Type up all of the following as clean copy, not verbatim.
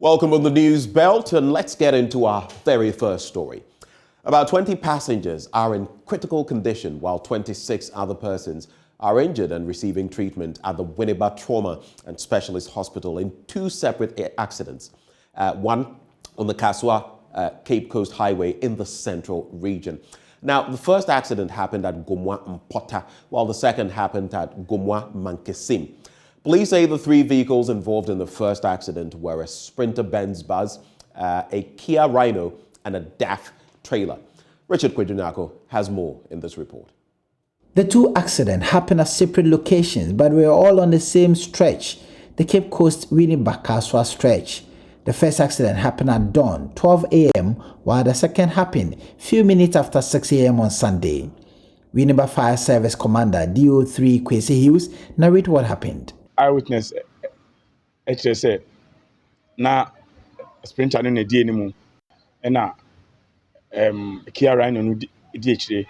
Welcome on the News Belt, and let's get into our very first story. About 20 passengers are in critical condition, while 26 other persons are injured and receiving treatment at the Winneba Trauma and Specialist Hospital in two separate accidents. One on the Kaswa Cape Coast Highway in the central region. Now, the first accident happened at Gomwa Mpota, while the second happened at Gomwa Mankesim. Police say the three vehicles involved in the first accident were a Sprinter Benz bus, a Kia Rhino, and a DAF trailer. Richard Kwejunako has more in this report. The two accidents happened at separate locations, but were all on the same stretch, the Cape Coast Winneba Kaswa stretch. The first accident happened at dawn, 12 a.m., while the second happened few minutes after 6 a.m. on Sunday. Winneba Fire Service Commander DO3 Kwesi Hughes narrate what happened. Eyewitness, HSA, na Sprinter no di enimu, na Kia Rhino no di ekyire.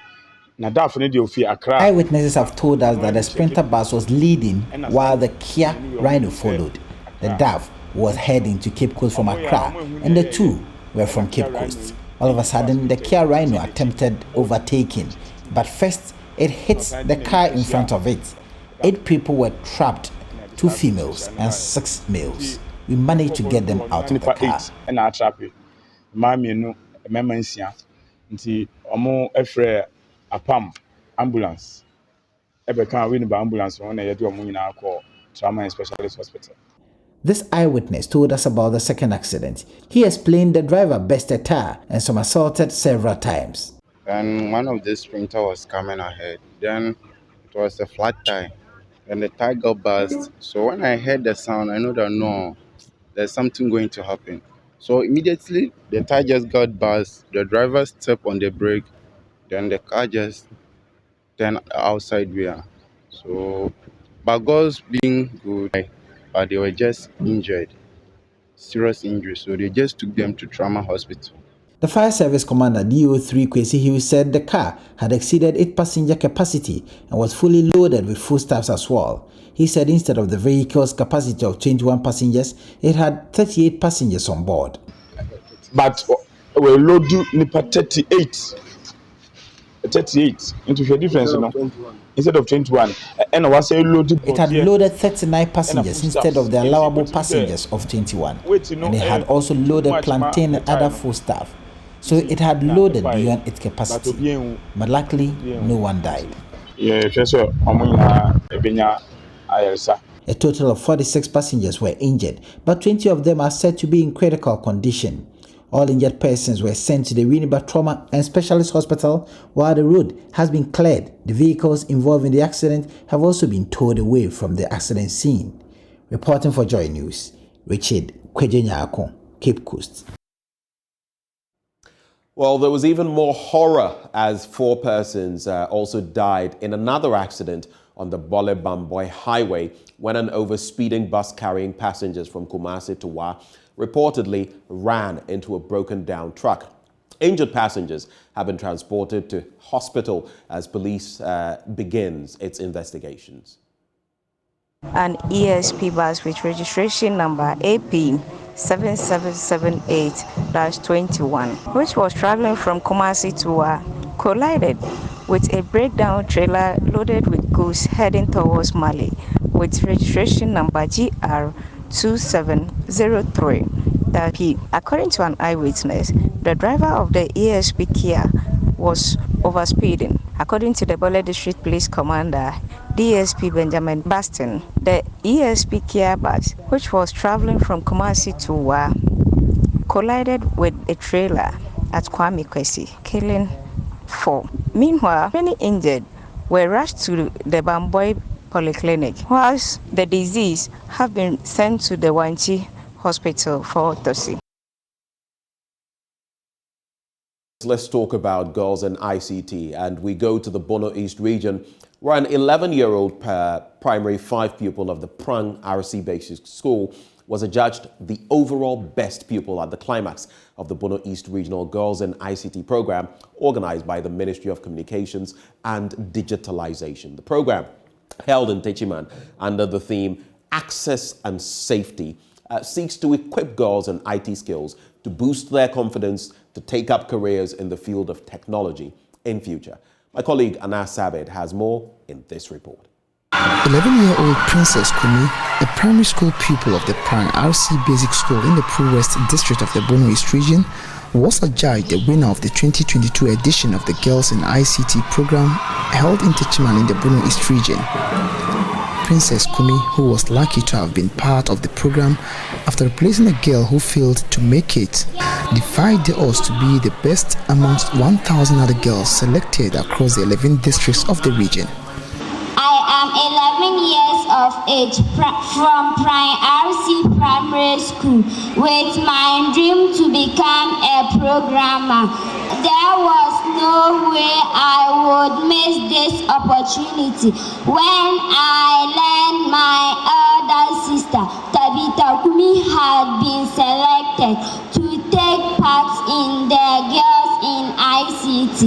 Na DAF no di ofi Accra. Eyewitnesses have told us that the Sprinter bus was leading while the Kia Rhino followed. The DAF was heading to Cape Coast from Accra, and the two were from Cape Coast. All of a sudden, the Kia Rhino attempted overtaking, but first it hits the car in front of it. 8 people were trapped, 2 females and 6 males. We managed to get them out of the car. And I trap it. Mammy no memensia. Nti omo efre apam ambulance. Ebe kan Winneba ambulance on na yedu omo nyina call trauma and specialist hospital. This eyewitness told us about the second accident. He explained the driver busted tire and somersaulted several times. And one of the Sprinter was coming ahead. Then it was a flat tire. And the tire got burst. So when I heard the sound, I know that no, there's something going to happen. So immediately the tire just got burst. The driver stepped on the brake. Then the car just turned outside rear. So, but God's being good, but they were just injured, serious injuries. So they just took them to trauma hospital. The Fire Service Commander DO3 Kwesi Hughes said the car had exceeded its passenger capacity and was fully loaded with foodstuffs as well. He said instead of the vehicle's capacity of 21 passengers, it had 38 passengers on board. But we load nipa 38 into the difference, instead of 21. And was a loaded. It had loaded 39 passengers instead of the allowable passengers of 21, and it had also loaded plantain and other foodstuff. So it had loaded beyond its capacity, but luckily no one died. A total of 46 passengers were injured, but 20 of them are said to be in critical condition. All injured persons were sent to the Winneba Trauma and Specialist Hospital, while the road has been cleared. The vehicles involved in the accident have also been towed away from the accident scene. Reporting for JoyNews, Richard Kwejunako, Cape Coast. Well, there was even more horror as 4 persons also died in another accident on the Bole Bamboy Highway when an overspeeding bus carrying passengers from Kumasi to Wa reportedly ran into a broken-down truck. Injured passengers have been transported to hospital as police begins its investigations. An ESP bus with registration number AP 7778-21, which was traveling from Kumasi to Wa, collided with a breakdown trailer loaded with goods heading towards Mali with registration number GR2703. According to an eyewitness, the driver of the ESP Kia was overspeeding. According to the Bole District Police Commander, DSP Benjamin Baston, the ESP Kia bus, which was traveling from Kumasi to Wa, collided with a trailer at Kwame Kwesi, killing 4. Meanwhile, many injured were rushed to the Bamboy Polyclinic, whilst the deceased have been sent to the Wanchi Hospital for autopsy. Let's talk about girls and ICT, and we go to the Bono East region where an 11-year-old primary 5 pupil of the Prang RC Basic School was adjudged the overall best pupil at the climax of the Bono East Regional Girls and ICT program organized by the Ministry of Communications and Digitalization. The program, held in Techiman under the theme Access and Safety, seeks to equip girls in IT skills to boost their confidence to take up careers in the field of technology in future. My colleague Anas Sabed has more in this report. 11-year-old Princess Kumi, a primary school pupil of the Prang RC Basic School in the Pro West district of the Bono East region, was adjudged the winner of the 2022 edition of the Girls in ICT program held in Techiman in the Bono East region. Princess Kumi, who was lucky to have been part of the program after replacing a girl who failed to make it, defied the odds to be the best amongst 1,000 other girls selected across the 11 districts of the region. I am 11 years of age from Prime RC Primary School with my dream to become a programmer. There was no way I would miss this opportunity when I learned my elder sister, Tabitha Kumi, had been selected to take part in the Girls in ICT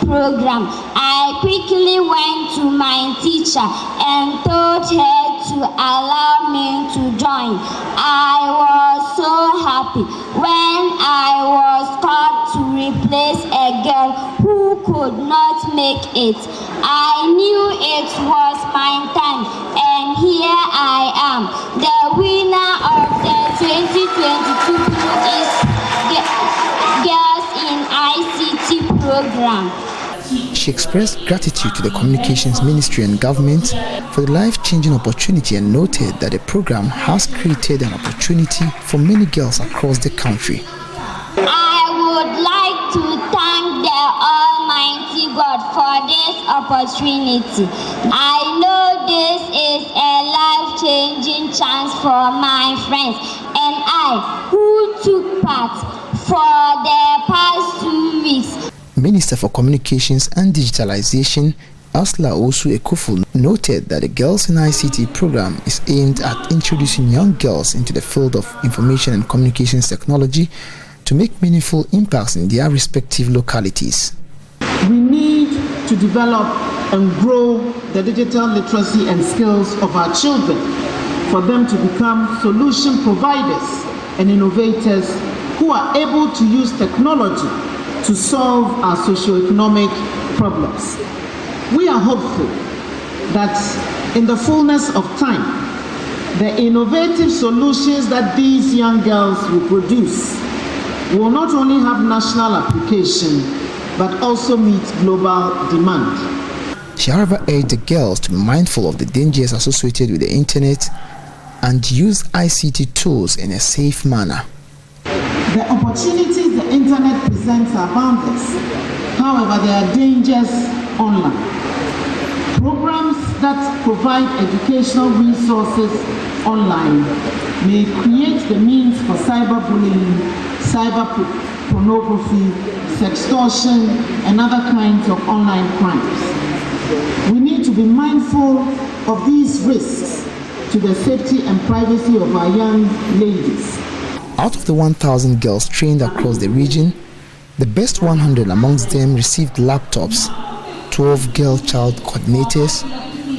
program. I quickly went to my teacher and told her to allow me to join. I was so happy when I was called to replace a girl who could not make it. I knew it was my time, and here I am, the winner of the 2022 Girls in ICT program. She expressed gratitude to the Communications Ministry and government for the life-changing opportunity and noted that the program has created an opportunity for many girls across the country. I would like to thank the Almighty God for this opportunity. I know this is a life-changing chance for my friends and I, who took part for the past 2 weeks. Minister for Communications and Digitalization, Asla Osu Ekufu, noted that the Girls in ICT program is aimed at introducing young girls into the field of information and communications technology to make meaningful impacts in their respective localities. We need to develop and grow the digital literacy and skills of our children for them to become solution providers and innovators who are able to use technology to solve our socio-economic problems. We are hopeful that in the fullness of time, the innovative solutions that these young girls will produce will not only have national application, but also meet global demand. She, however, urged the girls to be mindful of the dangers associated with the internet and use ICT tools in a safe manner. The opportunities the internet presents are boundless. However, there are dangers online. Programs that provide educational resources online may create the means for cyberbullying, cyber pornography, sextortion, and other kinds of online crimes. We need to be mindful of these risks to the safety and privacy of our young ladies. Out of the 1,000 girls trained across the region, the best 100 amongst them received laptops, 12 girl child coordinators,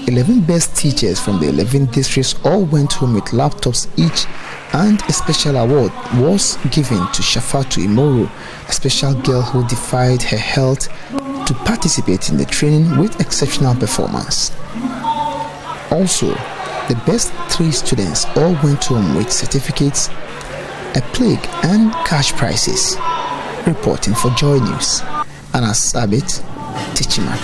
11 best teachers from the 11 districts all went home with laptops each, and a special award was given to Shafatu Imoro, a special girl who defied her health to participate in the training with exceptional performance. Also, the best 3 students all went home with certificates, a plaque and cash prizes. Reporting for Joy News, Anas Abit, Techiman.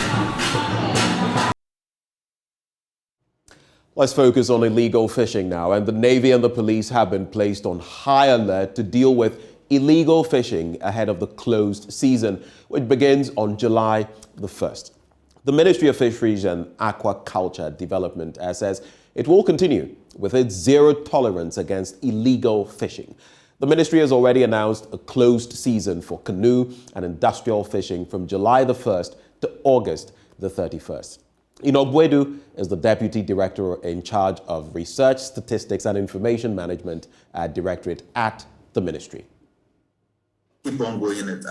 Let's focus on illegal fishing now, and the Navy and the police have been placed on high alert to deal with illegal fishing ahead of the closed season, which begins on July the 1st. The Ministry of Fisheries and Aquaculture Development says it will continue with its zero tolerance against illegal fishing. The ministry has already announced a closed season for canoe and industrial fishing from July the 1st to August the 31st. Inogwedu is the Deputy Director in charge of Research, Statistics and Information Management Directorate at the ministry. Keep on going it.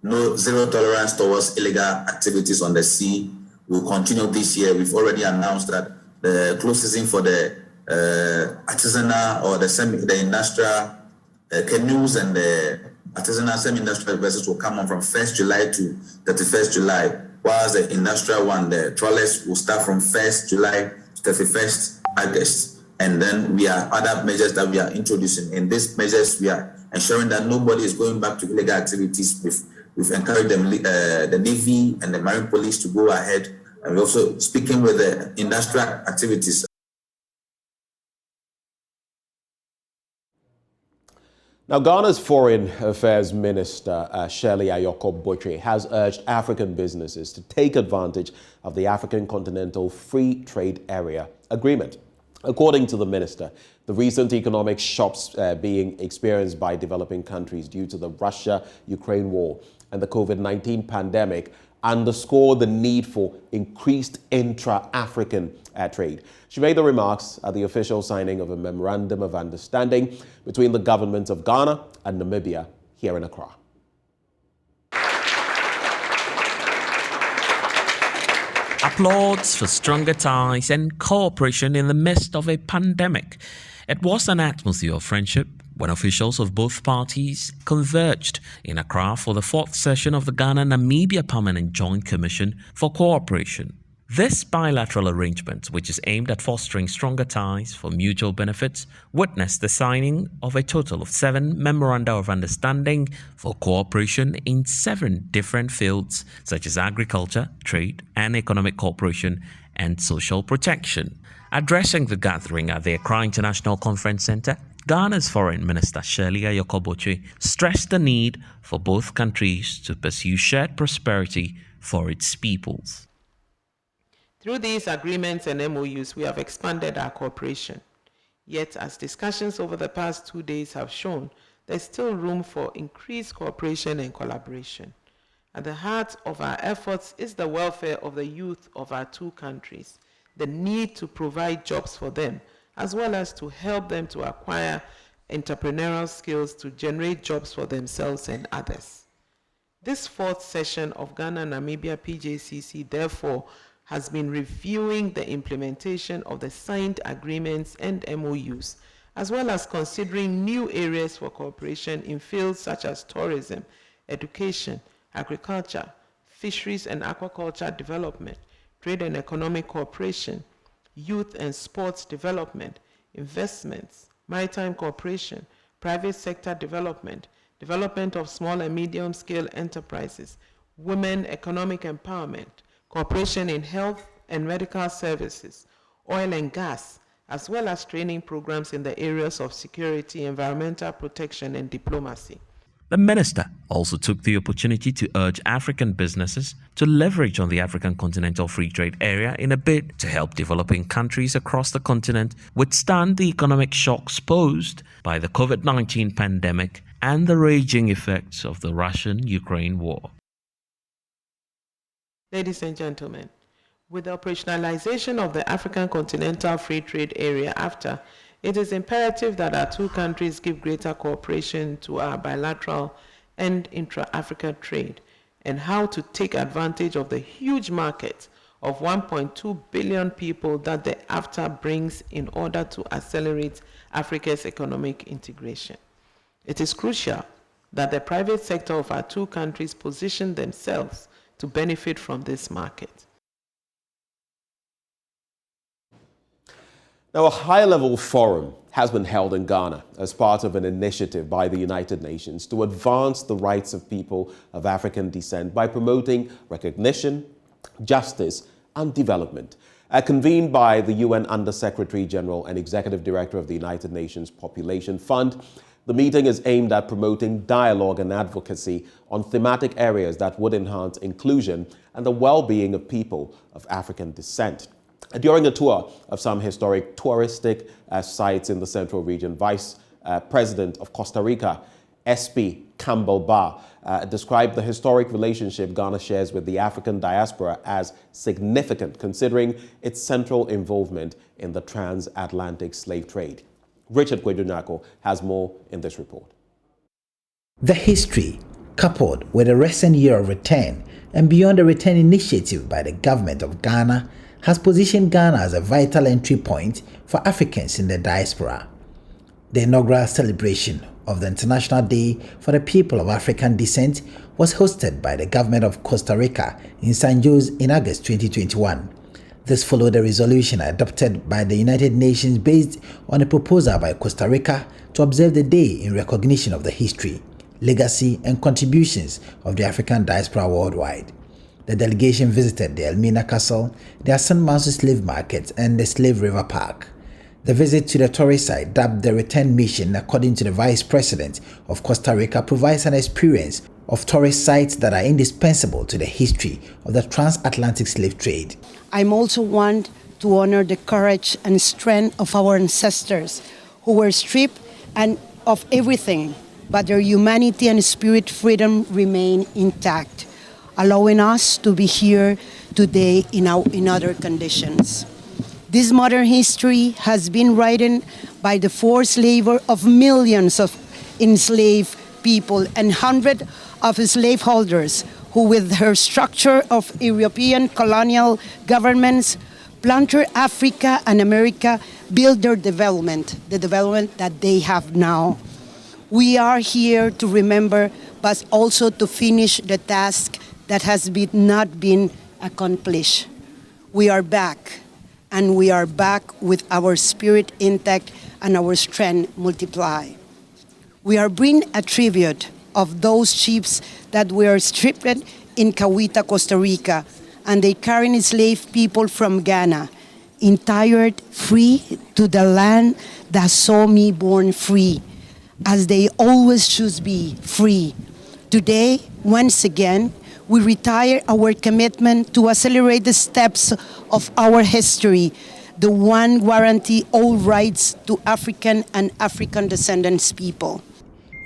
No zero tolerance towards illegal activities on the sea. We'll continue this year. We've already announced that the closed season for the artisanal or the industrial canoes and the artisanal semi-industrial vessels will come on from 1st July to 31st July, whilst the industrial one, the trawlers, will start from 1st July to 31st August. And then we have other measures that we are introducing. In these measures, we are ensuring that nobody is going back to illegal activities. We've encouraged the Navy and the Marine Police to go ahead. And we're also speaking with the industrial activities. Now, Ghana's Foreign Affairs Minister, Shirley Ayoko-Botwe, has urged African businesses to take advantage of the African Continental Free Trade Area Agreement. According to the minister, the recent economic shocks being experienced by developing countries due to the Russia-Ukraine war and the COVID-19 pandemic underscore the need for increased intra-African trade. She made the remarks at the official signing of a memorandum of understanding between the governments of Ghana and Namibia here in Accra. Applauds for stronger ties and cooperation in the midst of a pandemic. It was an atmosphere of friendship when officials of both parties converged in Accra for the 4th session of the Ghana-Namibia Permanent Joint Commission for Cooperation. This bilateral arrangement, which is aimed at fostering stronger ties for mutual benefits, witnessed the signing of a total of 7 memoranda of understanding for cooperation in 7 different fields, such as agriculture, trade, and economic cooperation and social protection. Addressing the gathering at the Accra International Conference Center, Ghana's Foreign Minister Shirley Ayoko-Botwe stressed the need for both countries to pursue shared prosperity for its peoples. Through these agreements and MOUs, we have expanded our cooperation. Yet, as discussions over the past 2 days have shown, there's still room for increased cooperation and collaboration. At the heart of our efforts is the welfare of the youth of our 2 countries, the need to provide jobs for them, as well as to help them to acquire entrepreneurial skills to generate jobs for themselves and others. This 4th session of Ghana-Namibia PJCC, therefore, has been reviewing the implementation of the signed agreements and MOUs, as well as considering new areas for cooperation in fields such as tourism, education, agriculture, fisheries and aquaculture development, trade and economic cooperation, youth and sports development, investments, maritime cooperation, private sector development, development of small and medium-scale enterprises, women economic empowerment, cooperation in health and medical services, oil and gas, as well as training programs in the areas of security, environmental protection, and diplomacy. The minister also took the opportunity to urge African businesses to leverage on the African Continental Free Trade Area in a bid to help developing countries across the continent withstand the economic shocks posed by the COVID-19 pandemic and the raging effects of the Russian-Ukraine war. Ladies and gentlemen, with the operationalization of the African Continental Free Trade Area (AfTA), it is imperative that our 2 countries give greater cooperation to our bilateral and intra-Africa trade and how to take advantage of the huge market of 1.2 billion people that the AfTA brings in order to accelerate Africa's economic integration. It is crucial that the private sector of our 2 countries position themselves to benefit from this market. Now, a high-level forum has been held in Ghana as part of an initiative by the United Nations to advance the rights of people of African descent by promoting recognition, justice, and development. Convened by the UN Under-Secretary General and Executive Director of the United Nations Population Fund, the meeting is aimed at promoting dialogue and advocacy on thematic areas that would enhance inclusion and the well-being of people of African descent. During a tour of some historic touristic sites in the Central Region, Vice President of Costa Rica, SP Campbell Barr, described the historic relationship Ghana shares with the African diaspora as significant, considering its central involvement in the transatlantic slave trade. Richard Kwedunyako has more in this report. The history, coupled with a recent year of return and beyond the return initiative by the government of Ghana, has positioned Ghana as a vital entry point for Africans in the diaspora. The inaugural celebration of the International Day for the People of African Descent was hosted by the government of Costa Rica in San Jose in August 2021. This followed a resolution adopted by the United Nations based on a proposal by Costa Rica to observe the day in recognition of the history, legacy, and contributions of the African diaspora worldwide. The delegation visited the Elmina Castle, the San Manso Slave Market, and the Slave River Park. The visit to the tourist site, dubbed the Return Mission, according to the Vice President of Costa Rica, provides an experience of tourist sites that are indispensable to the history of the transatlantic slave trade. I'm also want to honor the courage and strength of our ancestors who were stripped and of everything, but their humanity and spirit freedom remain intact, allowing us to be here today in other conditions. This modern history has been written by the forced labor of millions of enslaved people and hundreds of slaveholders who, with their structure of European colonial governments, planted Africa and America, built their development, the development that they have now. We are here to remember, but also to finish the task that has not been accomplished. We are back, and we are back with our spirit intact and our strength multiplied. We are bringing a tribute of those chiefs that were stripped in Cahuita, Costa Rica, and they carried enslaved people from Ghana, entired free to the land that saw me born free, as they always should be free. Today, once again, we retire our commitment to accelerate the steps of our history, the one guarantee all rights to African and African descendants people.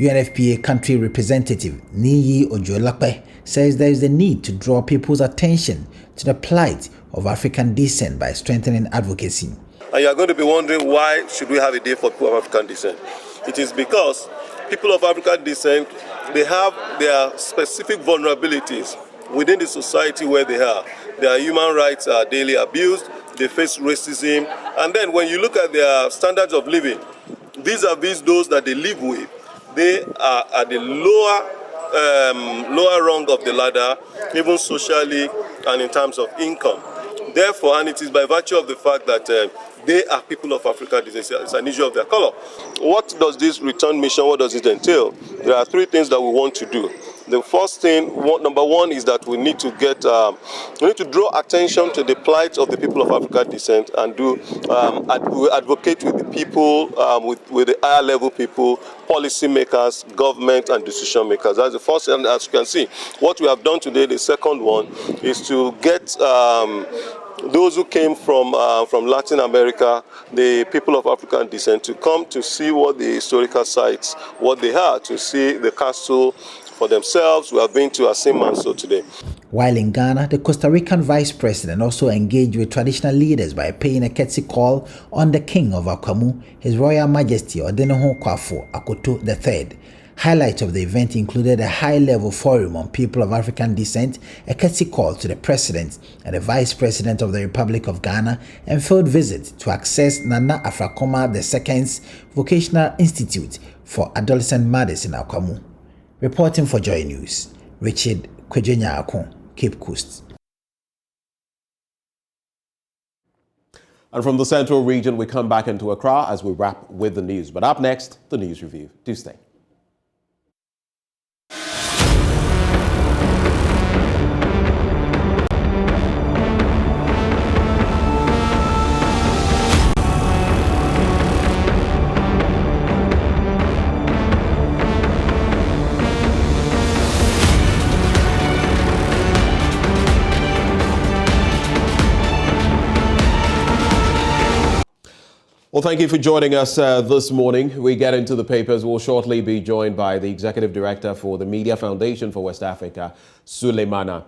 UNFPA country representative Niyi Ojolakpe says there is a need to draw people's attention to the plight of African descent by strengthening advocacy. And you are going to be wondering, why should we have a day for people of African descent? It is because people of African descent, they have their specific vulnerabilities within the society where they are. Their human rights are daily abused, they face racism, and then when you look at their standards of living, vis-a-vis those that they live with, they are at the lower rung of the ladder, even socially and in terms of income. Therefore, and it is by virtue of the fact that they are people of African descent, it's an issue of their color. What does this return mission, what does it entail? There are three things that we want to do. The first thing, number one, is that we need to draw attention to the plight of the people of African descent and advocate with the people, with the higher level people, policy makers, government, and decision makers. That's the first, and as you can see, what we have done today. The second one is to get those who came from Latin America, the people of African descent, to come to see what the historical sites, what they are, to see the castle for themselves. We have been to San Manso today. While in Ghana, the Costa Rican vice president also engaged with traditional leaders by paying a courtesy call on the King of Akamu, His Royal Majesty Odeneho Kwafo Akoto III. Highlights of the event included a high-level forum on people of African descent, a courtesy call to the president and the vice president of the Republic of Ghana, and field visit to access Nana Afrakoma II's Vocational Institute for Adolescent Mothers in Akamu. Reporting for Joy News, Richard Kwejenyako, Cape Coast. And from the central region, we come back into Accra as we wrap with the news. But up next, the news review. Do stay. Well, thank you for joining us this morning. We get into the papers. We'll shortly be joined by the Executive Director for the Media Foundation for West Africa, Suleimana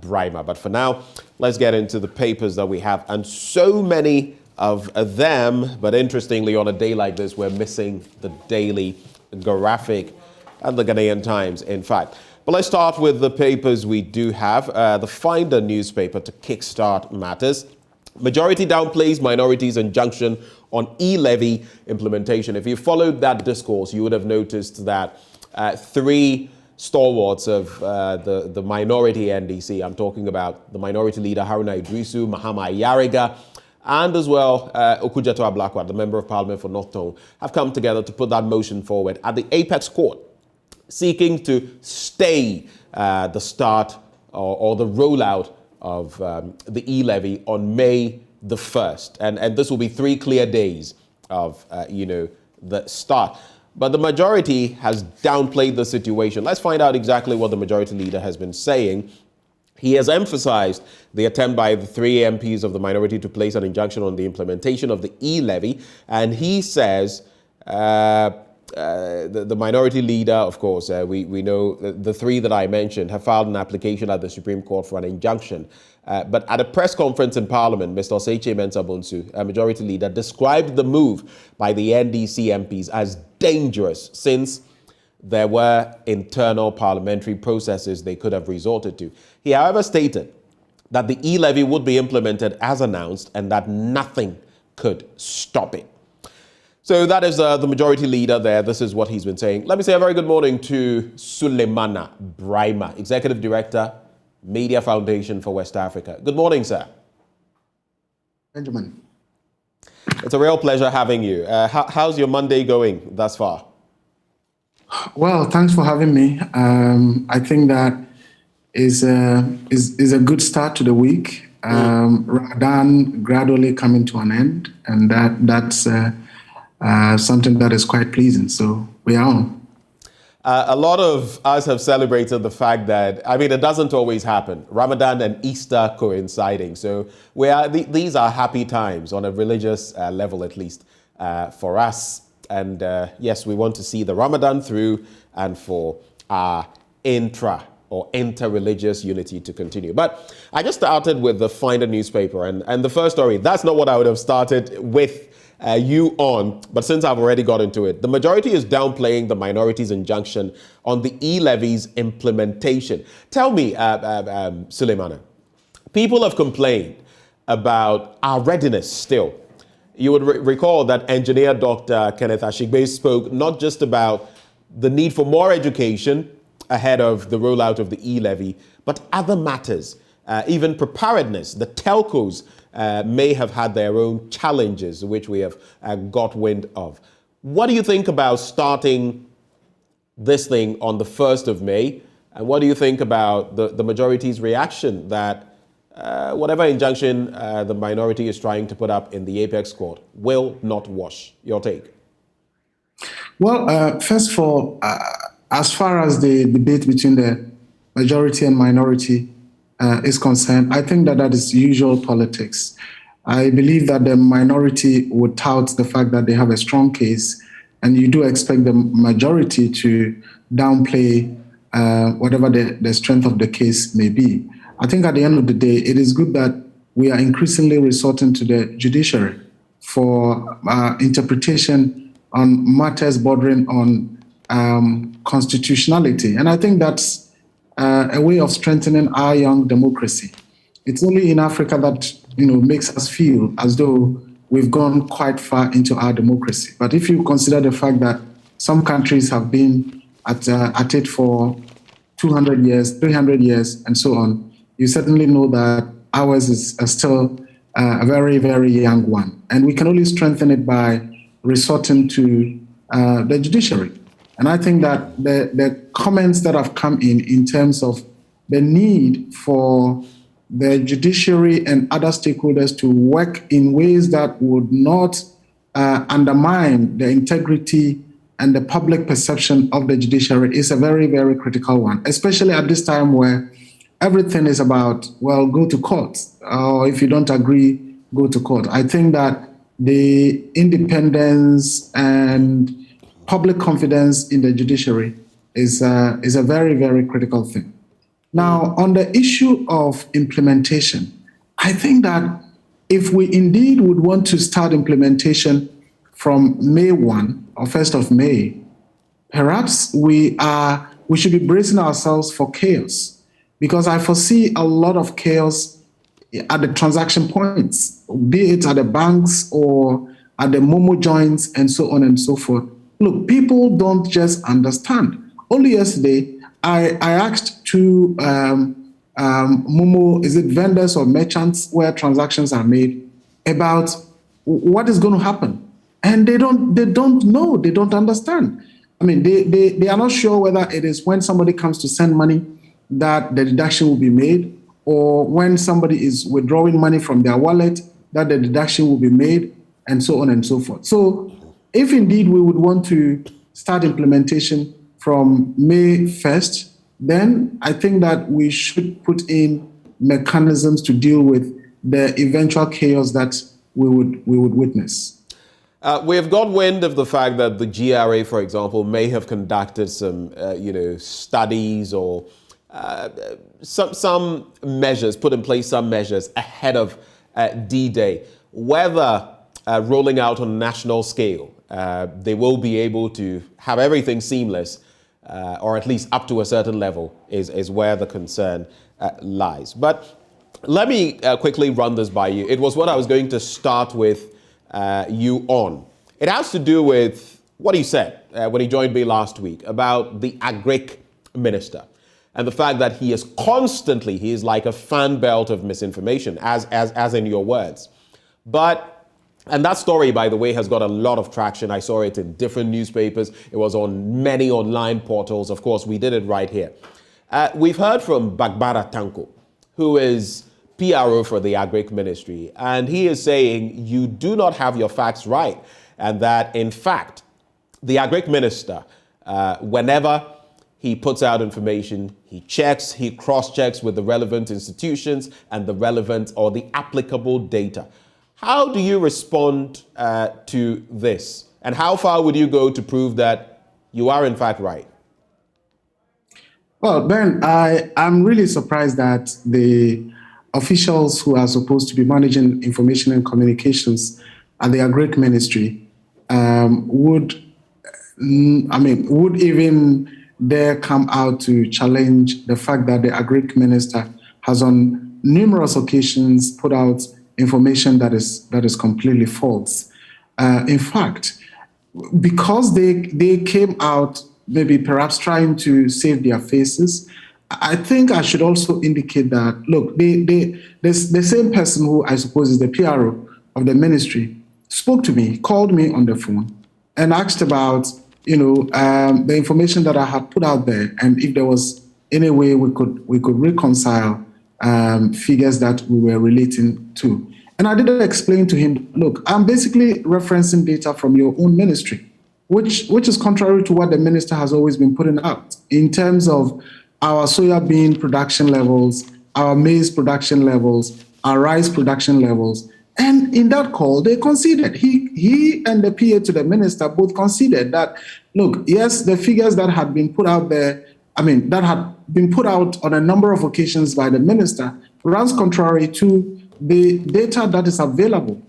Brima. But for now, let's get into the papers that we have. And so many of them, but interestingly, on a day like this, we're missing the daily graphic and the Ghanaian Times, in fact. But let's start with the papers we do have. The Finder newspaper to kickstart matters. Majority downplays minorities' injunction on E-levy implementation. If you followed that discourse, you would have noticed that three stalwarts of the minority NDC, I'm talking about the minority leader Haruna Idrisu, Mahama Yariga, and as well Okujato Ablakwa, the Member of Parliament for North Tone, have come together to put that motion forward at the Apex Court, seeking to stay the start or the rollout of the E-levy on May the 1st. And this will be 3 clear days of, the start. But the majority has downplayed the situation. Let's find out exactly what the majority leader has been saying. He has emphasized the attempt by the 3 MPs of the minority to place an injunction on the implementation of the E-levy. And he says the minority leader, of course, we know the 3 that I mentioned have filed an application at the Supreme Court for an injunction. But at a press conference in Parliament, Mr. Oseiche Mensah Bonsu, a majority leader, described the move by the NDC MPs as dangerous since there were internal parliamentary processes they could have resorted to. He, however, stated that the E-levy would be implemented as announced and that nothing could stop it. So that is the majority leader there. This is what he's been saying. Let me say a very good morning to Sulemana Brahima, Executive Director, Media Foundation for West Africa. Good morning, sir. Benjamin. It's a real pleasure having you. How's your Monday going thus far? Well, thanks for having me. I think that is a good start to the week. Ramadan gradually coming to an end, and that's something that is quite pleasing. So we are on. A lot of us have celebrated the fact that, it doesn't always happen. Ramadan and Easter coinciding. So these are happy times on a religious level, at least for us. And yes, we want to see the Ramadan through and for our inter-religious unity to continue. But I just started with the Finder newspaper and the first story. That's not what I would have started with you on, but since I've already got into it, the majority is downplaying the minority's injunction on the E-levy's implementation. Tell me, Suleimana, people have complained about our readiness still. You would recall that engineer Dr. Kenneth Ashigbe spoke not just about the need for more education ahead of the rollout of the E-levy, but other matters, even preparedness. The telcos may have had their own challenges, which we have got wind of. What do you think about starting this thing on the 1st of May? And what do you think about the majority's reaction that whatever injunction the minority is trying to put up in the Apex Court will not wash? Your take? Well, first of all, as far as the debate between the majority and minority is concerned, I think that is usual politics. I believe that the minority would tout the fact that they have a strong case, and you do expect the majority to downplay whatever the strength of the case may be. I think at the end of the day, it is good that we are increasingly resorting to the judiciary for interpretation on matters bordering on constitutionality. And I think that's a way of strengthening our young democracy. It's only in Africa that makes us feel as though we've gone quite far into our democracy. But if you consider the fact that some countries have been at it for 200 years, 300 years, and so on, you certainly know that ours is still a very, very young one. And we can only strengthen it by resorting to the judiciary. And I think that the comments that have come in terms of the need for the judiciary and other stakeholders to work in ways that would not undermine the integrity and the public perception of the judiciary is a very, very critical one, especially at this time where everything is about, well, go to court, or if you don't agree, go to court. I think that the independence and public confidence in the judiciary is a very, very critical thing. Now, on the issue of implementation, I think that if we indeed would want to start implementation from May 1 or 1st of May, perhaps we should be bracing ourselves for chaos, because I foresee a lot of chaos at the transaction points, be it at the banks or at the Momo joints and so on and so forth. Look, people don't just understand. Only yesterday, I asked two Momo, is it vendors or merchants where transactions are made, about what is going to happen. And they don't know, they don't understand. I mean, they are not sure whether it is when somebody comes to send money that the deduction will be made, or when somebody is withdrawing money from their wallet that the deduction will be made, and so on and so forth. So if indeed we would want to start implementation from May 1st, then I think that we should put in mechanisms to deal with the eventual chaos that we would witness. We have got wind of the fact that the GRA, for example, may have conducted some, studies or some measures, put in place some measures ahead of D-Day. Whether rolling out on a national scale, they will be able to have everything seamless, or at least up to a certain level, is where the concern lies. But let me quickly run this by you. It was what I was going to start with you on. It has to do with what he said when he joined me last week about the agric minister and the fact that he is like a fan belt of misinformation, as in your words. And that story, by the way, has got a lot of traction. I saw it in different newspapers. It was on many online portals. Of course, we did it right here. We've heard from Bagbara Tanko, who is PRO for the Agric Ministry, and he is saying you do not have your facts right, and that, in fact, the Agric Minister, whenever he puts out information, he cross-checks with the relevant institutions and the relevant or the applicable data. How do you respond to this? And how far would you go to prove that you are in fact right? Well, Ben, I'm really surprised that the officials who are supposed to be managing information and communications at the Agric Ministry would even dare come out to challenge the fact that the Agric Minister has on numerous occasions put out information that is completely false. In fact, because they came out maybe perhaps trying to save their faces, I think I should also indicate that, look, the same person who I suppose is the PRO of the ministry spoke to me, called me on the phone, and asked about the information that I had put out there, and if there was any way we could reconcile figures that we were relating to. And I did explain to him, look, I'm basically referencing data from your own ministry, which is contrary to what the minister has always been putting out in terms of our soya bean production levels, our maize production levels, our rice production levels. And in that call, they conceded. He and the PA to the minister both conceded that, look, yes, the figures that had been put out there, that had been put out on a number of occasions by the minister, runs contrary to the data that is available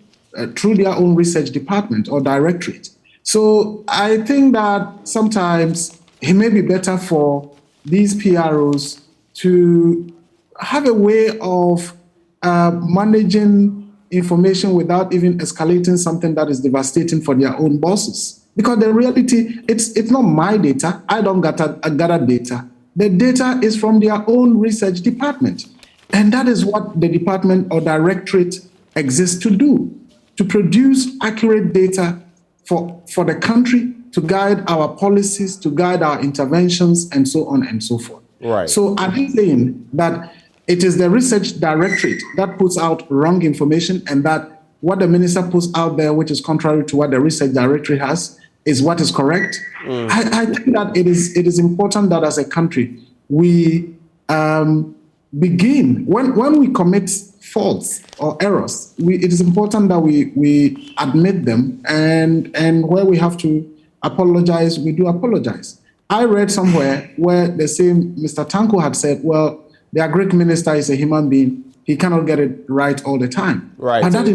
through their own research department or directorate. So I think that sometimes it may be better for these PROs to have a way of managing information without even escalating something that is devastating for their own bosses. Because the reality, it's not my data. I don't gather data. The data is from their own research department. And that is what the department or directorate exists to do, to produce accurate data for the country, to guide our policies, to guide our interventions, and so on and so forth. Right. So I'm saying that it is the research directorate that puts out wrong information, and that what the minister puts out there, which is contrary to what the research directorate has, is what is correct. I think that it is important that as a country, we begin, when we commit faults or errors, it is important that we admit them, and where we have to apologize, we do apologize. I read somewhere where the same Mr. Tanko had said, well, the Agric Minister is a human being. He cannot get it right all the time. Right. But that,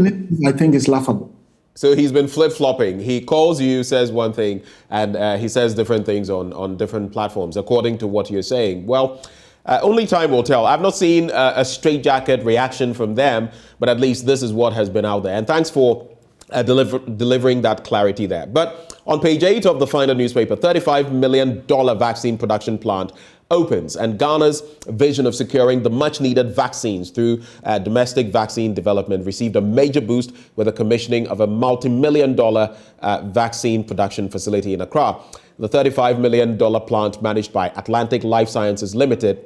I think, is laughable. So he's been flip-flopping. He calls you, says one thing, and he says different things on different platforms, according to what you're saying. Well, Only time will tell. I've not seen a straitjacket reaction from them, but at least this is what has been out there. And thanks for delivering that clarity there. But on page 8 of the Finder newspaper, $35 million vaccine production plant opens, and Ghana's vision of securing the much-needed vaccines through domestic vaccine development received a major boost with the commissioning of a multi-million-dollar vaccine production facility in Accra. The $35 million plant, managed by Atlantic Life Sciences Limited,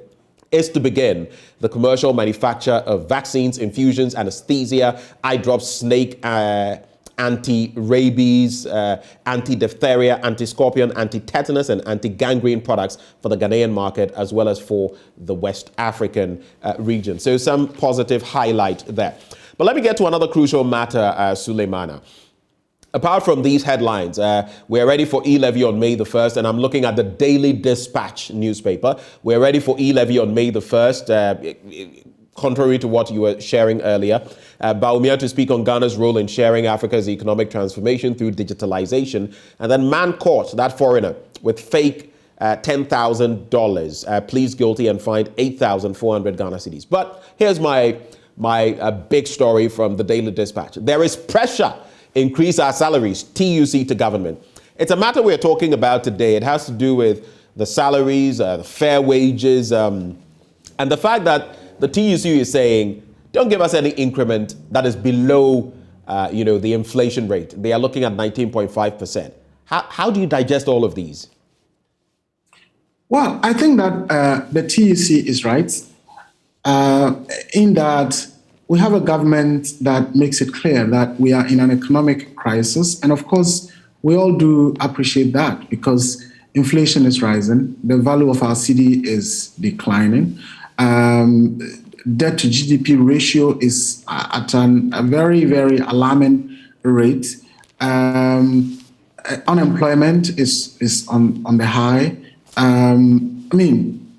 is to begin the commercial manufacture of vaccines, infusions, anesthesia, eye drops, snake anti-rabies, anti-diphtheria, anti-scorpion, anti-tetanus, and anti-gangrene products for the Ghanaian market, as well as for the West African region. So some positive highlight there. But let me get to another crucial matter, Suleimana. Apart from these headlines, we're ready for E-levy on May the 1st, and I'm looking at the Daily Dispatch newspaper. We're ready for E-levy on May the 1st. Contrary to what you were sharing earlier, Bawumia to speak on Ghana's role in sharing Africa's economic transformation through digitalization, and then man caught, that foreigner, with fake $10,000, pleads guilty and fined 8,400 Ghana cedis. But here's my big story from the Daily Dispatch. There is pressure. Increase our salaries, TUC to government. It's a matter we're talking about today. It has to do with the salaries, the fair wages, and the fact that the TUC is saying, don't give us any increment that is below, the inflation rate. They are looking at 19.5%. How do you digest all of these? Well, I think that the TUC is right in that we have a government that makes it clear that we are in an economic crisis. And of course, we all do appreciate that because inflation is rising. The value of our cedi is declining. Debt to GDP ratio is at a very, very alarming rate. Unemployment is on the high.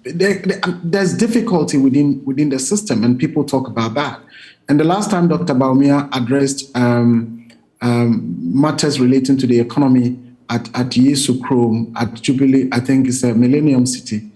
There's difficulty within the system, and people talk about that. And the last time Dr. Bawumia addressed matters relating to the economy at Yesu Chrome, at Jubilee, I think it's a Millennium City,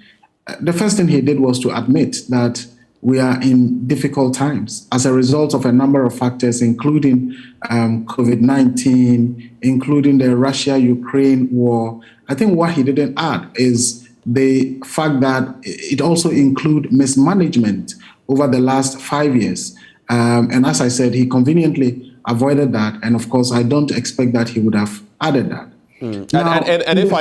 the first thing he did was to admit that we are in difficult times as a result of a number of factors, including COVID-19, including the Russia-Ukraine war. I think what he didn't add is the fact that it also includes mismanagement over the last 5 years. And as I said, he conveniently avoided that. And of course, I don't expect that he would have added that. Now, and if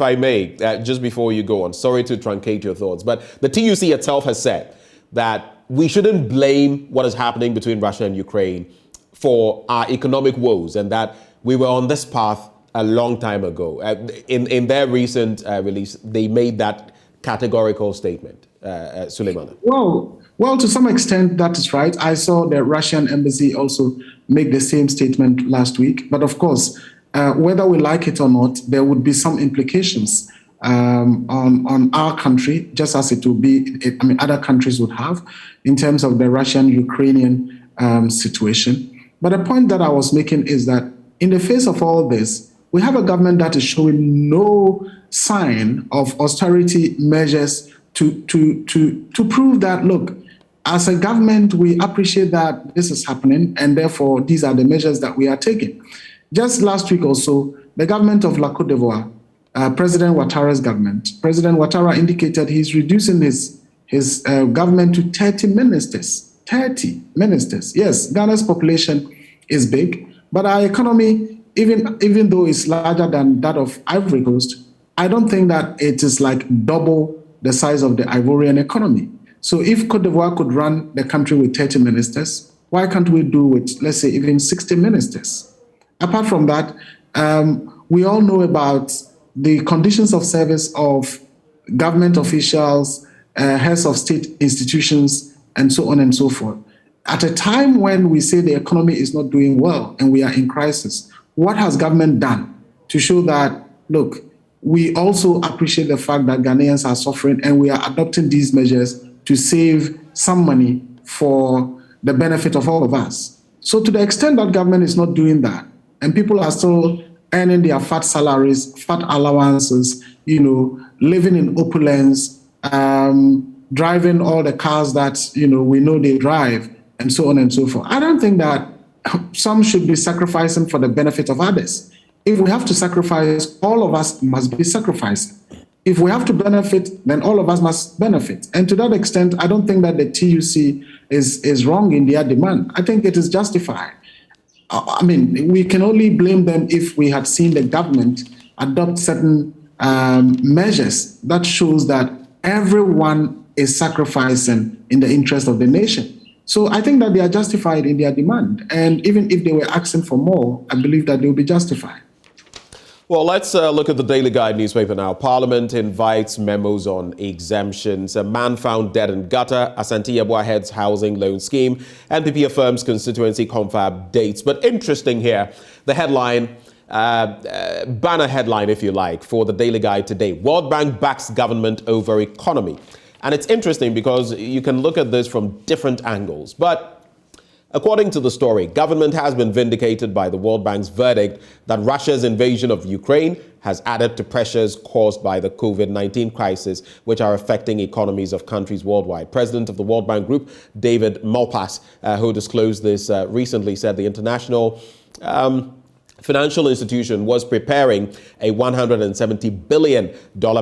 I may, just before you go on, sorry to truncate your thoughts, but the TUC itself has said that we shouldn't blame what is happening between Russia and Ukraine for our economic woes, and that we were on this path a long time ago. In their recent release, they made that categorical statement. Suleimana. Well, to some extent, that is right. I saw the Russian embassy also make the same statement last week. But of course, whether we like it or not, there would be some implications on our country, just as it will be, other countries would have, in terms of the Russian-Ukrainian situation. But the point that I was making is that in the face of all this, we have a government that is showing no sign of austerity measures to prove that, look, as a government, we appreciate that this is happening, and therefore these are the measures that we are taking. Just last week also, the government of La Côte d'Ivoire, President Ouattara's government, President Ouattara indicated he's reducing his government to 30 ministers. 30 ministers. Yes, Ghana's population is big, but our economy, even though it's larger than that of Ivory Coast, I don't think that it is like double the size of the Ivorian economy. So if Côte d'Ivoire could run the country with 30 ministers, why can't we do with, let's say, even 60 ministers? Apart from that, we all know about the conditions of service of government officials, heads of state institutions, and so on and so forth. At a time when we say the economy is not doing well and we are in crisis, what has government done to show that, look, we also appreciate the fact that Ghanaians are suffering and we are adopting these measures to save some money for the benefit of all of us? So to the extent that government is not doing that, and people are still earning their fat salaries, fat allowances, living in opulence, driving all the cars that, we know they drive, and so on and so forth. I don't think that some should be sacrificing for the benefit of others. If we have to sacrifice, all of us must be sacrificing. If we have to benefit, then all of us must benefit. And to that extent, I don't think that the TUC is wrong in their demand. I think it is justified. I mean, we can only blame them if we had seen the government adopt certain measures that shows that everyone is sacrificing in the interest of the nation. So I think that they are justified in their demand. And even if they were asking for more, I believe that they will be justified. Well, let's look at the Daily Guide newspaper now. Parliament invites memos on exemptions. A man found dead in gutter. Asante Yeboah's housing loan scheme. NPP affirms constituency confab dates. But interesting here, the headline, banner headline, if you like, for the Daily Guide today. World Bank backs government over economy. And it's interesting because you can look at this from different angles. But according to the story, government has been vindicated by the World Bank's verdict that Russia's invasion of Ukraine has added to pressures caused by the COVID-19 crisis, which are affecting economies of countries worldwide. President of the World Bank Group, David Malpass, who disclosed this recently, said the international financial institution was preparing a $170 billion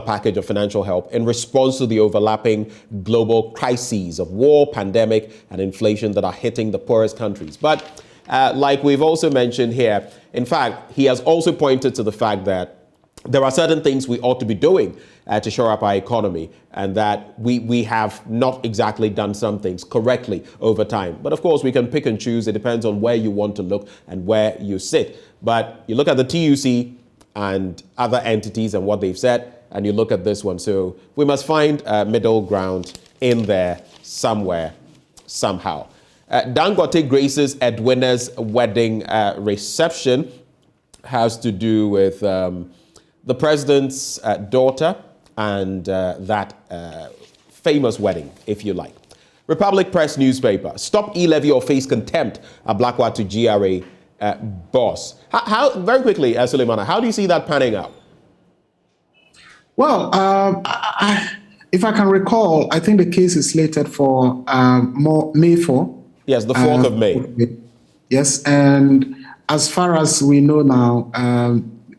package of financial help in response to the overlapping global crises of war, pandemic, and inflation that are hitting the poorest countries. But like we've also mentioned here, in fact, he has also pointed to the fact that there are certain things we ought to be doing to shore up our economy, and that we have not exactly done some things correctly over time. But of course, we can pick and choose. It depends on where you want to look and where you sit. But you look at the TUC and other entities and what they've said, and you look at this one. So we must find middle ground in there somewhere, somehow. Dangote graces Edwina's wedding reception. Has to do with the president's daughter and that famous wedding, if you like. Republic Press newspaper. Stop E-levy or face contempt. A Blackwater GRA boss. How very quickly, Suleimana, how do you see that panning out? Well, if I can recall, I think the case is slated for May 4. Yes, the 4th of May. Yes, and as far as we know now,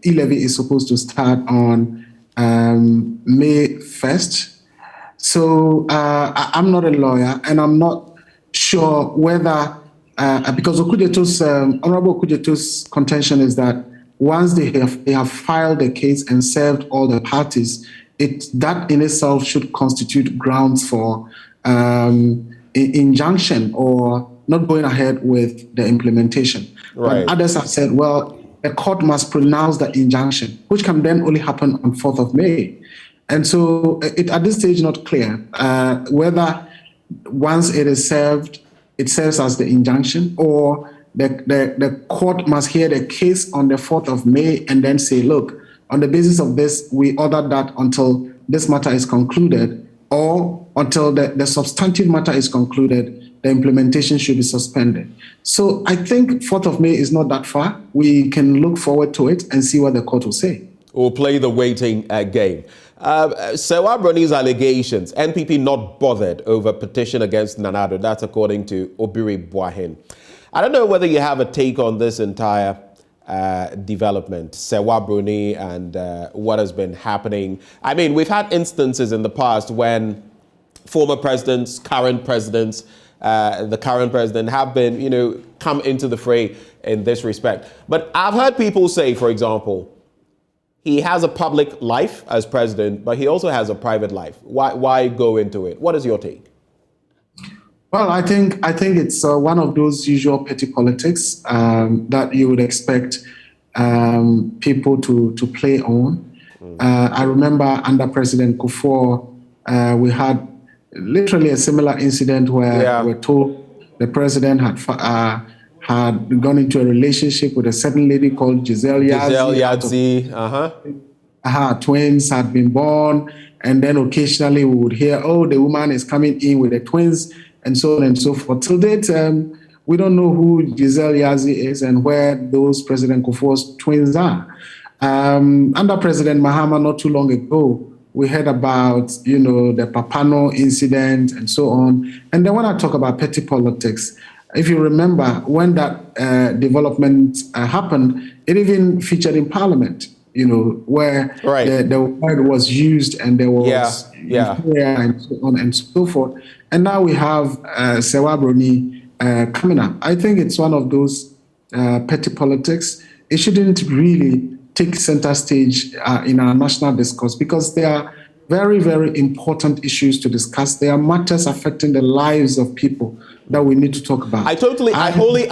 E-levy is supposed to start on May 1st. So I'm not a lawyer, and I'm not sure whether, because Honorable Okudjeto's contention is that once they have filed the case and served all the parties, that in itself should constitute grounds for injunction or not going ahead with the implementation. Right. But others have said, well, a court must pronounce the injunction, which can then only happen on 4th of May. And so at this stage, not clear whether once it is served, it serves as the injunction, or the court must hear the case on the 4th of May and then say, look, on the basis of this, we order that until this matter is concluded, or until the substantive matter is concluded, the implementation should be suspended. So I think 4th of May is not that far. We can look forward to it and see what the court will say. We'll play the waiting game. Sewa Broni's allegations, NPP not bothered over petition against Nana Addo. That's according to Obiri Boahen. I don't know whether you have a take on this entire development, Sewa Broni, and what has been happening. I mean, we've had instances in the past when former presidents, current presidents, the current president have been, come into the fray in this respect. But I've heard people say, for example, he has a public life as president, but he also has a private life. Why go into it? What is your take? Well, I think it's one of those usual petty politics that you would expect people to play on. I remember under President Kufuor, we had literally a similar incident where we're told the president had gone into a relationship with a certain lady called Giselle Yadzi. Twins had been born, and then occasionally we would hear, oh, the woman is coming in with the twins, and so on and so forth. Till date, we don't know who Giselle Yadzi is and where those President Kufuor's twins are. Under President Mahama not too long ago, We heard about, the Papano incident and so on. And then when I talk about petty politics, if you remember, when that development happened, it even featured in Parliament, where the word was used and there was and so on and so forth. And now we have Sewa Broni coming up. I think it's one of those petty politics. It shouldn't really take center stage in our national discourse, because they are very, very important issues to discuss. They are matters affecting the lives of people that we need to talk about. I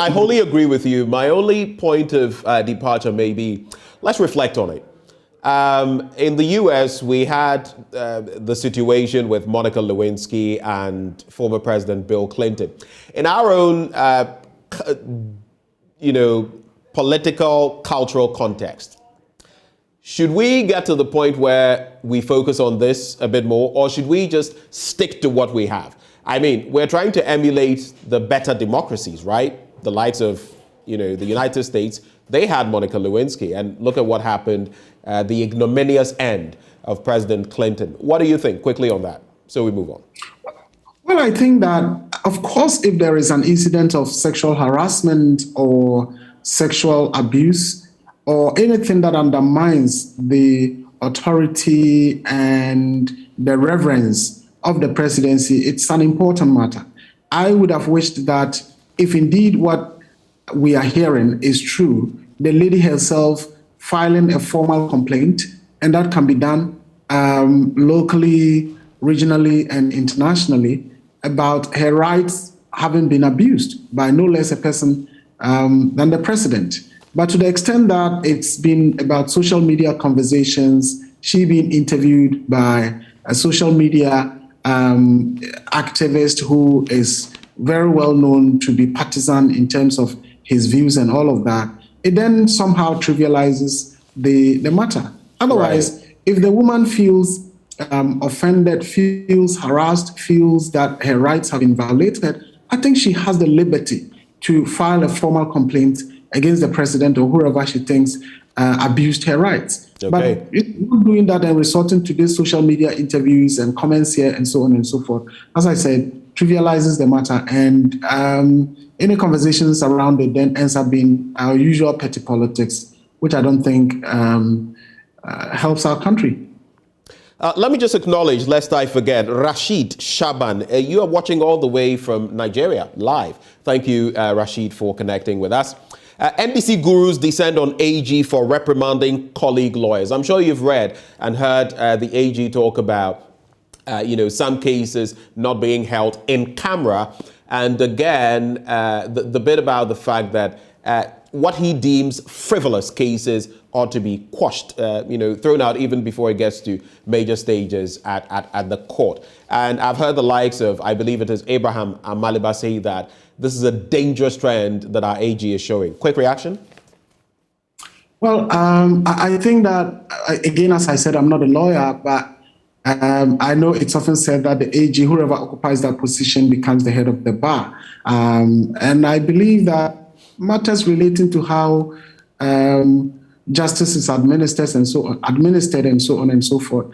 wholly agree with you. My only point of departure may be, let's reflect on it. In the US, we had the situation with Monica Lewinsky and former President Bill Clinton. In our own, political, cultural context, should we get to the point where we focus on this a bit more, or should we just stick to what we have? I mean, we're trying to emulate the better democracies, right? The likes of, the United States. They had Monica Lewinsky, and look at what happened, the ignominious end of President Clinton. What do you think? Quickly on that, so we move on. Well, I think that, of course, if there is an incident of sexual harassment or sexual abuse, or anything that undermines the authority and the reverence of the presidency, it's an important matter. I would have wished that if indeed what we are hearing is true, the lady herself filing a formal complaint, and that can be done locally, regionally, and internationally, about her rights having been abused by no less a person than the president. But to the extent that it's been about social media conversations, she being interviewed by a social media activist who is very well known to be partisan in terms of his views and all of that, it then somehow trivializes the matter. Otherwise, if the woman feels offended, feels harassed, feels that her rights have been violated, I think she has the liberty to file a formal complaint against the president or whoever she thinks abused her rights. Okay. But not doing that and resorting to these social media interviews and comments here and so on and so forth, as I said, trivializes the matter, and any conversations around it then ends up being our usual petty politics, which I don't think helps our country. Let me just acknowledge, lest I forget, Rashid Shaban. You are watching all the way from Nigeria, live. Thank you, Rashid, for connecting with us. NBC gurus descend on AG for reprimanding colleague lawyers. I'm sure you've read and heard the AG talk about, some cases not being held in camera. And again, the bit about the fact that what he deems frivolous cases ought to be quashed, thrown out even before it gets to major stages at the court. And I've heard the likes of, I believe it is Abraham Amaliba, say that this is a dangerous trend that our AG is showing. Quick reaction? Well, I think that, again, as I said, I'm not a lawyer, but I know it's often said that the AG, whoever occupies that position, becomes the head of the bar. And I believe that matters relating to how justice is administered and so on and so forth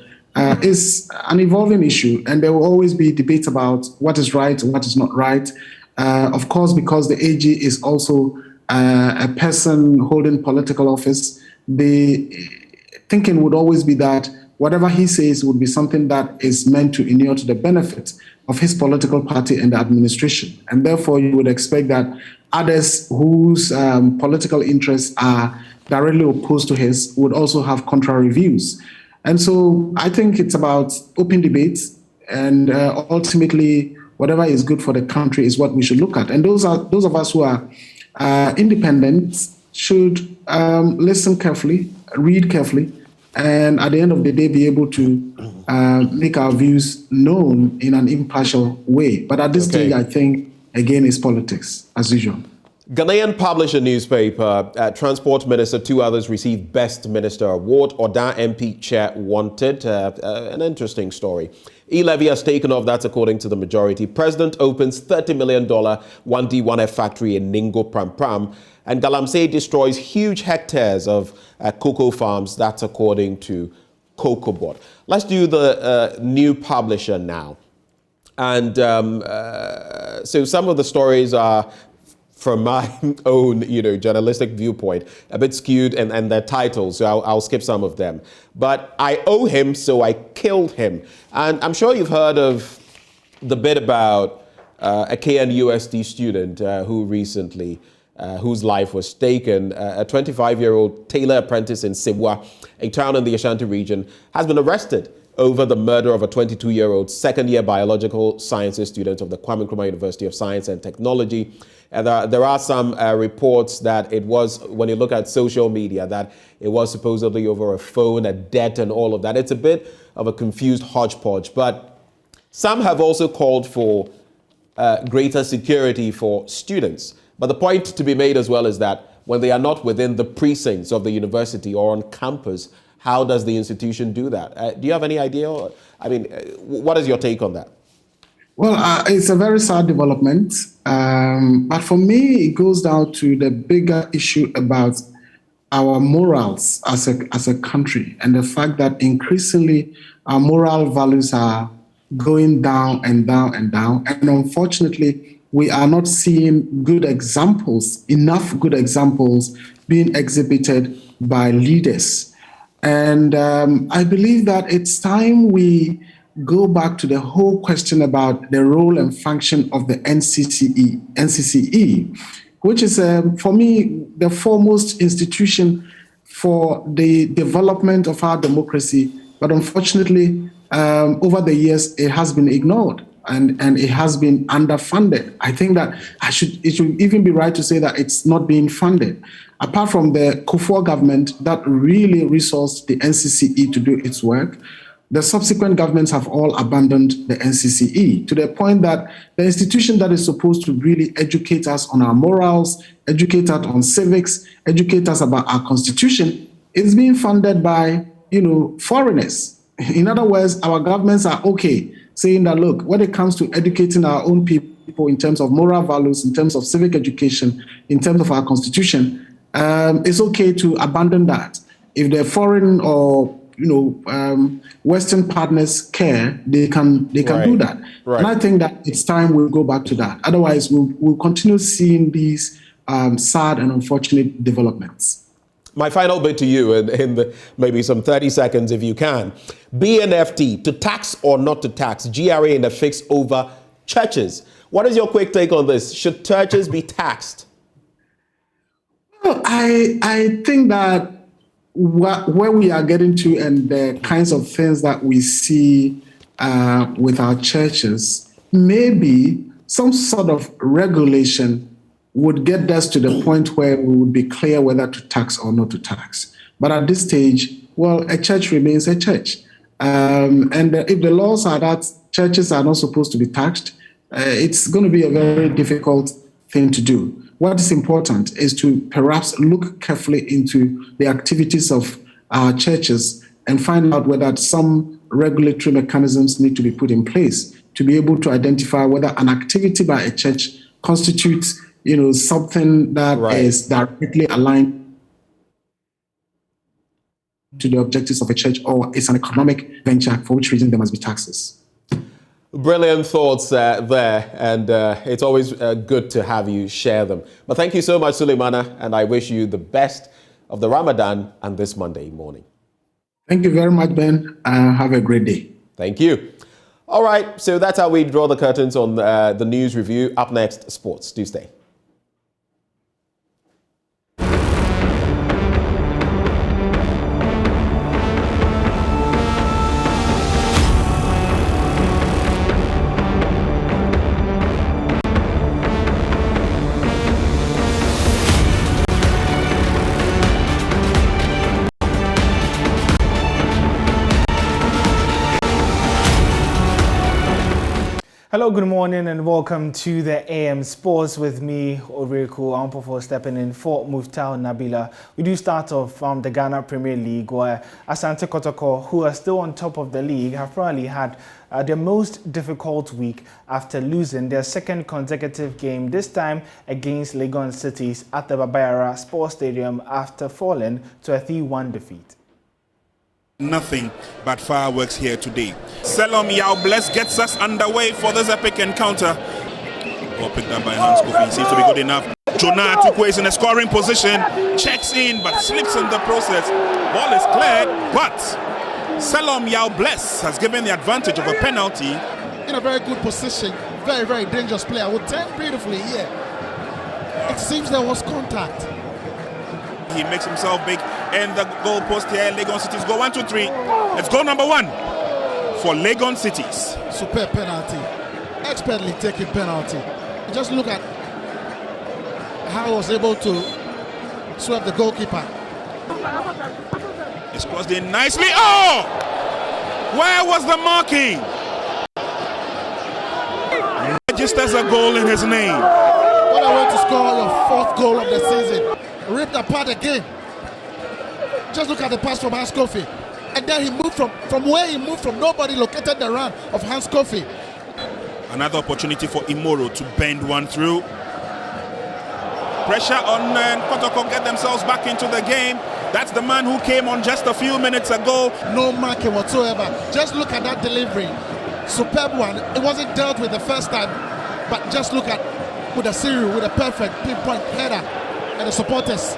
is an evolving issue. And there will always be debates about what is right and what is not right. Of course, because the AG is also a person holding political office, the thinking would always be that whatever he says would be something that is meant to inure to the benefit of his political party and the administration. And therefore, you would expect that others whose political interests are directly opposed to his would also have contrary views. And so I think it's about open debates, and ultimately, whatever is good for the country is what we should look at. And those of us who are independent should listen carefully, read carefully, and at the end of the day, be able to make our views known in an impartial way. But at this stage, I think, again, it's politics, as usual. Ghanaian publisher newspaper, Transport Minister, two others received Best Minister Award. Oda MP Chair wanted. An interesting story. E-levy has taken off, that's according to the majority. President opens $30 million 1D1F factory in Ningo Pram. And Galamsey destroys huge hectares of cocoa farms, that's according to cocoa board. Let's do the new publisher now. And so some of the stories are, from my own, journalistic viewpoint, a bit skewed, and their titles, so I'll skip some of them. But I owe him, so I killed him. And I'm sure you've heard of the bit about a KNUST student who recently, whose life was taken. A 25-year-old tailor apprentice in Sibwa, a town in the Ashanti region, has been arrested over the murder of a 22-year-old second-year biological sciences student of the Kwame Nkrumah University of Science and Technology. And there are some reports that it was, when you look at social media, that it was supposedly over a phone, a debt, and all of that. It's a bit of a confused hodgepodge. But some have also called for greater security for students. But the point to be made as well is that when they are not within the precincts of the university or on campus, how does the institution do that? Do you have any idea? I mean, what is your take on that? Well, it's a very sad development. But for me, it goes down to the bigger issue about our morals as a country, and the fact that increasingly our moral values are going down and down and down. And unfortunately, we are not seeing good examples, enough good examples being exhibited by leaders. And I believe that it's time we go back to the whole question about the role and function of the NCCE, which is, for me, the foremost institution for the development of our democracy. But unfortunately, over the years, it has been ignored and it has been underfunded. I think that it should even be right to say that it's not being funded. Apart from the Kufuor government that really resourced the NCCE to do its work, the subsequent governments have all abandoned the NCCE to the point that the institution that is supposed to really educate us on our morals, educate us on civics, educate us about our constitution, is being funded by, foreigners. In other words, our governments are okay saying that, look, when it comes to educating our own people in terms of moral values, in terms of civic education, in terms of our constitution, it's okay to abandon that. If the foreign or Western partners care, they can do that. Right. And I think that it's time we go back to that. Otherwise, we'll continue seeing these sad and unfortunate developments. My final bit to you, in maybe some 30 seconds, if you can. BNFT, to tax or not to tax, GRA in a fix over churches. What is your quick take on this? Should churches be taxed? Well, I think that where we are getting to and the kinds of things that we see with our churches, maybe some sort of regulation would get us to the point where we would be clear whether to tax or not to tax. But at this stage, well, a church remains a church. And if the laws are that churches are not supposed to be taxed, it's going to be a very difficult thing to do. What is important is to perhaps look carefully into the activities of our churches and find out whether some regulatory mechanisms need to be put in place to be able to identify whether an activity by a church constitutes, something that is directly aligned to the objectives of a church, or it's an economic venture, for which reason there must be taxes. Brilliant thoughts there, and it's always good to have you share them. But thank you so much, Suleimana, and I wish you the best of the Ramadan and this Monday morning. Thank you very much, Ben. Have a great day. Thank you. All right, so that's how we draw the curtains on the news review. Up next, sports. Do stay. Hello, good morning, and welcome to the AM Sports with me, Oriku Ampo, for stepping in for Muftau Nabila. We do start off from the Ghana Premier League, where Asante Kotoko, who are still on top of the league, have probably had their most difficult week after losing their second consecutive game, this time against Legon Cities at the Babayara Sports Stadium after falling to a 3-1 defeat. Nothing but fireworks here today. Selom Yao-Bless gets us underway for this epic encounter. Ball picked up by Hans Kofi, seems to be good enough. Jonah Atukwe is in a scoring position, checks in but slips in the process. Ball is cleared, but Selom Yao-Bless has given the advantage of a penalty. In a very good position, very, very dangerous player. Would turn beautifully here. It seems there was contact. He makes himself big in the goal post here. Legon Cities go 1, 2, 3. It's goal number 1 for Legon Cities. Superb penalty. Expertly taken penalty. Just look at how he was able to sweep the goalkeeper. It's crossed in nicely. Oh! Where was the marking? Registers a goal in his name. What a way to score your 4th goal of the season. Ripped apart again. Just look at the pass from Hans Kofi. And then he moved from where he moved from. Nobody located the run of Hans Kofi. Another opportunity for Imoro to bend one through. Pressure on Kotoko, get themselves back into the game. That's the man who came on just a few minutes ago. No marking whatsoever. Just look at that delivery. Superb one. It wasn't dealt with the first time. But just look at with a series, with a perfect pinpoint header. And the supporters.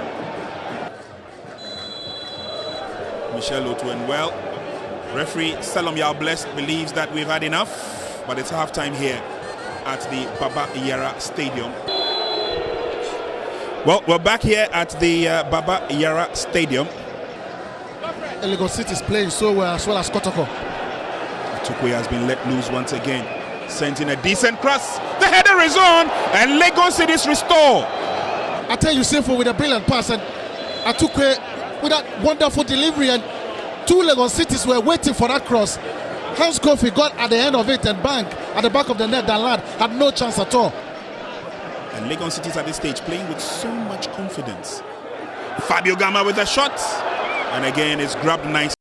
Michelle Otuenwell. Referee Selom Yao-Bless believes that we've had enough, but it's halftime here at the Baba Yara Stadium. Well, we're back here at the Baba Yara Stadium. Legon City is playing so well as Kotoko. Atukwe has been let loose once again. Sent in a decent cross. The header is on, and Legon City's restore. I tell you, Sinful with a brilliant pass, and Atukwe with that wonderful delivery, and 2 Legon Cities were waiting for that cross. Hans Kofi got at the end of it and bang at the back of the net. That lad had no chance at all. And Legon Cities at this stage playing with so much confidence. Fabio Gama with a shot, and again it's grabbed nice.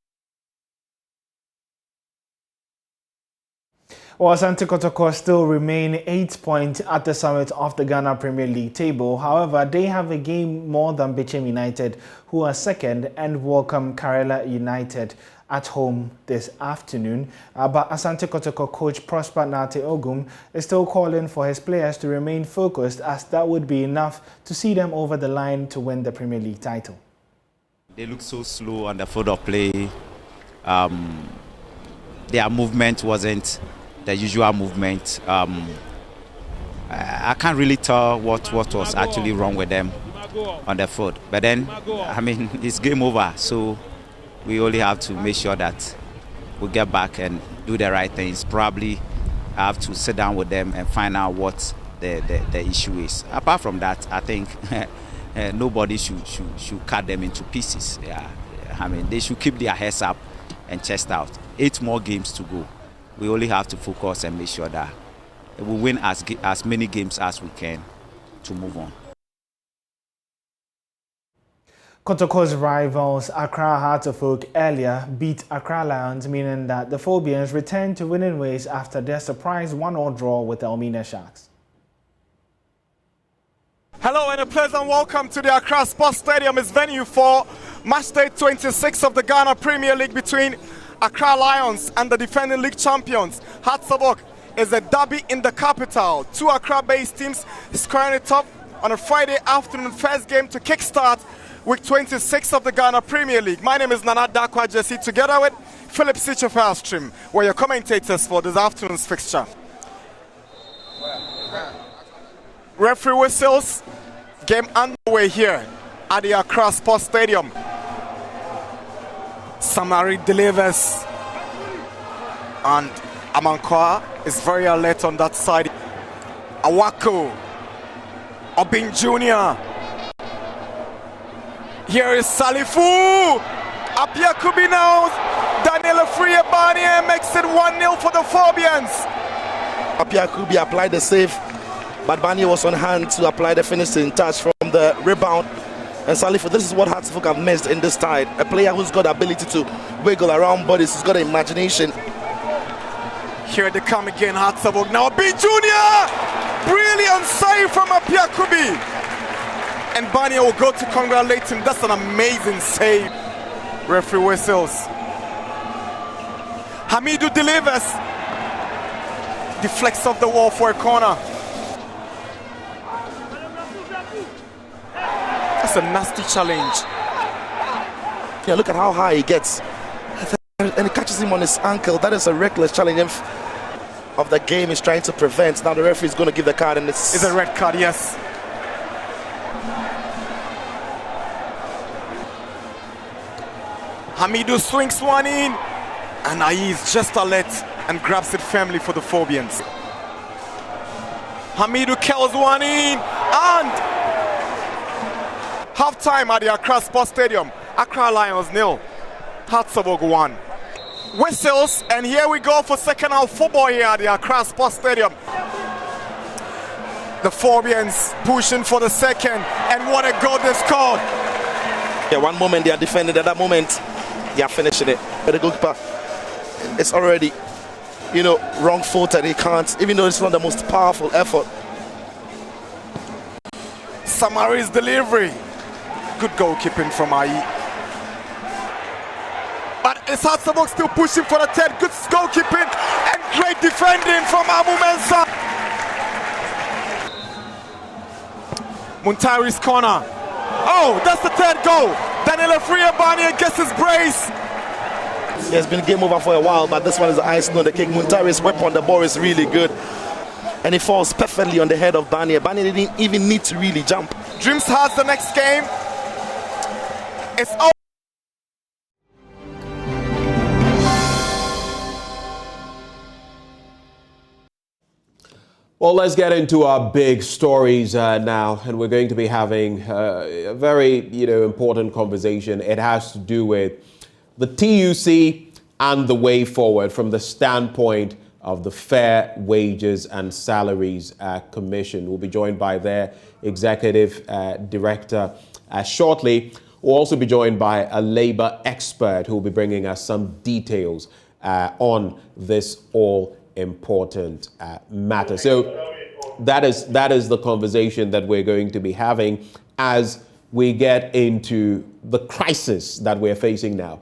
Well, Asante Kotoko still remain 8 points at the summit of the Ghana Premier League table. However, they have a game more than Bechem United, who are second, and welcome Karela United at home this afternoon. But Asante Kotoko coach Prosper Nate Ogum is still calling for his players to remain focused, as that would be enough to see them over the line to win the Premier League title. They look so slow on the field of play. Their movement wasn't the usual movement. I can't really tell what was actually wrong with them on the field. But then, I mean, it's game over. So we only have to make sure that we get back and do the right things. Probably have to sit down with them and find out what the issue is. Apart from that, I think nobody should cut them into pieces. Yeah, I mean, they should keep their heads up and chest out. 8 more games to go. We only have to focus and make sure that we win as many games as we can to move on. Kotoko's rivals Accra Heart of Oak earlier beat Accra Lions, meaning that the Phobians returned to winning ways after their surprise 1-1 draw with the Elmina Sharks. Hello and a pleasant welcome to the Accra Sports Stadium. It's venue for match day 26 of the Ghana Premier League between Accra Lions and the defending league champions. Hearts of Oak is a derby in the capital. 2 Accra-based teams squaring it up on a Friday afternoon first game to kickstart week 26 of the Ghana Premier League. My name is Nana Dakwa Jesse, together with Philip Sichofalstream, were your commentators for this afternoon's fixture. Referee whistles, game underway here at the Accra Sports Stadium. Samari delivers, and Amankwa is very alert on that side. Awako, Obin Jr. Here is Salifu. Apia Kubi now. Daniel Friabani makes it 1-0 for the Phobians. Apia Kubi applied the save, but Bani was on hand to apply the finishing touch from the rebound. And Salifu, this is what Hearts of Oak have missed in this tide. A player who's got the ability to wiggle around bodies, who's got an imagination. Here they come again, Hearts of Oak. Now B Jr. Brilliant save from Apia Kubi. And Bania will go to congratulate him. That's an amazing save. Referee whistles. Hamidou delivers. Deflects off the wall for a corner. That's a nasty challenge. Yeah, look at how high he gets. And he catches him on his ankle. That is a reckless challenge of the game he's trying to prevent. Now the referee is going to give the card, and it's a red card, yes. Hamidou swings one in, and Aiz just alert and grabs it firmly for the Phobians. Hamidou kills one in, and half-time at the Accra Sports Stadium. Accra Lions 0, Hatzabog 1. Whistles, and here we go for second half football here at the Accra Sports Stadium. The Phobians pushing for the second, and what a goal they scored. Yeah, one moment they are defending, at that moment they are finishing it. But the goalkeeper is already, wrong-footed. He can't, even though it's not the most powerful effort. Samari's delivery. Good goalkeeping from Ai. But it's Hatzabok still pushing for the third. Good goalkeeping and great defending from Amu Mensah. Muntari's corner. Oh, that's the third goal. Daniel Friabani gets his brace. It has been game over for a while, but this one is the icing on the cake. Muntari's whip on the ball is really good. And he falls perfectly on the head of Bani. Bani didn't even need to really jump. Dreams has the next game. It's over. Well, let's get into our big stories now, and we're going to be having a very, important conversation. It has to do with the TUC and the way forward from the standpoint of the Fair Wages and Salaries Commission. We'll be joined by their executive director shortly. We'll also be joined by a labor expert who will be bringing us some details on this all-important matter. So that is the conversation that we're going to be having as we get into the crisis that we're facing now.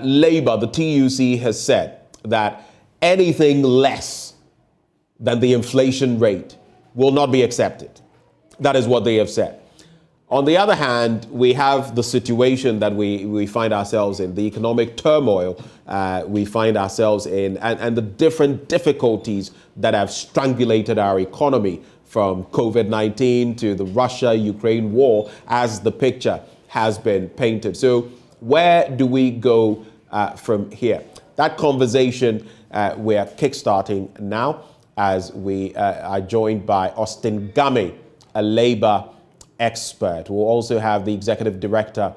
Labor, the TUC, has said that anything less than the inflation rate will not be accepted. That is what they have said. On the other hand, we have the situation that we find ourselves in, the economic turmoil we find ourselves in, and the different difficulties that have strangulated our economy, from COVID-19 to the Russia-Ukraine war, as the picture has been painted. So where do we go from here? That conversation we are kickstarting now, as we are joined by Austin Game, a labor expert. We'll also have the executive director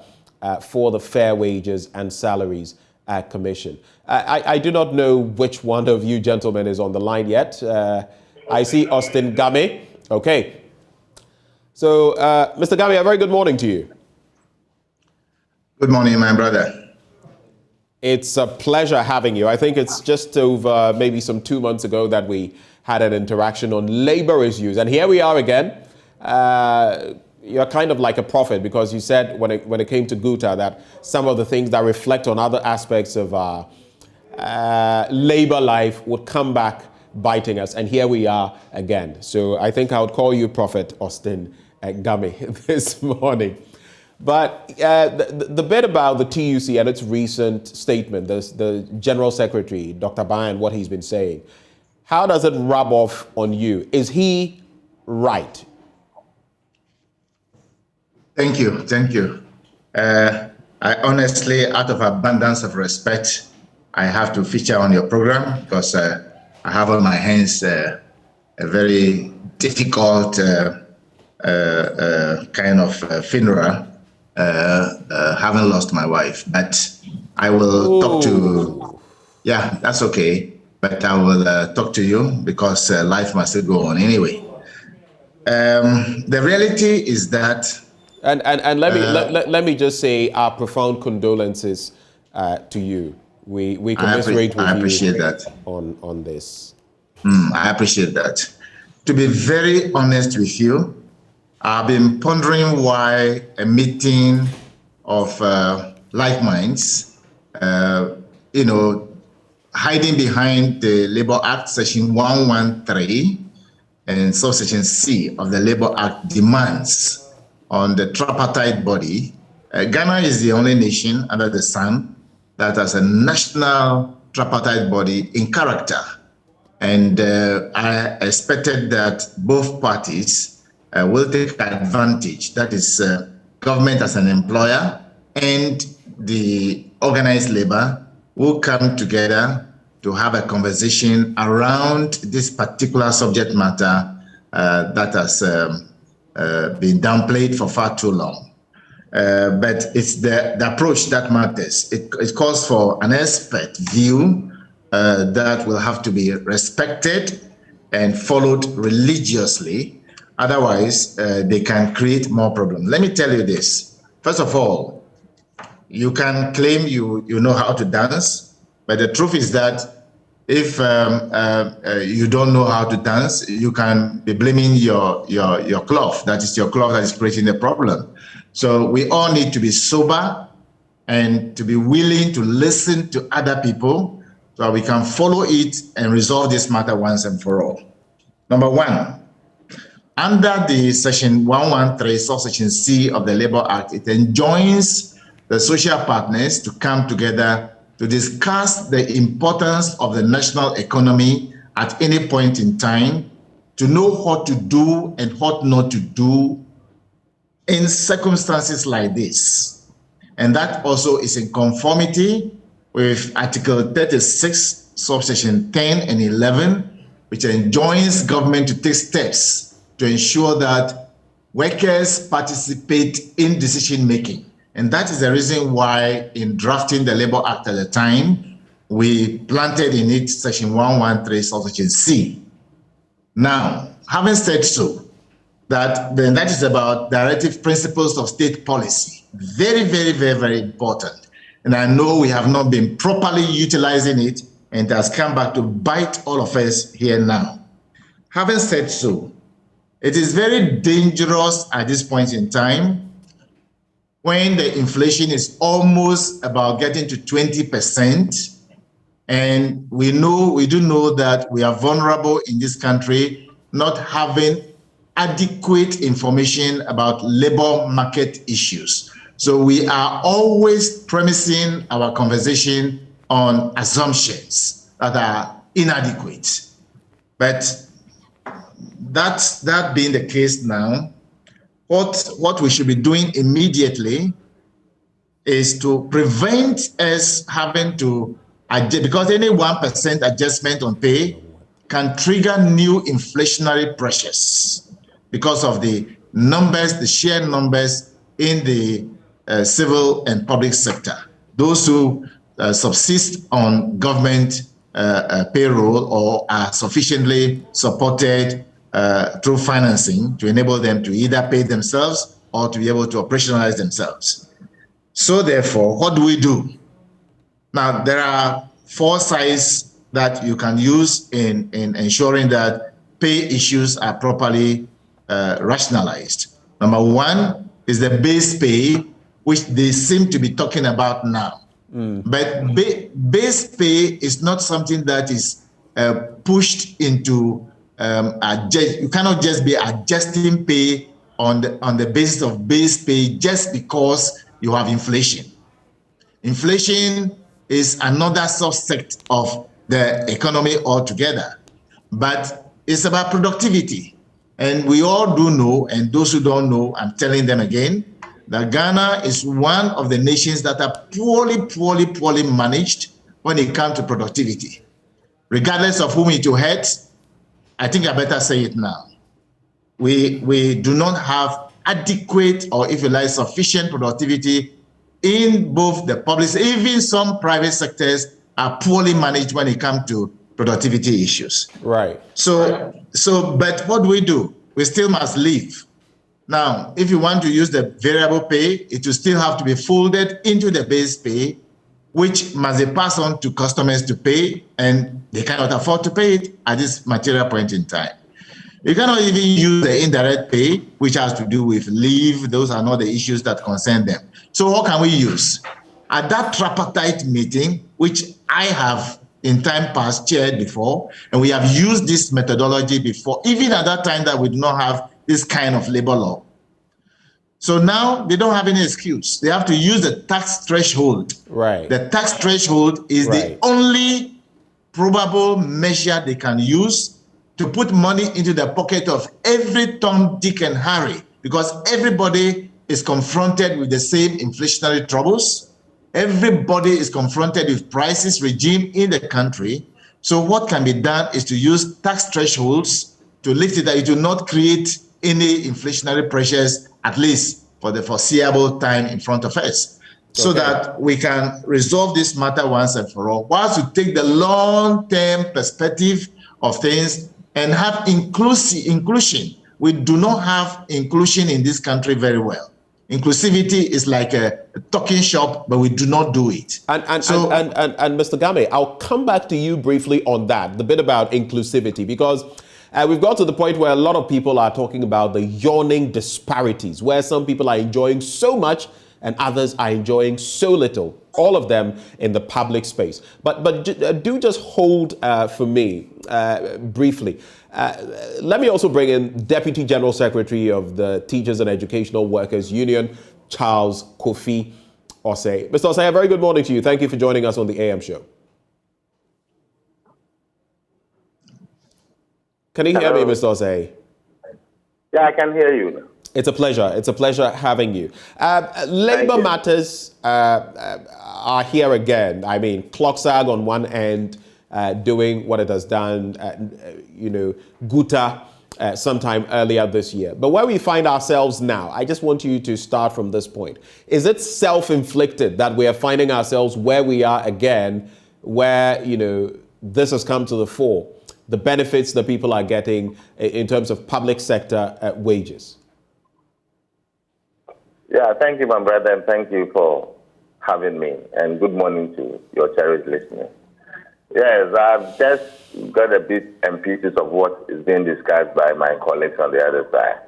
for the Fair Wages and Salaries Commission. I do not know which one of you gentlemen is on the line yet. I see Austin Game. Okay. So, Mr. Game, a very good morning to you. Good morning, my brother. It's a pleasure having you. I think it's just over maybe some 2 months ago that we had an interaction on labor issues. And here we are again. You're kind of like a prophet, because you said when it came to Guta that some of the things that reflect on other aspects of our labor life would come back biting us. And here we are again. So I think I would call you Prophet Austin Game this morning. But the bit about the TUC and its recent statement, the General Secretary, Dr. Bayan, what he's been saying, how does it rub off on you? Is he right? Thank you. I honestly, out of abundance of respect, I have to feature on your program, because I have on my hands a very difficult kind of funeral, having lost my wife. But I will talk to, that's okay. But I will talk to you, because life must still go on anyway. The reality is that, and let me just say our profound condolences to you. We commiserate with you. I appreciate that on this. I appreciate that. To be very honest with you, I've been pondering why a meeting of like minds, hiding behind the Labour Act, Section 113 and subsection C of the Labour Act demands on the tripartite body. Ghana is the only nation under the sun that has a national tripartite body in character. And I expected that both parties will take advantage, that is government as an employer and the organized labor will come together to have a conversation around this particular subject matter that has been downplayed for far too long. But it's the approach that matters. It calls for an expert view that will have to be respected and followed religiously. Otherwise, they can create more problems. Let me tell you this. First of all, you can claim you know how to dance, but the truth is that if you don't know how to dance, you can be blaming your cloth. That is your cloth that is creating the problem. So we all need to be sober and to be willing to listen to other people so that we can follow it and resolve this matter once and for all. Number one, under the Section 113, subsection C of the Labour Act, it enjoins the social partners to come together to discuss the importance of the national economy at any point in time, to know what to do and what not to do in circumstances like this. And that also is in conformity with Article 36, subsection 10 and 11, which enjoins government to take steps to ensure that workers participate in decision-making. And that is the reason why in drafting the Labour Act at the time, we planted in it Section 113, subsection C. Now, having said so, that is about directive principles of state policy. Very, very, very, very important. And I know we have not been properly utilizing it, and it has come back to bite all of us here now. Having said so, it is very dangerous at this point in time when the inflation is almost about getting to 20%, and we do know that we are vulnerable in this country, not having adequate information about labor market issues. So we are always premising our conversation on assumptions that are inadequate. But that being the case now, what we should be doing immediately is to prevent us having to adjust, because any 1% adjustment on pay can trigger new inflationary pressures because of the numbers, the sheer numbers in the civil and public sector. Those who subsist on government payroll or are sufficiently supported through financing to enable them to either pay themselves or to be able to operationalize themselves. So therefore, what do we do? Now, there are 4 sides that you can use in ensuring that pay issues are properly rationalized. Number 1 is the base pay, which they seem to be talking about now. But base pay is not something that is pushed into you cannot just be adjusting pay on the basis of base pay just because you have inflation. Inflation is another subset of the economy altogether, but it's about productivity. And we all do know, and those who don't know, I'm telling them again, that Ghana is one of the nations that are poorly managed when it comes to productivity. Regardless of whom it hurts, I think I better say it now. We do not have adequate, or if you like, sufficient productivity in both the public, even some private sectors are poorly managed when it comes to productivity issues. Right. So, but what do? We still must live. Now, if you want to use the variable pay, it will still have to be folded into the base pay, which must be passed on to customers to pay, and they cannot afford to pay it at this material point in time. You cannot even use the indirect pay, which has to do with leave. Those are not the issues that concern them. So what can we use? At that tripartite meeting, which I have in time past chaired before, and we have used this methodology before, even at that time that we do not have this kind of labor law. So now they don't have any excuse. They have to use the tax threshold. Right. The tax threshold is the only probable measure they can use to put money into the pocket of every Tom, Dick, and Harry, because everybody is confronted with the same inflationary troubles. Everybody is confronted with prices regime in the country. So what can be done is to use tax thresholds to lift it, that it will not create any inflationary pressures, at least for the foreseeable time in front of us, so that we can resolve this matter once and for all, whilst we take the long-term perspective of things and have inclusion. We do not have inclusion in this country very well. Inclusivity is like a talking shop, but we do not do it. And Mr. Game, I'll come back to you briefly on that, the bit about inclusivity, because we've got to the point where a lot of people are talking about the yawning disparities, where some people are enjoying so much and others are enjoying so little, all of them in the public space. But do just hold for me briefly. Let me also bring in Deputy General Secretary of the Teachers and Educational Workers Union, Charles Kofi Osei. Mr. Osei, a very good morning to you. Thank you for joining us on the AM show. Can you hear me, Mr. Osei? Yeah, I can hear you now. It's a pleasure. It's a pleasure having you. Labor matters are here again. I mean, ClockSAG on one end doing what it has done, Guta sometime earlier this year. But where we find ourselves now, I just want you to start from this point. Is it self-inflicted that we are finding ourselves where we are again, where, this has come to the fore, the benefits that people are getting in terms of public sector wages? Yeah, thank you, my brother, and thank you for having me. And good morning to your cherished listeners. Yes, I've just got a bit and pieces of what is being discussed by my colleagues on the other side.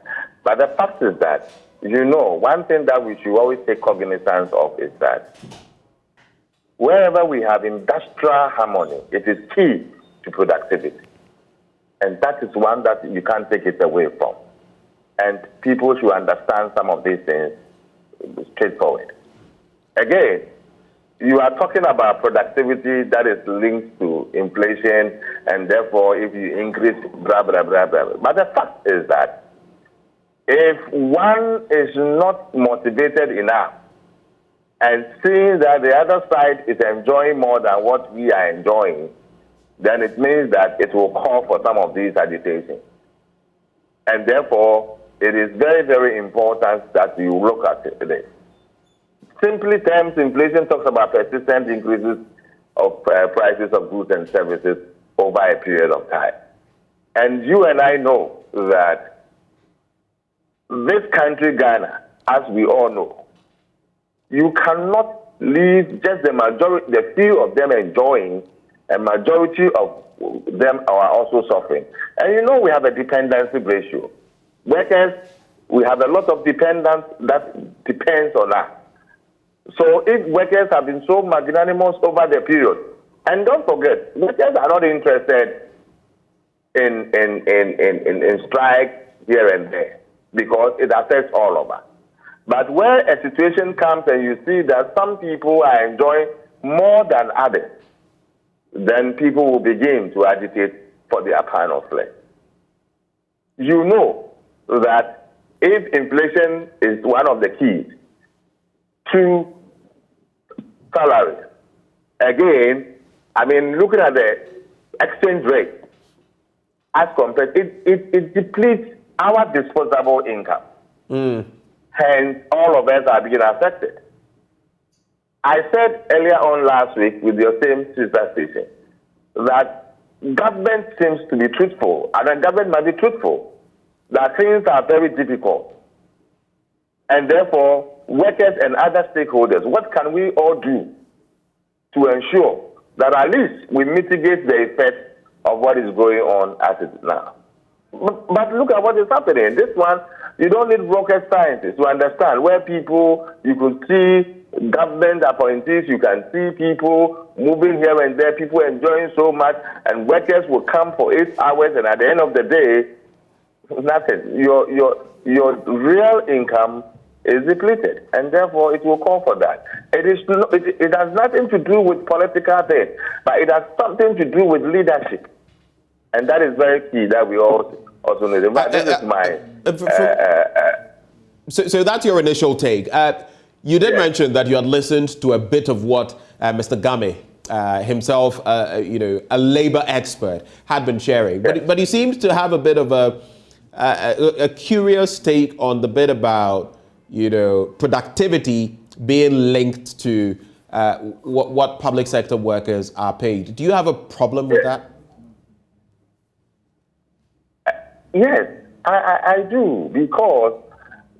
But the fact is that, one thing that we should always take cognizance of is that wherever we have industrial harmony, it is key to productivity. And that is one that you can't take it away from. And people should understand some of these things straightforward. Again, you are talking about productivity that is linked to inflation, and therefore if you increase blah, blah, blah, blah. But the fact is that if one is not motivated enough and seeing that the other side is enjoying more than what we are enjoying, then it means that it will call for some of these agitations. And therefore, it is very, very important that you look at this. Simply terms, inflation talks about persistent increases of prices of goods and services over a period of time. And you and I know that this country, Ghana, as we all know, you cannot leave just the few of them enjoying, a majority of them are also suffering. And we have a dependency ratio. Workers, we have a lot of dependence that depends on us. So if workers have been so magnanimous over the period, and don't forget, workers are not interested in strikes here and there because it affects all of us. But where a situation comes and you see that some people are enjoying more than others, then people will begin to agitate for their pound of flesh. You know that if inflation is one of the keys to salaries, again, looking at the exchange rate, as compared, it depletes our disposable income. Hence, all of us are being affected. I said earlier on last week with your same sister station that government seems to be truthful, and the government must be truthful, that things are very difficult. And therefore, workers and other stakeholders, what can we all do to ensure that at least we mitigate the effect of what is going on as it is now? But look at what is happening. This one, you don't need rocket scientists to understand where people, you could see government appointees, you can see people moving here and there, people enjoying so much, and workers will come for 8 hours, and at the end of the day, nothing. Your real income is depleted, and therefore it will call for that. It has nothing to do with political things, but it has something to do with leadership, and that is very key that we also need. This is my. So that's your initial take. You did mention that you had listened to a bit of what Mr. Game himself, a labor expert, had been sharing, but he seems to have a bit of a curious take on the bit about productivity being linked to what public sector workers are paid. Do you have a problem with that? Yes, I do, because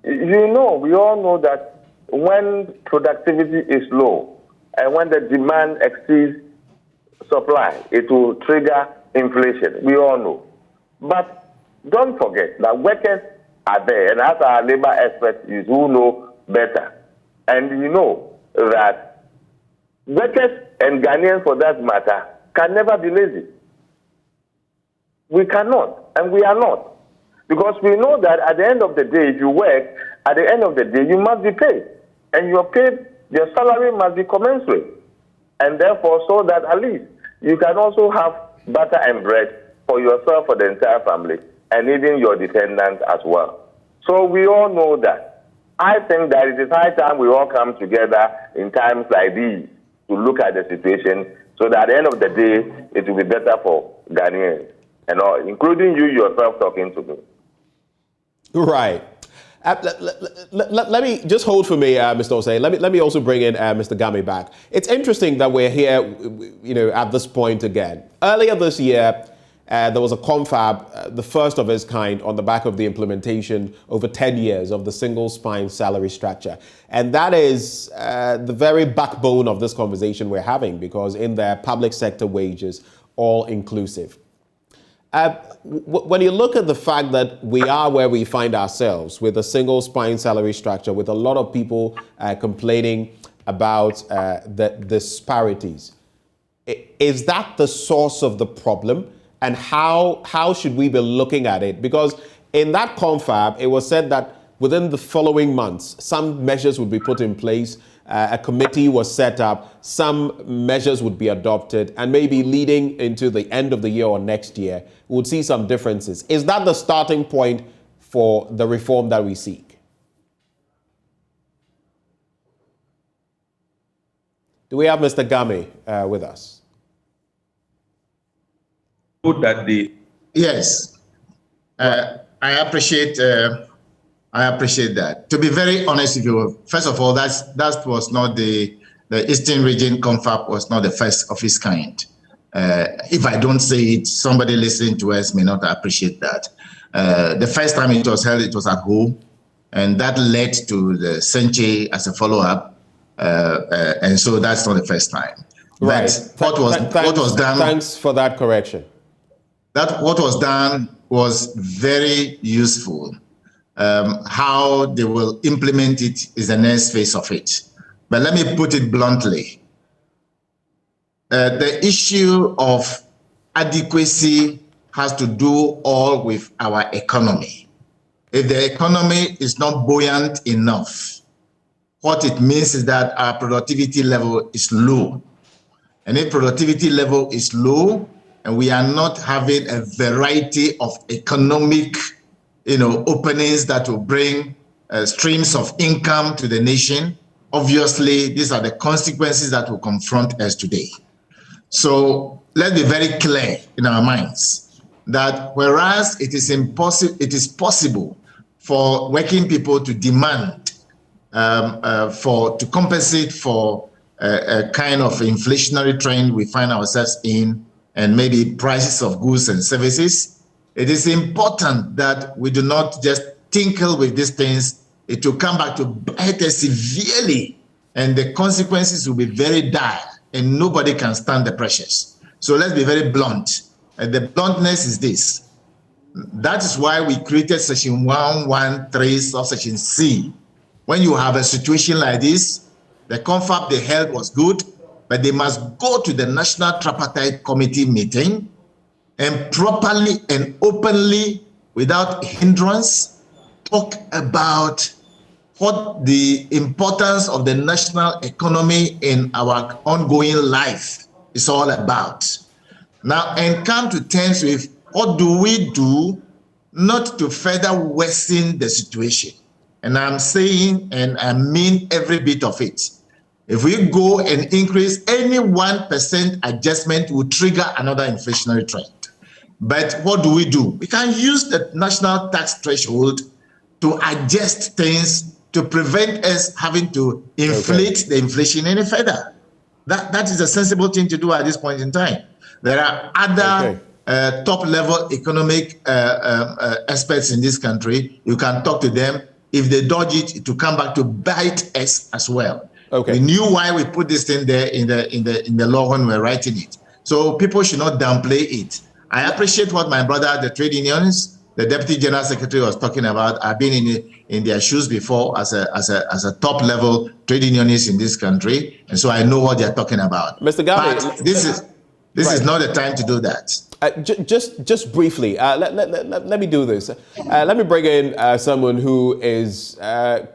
we all know that when productivity is low and when the demand exceeds supply, it will trigger inflation. We all know. But don't forget that workers are there, and as our labor experts who know better. And you know that workers and Ghanaians, for that matter, can never be lazy. We cannot, and we are not. Because we know that at the end of the day, if you work, at the end of the day, you must be paid. And your salary must be commensurate. And therefore, so that at least you can also have butter and bread for yourself, for the entire family, and even your dependents as well. So we all know that. I think that it is high time we all come together in times like these to look at the situation so that at the end of the day, it will be better for Ghanaians, and all, including you yourself talking to me. Right. Let me just hold for me, Mr. Osei. Let me also bring in Mr. Game back. It's interesting that we're here, at this point again. Earlier this year, there was a confab, the first of its kind, on the back of the implementation over 10 years of the single spine salary structure. And that is the very backbone of this conversation we're having, because in there, public sector wages, all inclusive. When you look at the fact that we are where we find ourselves with a single spine salary structure, with a lot of people complaining about the disparities, is that the source of the problem? And how should we be looking at it? Because in that confab, it was said that within the following months, some measures would be put in place. A committee was set up, some measures would be adopted, and maybe leading into the end of the year or next year, we would see some differences. Is that the starting point for the reform that we seek? Do we have Mr. Game with us? Yes, I appreciate that. To be very honest with you, first of all, that was not the Eastern Region Confab was not the first of its kind. If I don't say it, somebody listening to us may not appreciate that. The first time it was held, it was at home, and that led to the Senche as a follow-up, and so that's not the first time. Right. But what was done? Thanks for that correction. That what was done was very useful. How they will implement it is the next phase of it. But let me put it bluntly. The issue of adequacy has to do all with our economy. If the economy is not buoyant enough, what it means is that our productivity level is low. And if productivity level is low, and we are not having a variety of economic openings that will bring streams of income to the nation, obviously, these are the consequences that will confront us today. So let's be very clear in our minds that whereas it is possible for working people to demand to compensate for a kind of inflationary trend we find ourselves in, and maybe prices of goods and services, it is important that we do not just tinkle with these things. It will come back to bite us severely, and the consequences will be very dire, and nobody can stand the pressures. So let's be very blunt. And the bluntness is this. That is why we created Section 113 subsection C. When you have a situation like this, the confab they held was good, but they must go to the National Tripartite Committee meeting and properly and openly, without hindrance, talk about what the importance of the national economy in our ongoing life is all about. Now, and come to terms with what do we do not to further worsen the situation. And I'm saying, and I mean every bit of it. If we go and increase any 1% adjustment will trigger another inflationary trend. But what do? We can use the national tax threshold to adjust things to prevent us having to inflate the inflation any further. That is a sensible thing to do at this point in time. There are other top-level economic experts in this country. You can talk to them. If they dodge it, it will come back to bite us as well. We knew why we put this thing there in the law when we were writing it. So people should not downplay it. I appreciate what my brother, the trade unions, the Deputy General Secretary was talking about. I've been in their shoes before as a top-level trade unionist in this country, and so I know what they're talking about. Mr. Gabi, but this is not the time to do that. Just briefly, let me do this. Let me bring in someone who is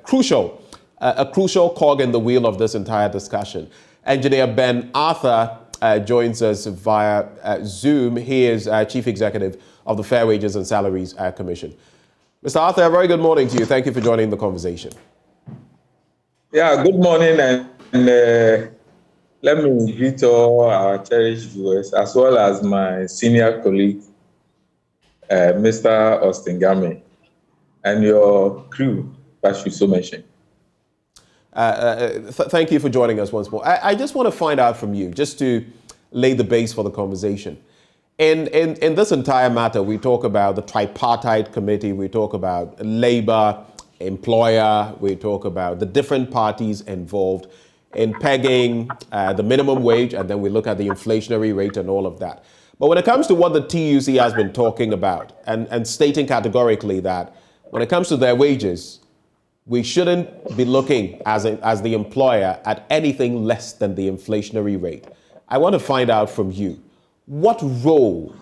crucial, a crucial cog in the wheel of this entire discussion. Engineer Ben Arthur joins us via Zoom. He is Chief Executive of the Fair Wages and Salaries Commission. Mr. Arthur, a very good morning to you. Thank you for joining the conversation. Yeah, good morning, and let me greet all our cherished viewers, as well as my senior colleague, Mr. Austin Game, and your crew, as you so mentioned. Thank you for joining us once more. I just want to find out from you, just to lay the base for the conversation. In this entire matter, we talk about the tripartite committee, we talk about labor, employer, we talk about the different parties involved in pegging the minimum wage, and then we look at the inflationary rate and all of that. But when it comes to what the TUC has been talking about and stating categorically that when it comes to their wages, we shouldn't be looking as the employer at anything less than the inflationary rate. I want to find out from you, what role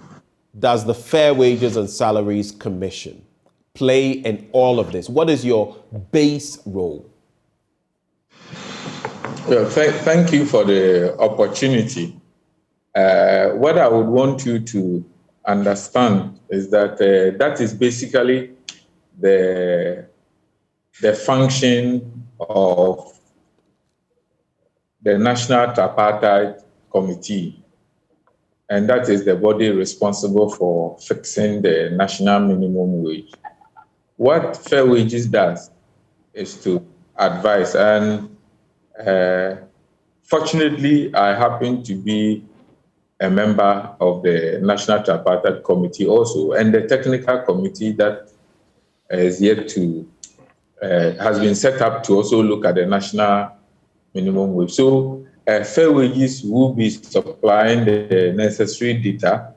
does the Fair Wages and Salaries Commission play in all of this? What is your base role? Well, thank you for the opportunity. What I would want you to understand is that that is basically the function of the National Tripartite Committee, and that is the body responsible for fixing the national minimum wage. What Fair Wages does is to advise, and fortunately, I happen to be a member of the National Tripartite Committee also, and the technical committee that is yet to has been set up to also look at the national minimum wage. So Fair Wages will be supplying the necessary data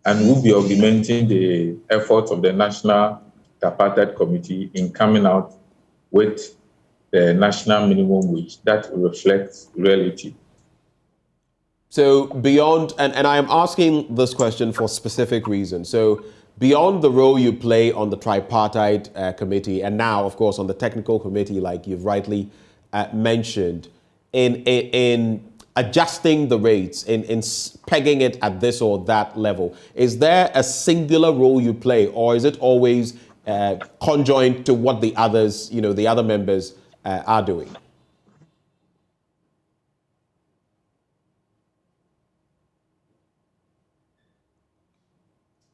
and will be augmenting the efforts of the National Tripartite Committee in coming out with the national minimum wage that reflects reality. So beyond, and I am asking this question for specific reasons. So beyond the role you play on the tripartite committee, and now, of course, on the technical committee, like you've rightly mentioned, in adjusting the rates, in pegging it at this or that level, is there a singular role you play, or is it always conjoined to what the others, the other members are doing?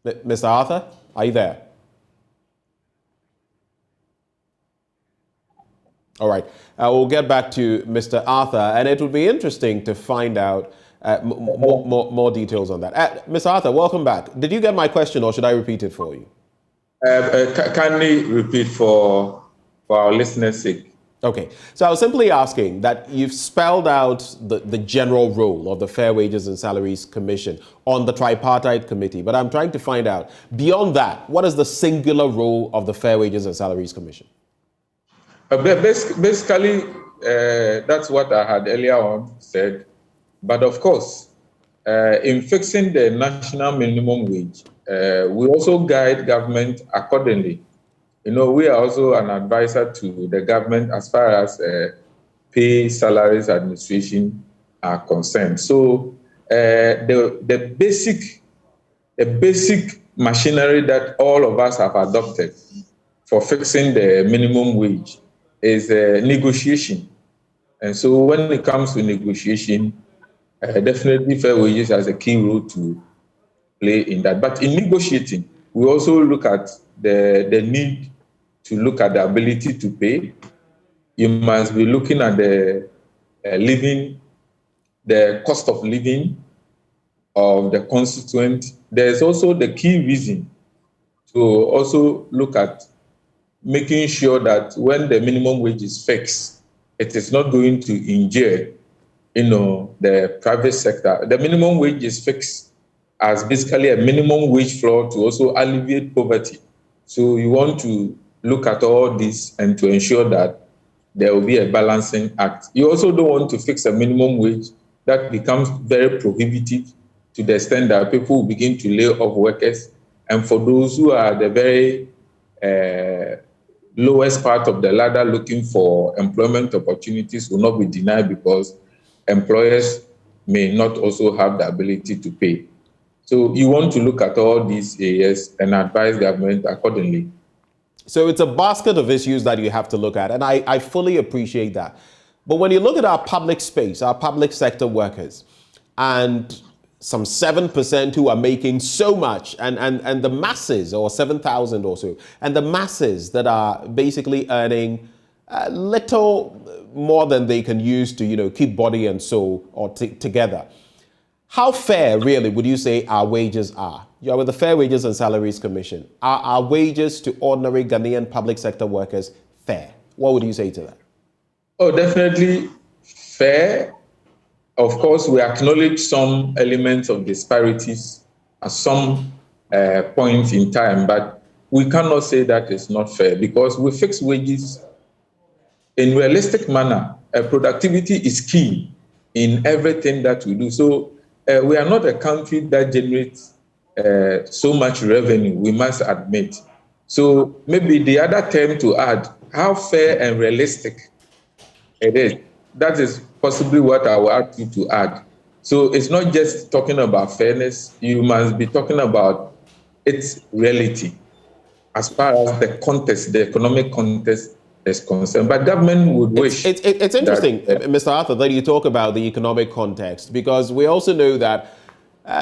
Mr. Arthur, are you there? All right, we'll get back to Mr. Arthur, and it would be interesting to find out more details on that. Mr. Arthur, welcome back. Did you get my question, or should I repeat it for you? Kindly repeat for our listeners' sake. Okay, so I was simply asking that you've spelled out the general role of the Fair Wages and Salaries Commission on the Tripartite Committee, but I'm trying to find out, beyond that, what is the singular role of the Fair Wages and Salaries Commission? Basically, that's what I had earlier on said. But of course, in fixing the national minimum wage, we also guide government accordingly. We are also an advisor to the government as far as pay, salaries, administration are concerned. So the basic machinery that all of us have adopted for fixing the minimum wage is negotiation. And so when it comes to negotiation, definitely fair wages has a key role to play in that. But in negotiating, we also look at the need to look at the ability to pay. You must be looking at the cost of living of the constituent. There's also the key reason to also look at making sure that when the minimum wage is fixed, it is not going to injure, the private sector. The minimum wage is fixed as basically a minimum wage floor to also alleviate poverty. So you want to look at all this and to ensure that there will be a balancing act. You also don't want to fix a minimum wage that becomes very prohibitive to the extent that people will begin to lay off workers. And for those who are the very lowest part of the ladder looking for employment opportunities will not be denied because employers may not also have the ability to pay. So you want to look at all these areas and advise government accordingly. So it's a basket of issues that you have to look at, and I fully appreciate that. But when you look at our public space, our public sector workers, and some 7% who are making so much, and the masses, or 7,000 or so, and the masses that are basically earning a little more than they can use to, keep body and soul together. How fair, really, would you say our wages are? You're with the Fair Wages and Salaries Commission. Are our wages to ordinary Ghanaian public sector workers fair? What would you say to that? Oh, definitely fair. Of course, we acknowledge some elements of disparities at some point in time, but we cannot say that it's not fair because we fix wages in realistic manner. Productivity is key in everything that we do. So we are not a country that generates so much revenue, we must admit. So maybe the other term to add, how fair and realistic it is. That is possibly what I will ask you to add. So it's not just talking about fairness, you must be talking about its reality as far as the context, the economic context is concerned. But government would wish. It's interesting, Mr. Arthur, that you talk about the economic context, because we also know that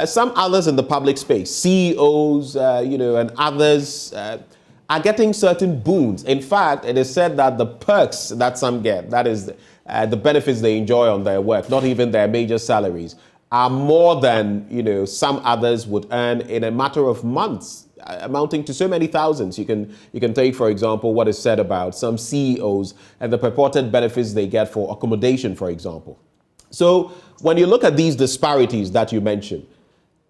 some others in the public space, CEOs, and others are getting certain boons. In fact, it is said that the perks that some get, that is the benefits they enjoy on their work, not even their major salaries, are more than, some others would earn in a matter of months, amounting to so many thousands. You can take, for example, what is said about some CEOs and the purported benefits they get for accommodation, for example. So when you look at these disparities that you mentioned,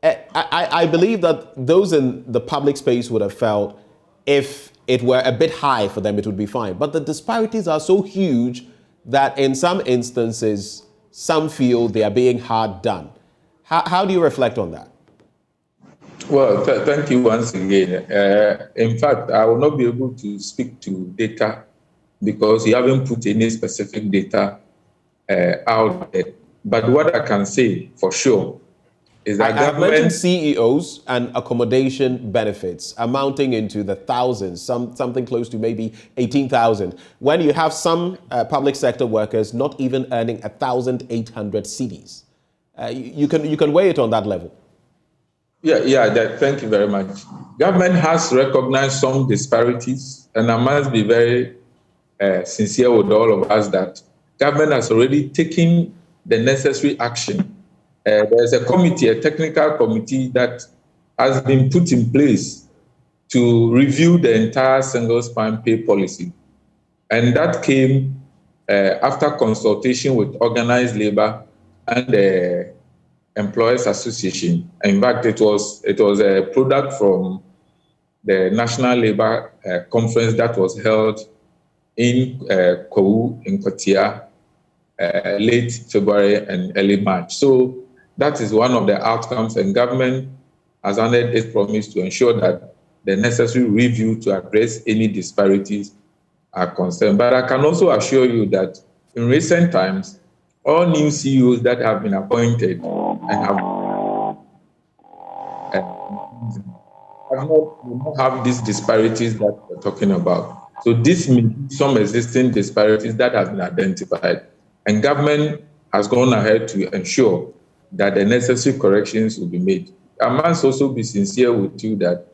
I believe that those in the public space would have felt if it were a bit high for them, it would be fine. But the disparities are so huge that in some instances, some feel they are being hard done. How do you reflect on that? Well, thank you once again. In fact, I will not be able to speak to data because you haven't put any specific data out there. But what I can say for sure is that I've mentioned CEOs and accommodation benefits amounting into the thousands, something close to maybe 18,000. When you have some public sector workers not even earning 1,800 cedis, you can weigh it on that level. Thank you very much. Government has recognized some disparities, and I must be very sincere with all of us that government has already taken the necessary action. There's a committee, a technical committee that has been put in place to review the entire single span pay policy. And that came after consultation with organized labor and the Employers Association. In fact, it was a product from the National Labor Conference that was held in Kowu, in Kotia, late February and early March. So that is one of the outcomes, and government has honored its promise to ensure that the necessary review to address any disparities are concerned. But I can also assure you that in recent times, all new CEOs that have been appointed and have these disparities that we're talking about. So this means some existing disparities that have been identified, and government has gone ahead to ensure that the necessary corrections will be made. I must also be sincere with you that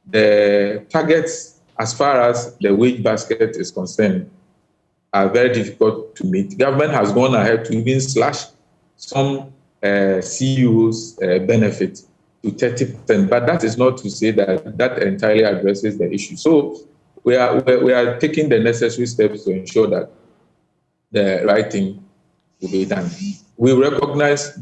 the targets, as far as the wage basket is concerned, are very difficult to meet. Government has gone ahead to even slash some CEOs' benefits to 30%, but that is not to say that that entirely addresses the issue. So we are taking the necessary steps to ensure that the right thing will be done. We recognize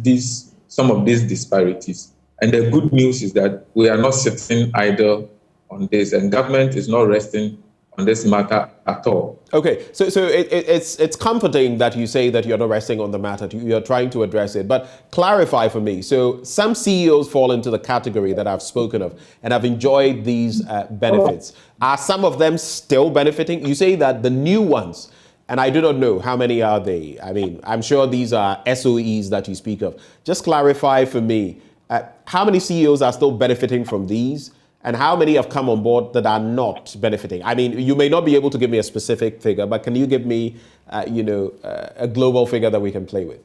some of these disparities, and the good news is that we are not sitting idle on this, and government is not resting on this matter at all. Okay, so it's comforting that you say that you're not resting on the matter, you're trying to address it, but clarify for me. So some CEOs fall into the category that I've spoken of and have enjoyed these benefits. Are some of them still benefiting? You say that the new ones, and I do not know how many are they. I mean, I'm sure these are SOEs that you speak of. Just clarify for me, how many CEOs are still benefiting from these? And how many have come on board that are not benefiting? I mean, you may not be able to give me a specific figure, but can you give me, a global figure that we can play with?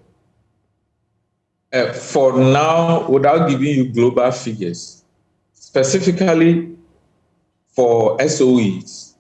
For now, without giving you global figures, specifically for SOEs,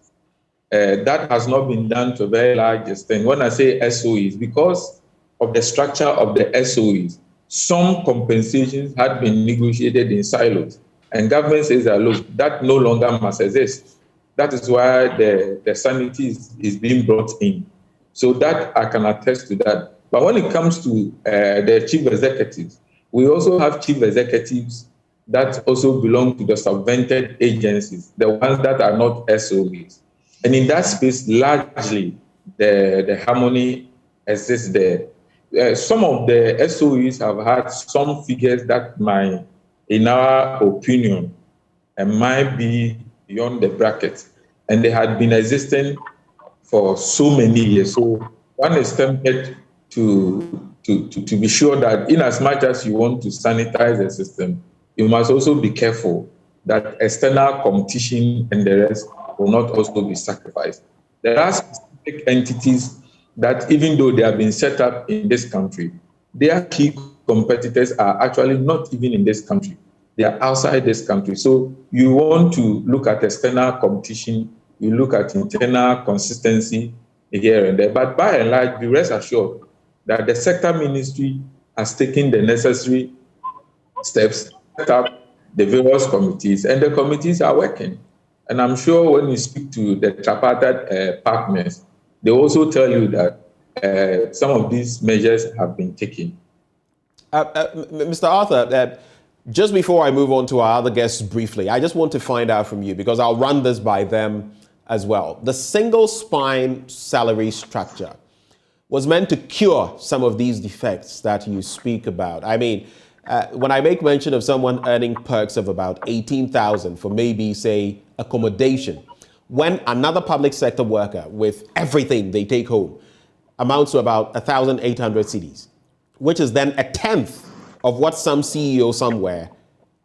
that has not been done to a very large extent. When I say SOEs, because of the structure of the SOEs, some compensations had been negotiated in silos. And government says that, look, that no longer must exist. That is why the sanity is being brought in. So that I can attest to that. But when it comes to the chief executives, we also have chief executives that also belong to the subvented agencies, the ones that are not SOEs. And in that space, largely, the harmony exists there. Some of the SOEs have had some figures that in our opinion, might be beyond the bracket, and they had been existing for so many years. So one is tempted to be sure that in as much as you want to sanitize the system, you must also be careful that external competition and the rest will not also be sacrificed. There are specific entities that, even though they have been set up in this country, their key competitors are actually not even in this country. They are outside this country. So you want to look at external competition, you look at internal consistency here and there. But by and large, be rest assured that the sector ministry has taken the necessary steps, set up the various committees, and the committees are working. And I'm sure when you speak to the tripartite partners, they also tell you that some of these measures have been taken. Mr. Arthur, just before I move on to our other guests briefly, I just want to find out from you, because I'll run this by them as well. The single spine salary structure was meant to cure some of these defects that you speak about. I mean, when I make mention of someone earning perks of about 18,000 for maybe, say, accommodation, when another public sector worker with everything they take home amounts to about 1,800 cedis, which is then a tenth of what some CEO somewhere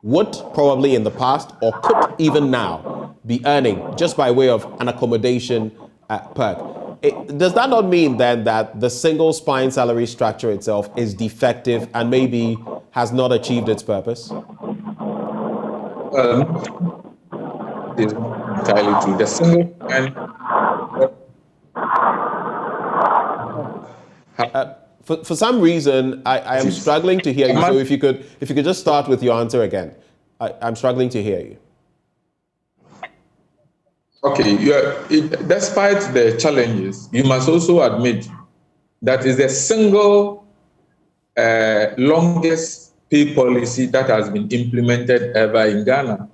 would probably in the past or could even now be earning just by way of an accommodation perk. Does that not mean then that the single spine salary structure itself is defective and maybe has not achieved its purpose? It's not entirely true. The single spine For some reason, I am struggling to hear you. So if you could just start with your answer again. I'm struggling to hear you. Okay, despite the challenges, you must also admit that is the single longest pay policy that has been implemented ever in Ghana.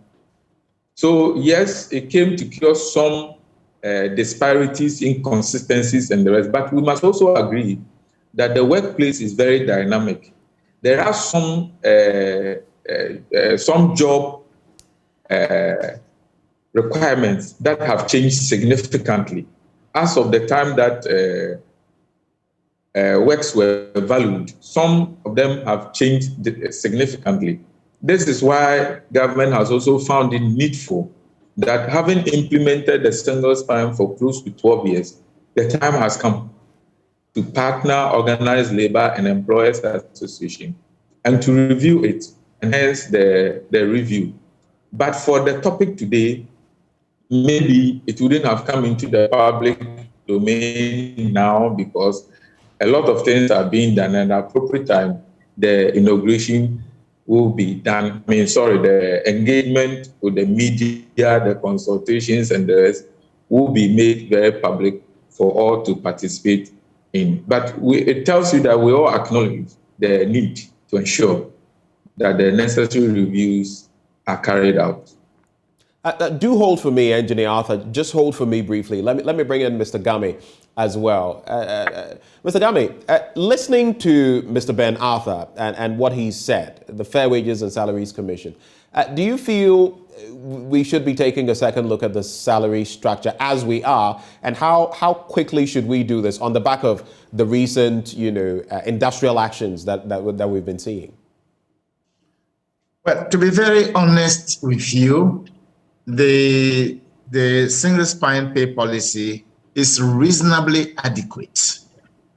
So yes, it came to cure some disparities, inconsistencies, and the rest. But we must also agree that the workplace is very dynamic. There are some job requirements that have changed significantly. As of the time that works were valued, some of them have changed significantly. This is why government has also found it needful that, having implemented the single spine for close to 12 years, the time has come to partner organized labor and employers association and to review it, and hence the review. But for the topic today, maybe it wouldn't have come into the public domain now because a lot of things are being done, and at the appropriate time, the inauguration will be done. The engagement with the media, the consultations, and the rest will be made very public for all to participate in. But it tells you that we all acknowledge the need to ensure that the necessary reviews are carried out. Do hold for me, Engineer Arthur. Just hold for me briefly. Let me bring in Mr. Game as well. Mr. Game, listening to Mr. Ben Arthur and what he said, the Fair Wages and Salaries Commission, do you feel we should be taking a second look at the salary structure as we are, and how quickly should we do this on the back of the recent, industrial actions that we've been seeing? Well, to be very honest with you, the single spine pay policy is reasonably adequate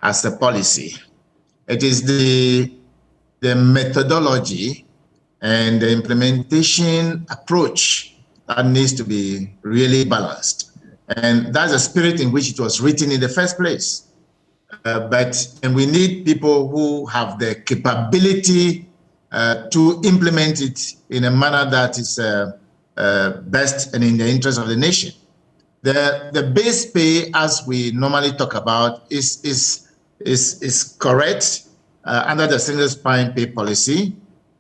as a policy. It is the methodology and the implementation approach that needs to be really balanced. And that's the spirit in which it was written in the first place. And we need people who have the capability to implement it in a manner that is best and in the interest of the nation. The base pay, as we normally talk about, is correct under the single spine pay policy.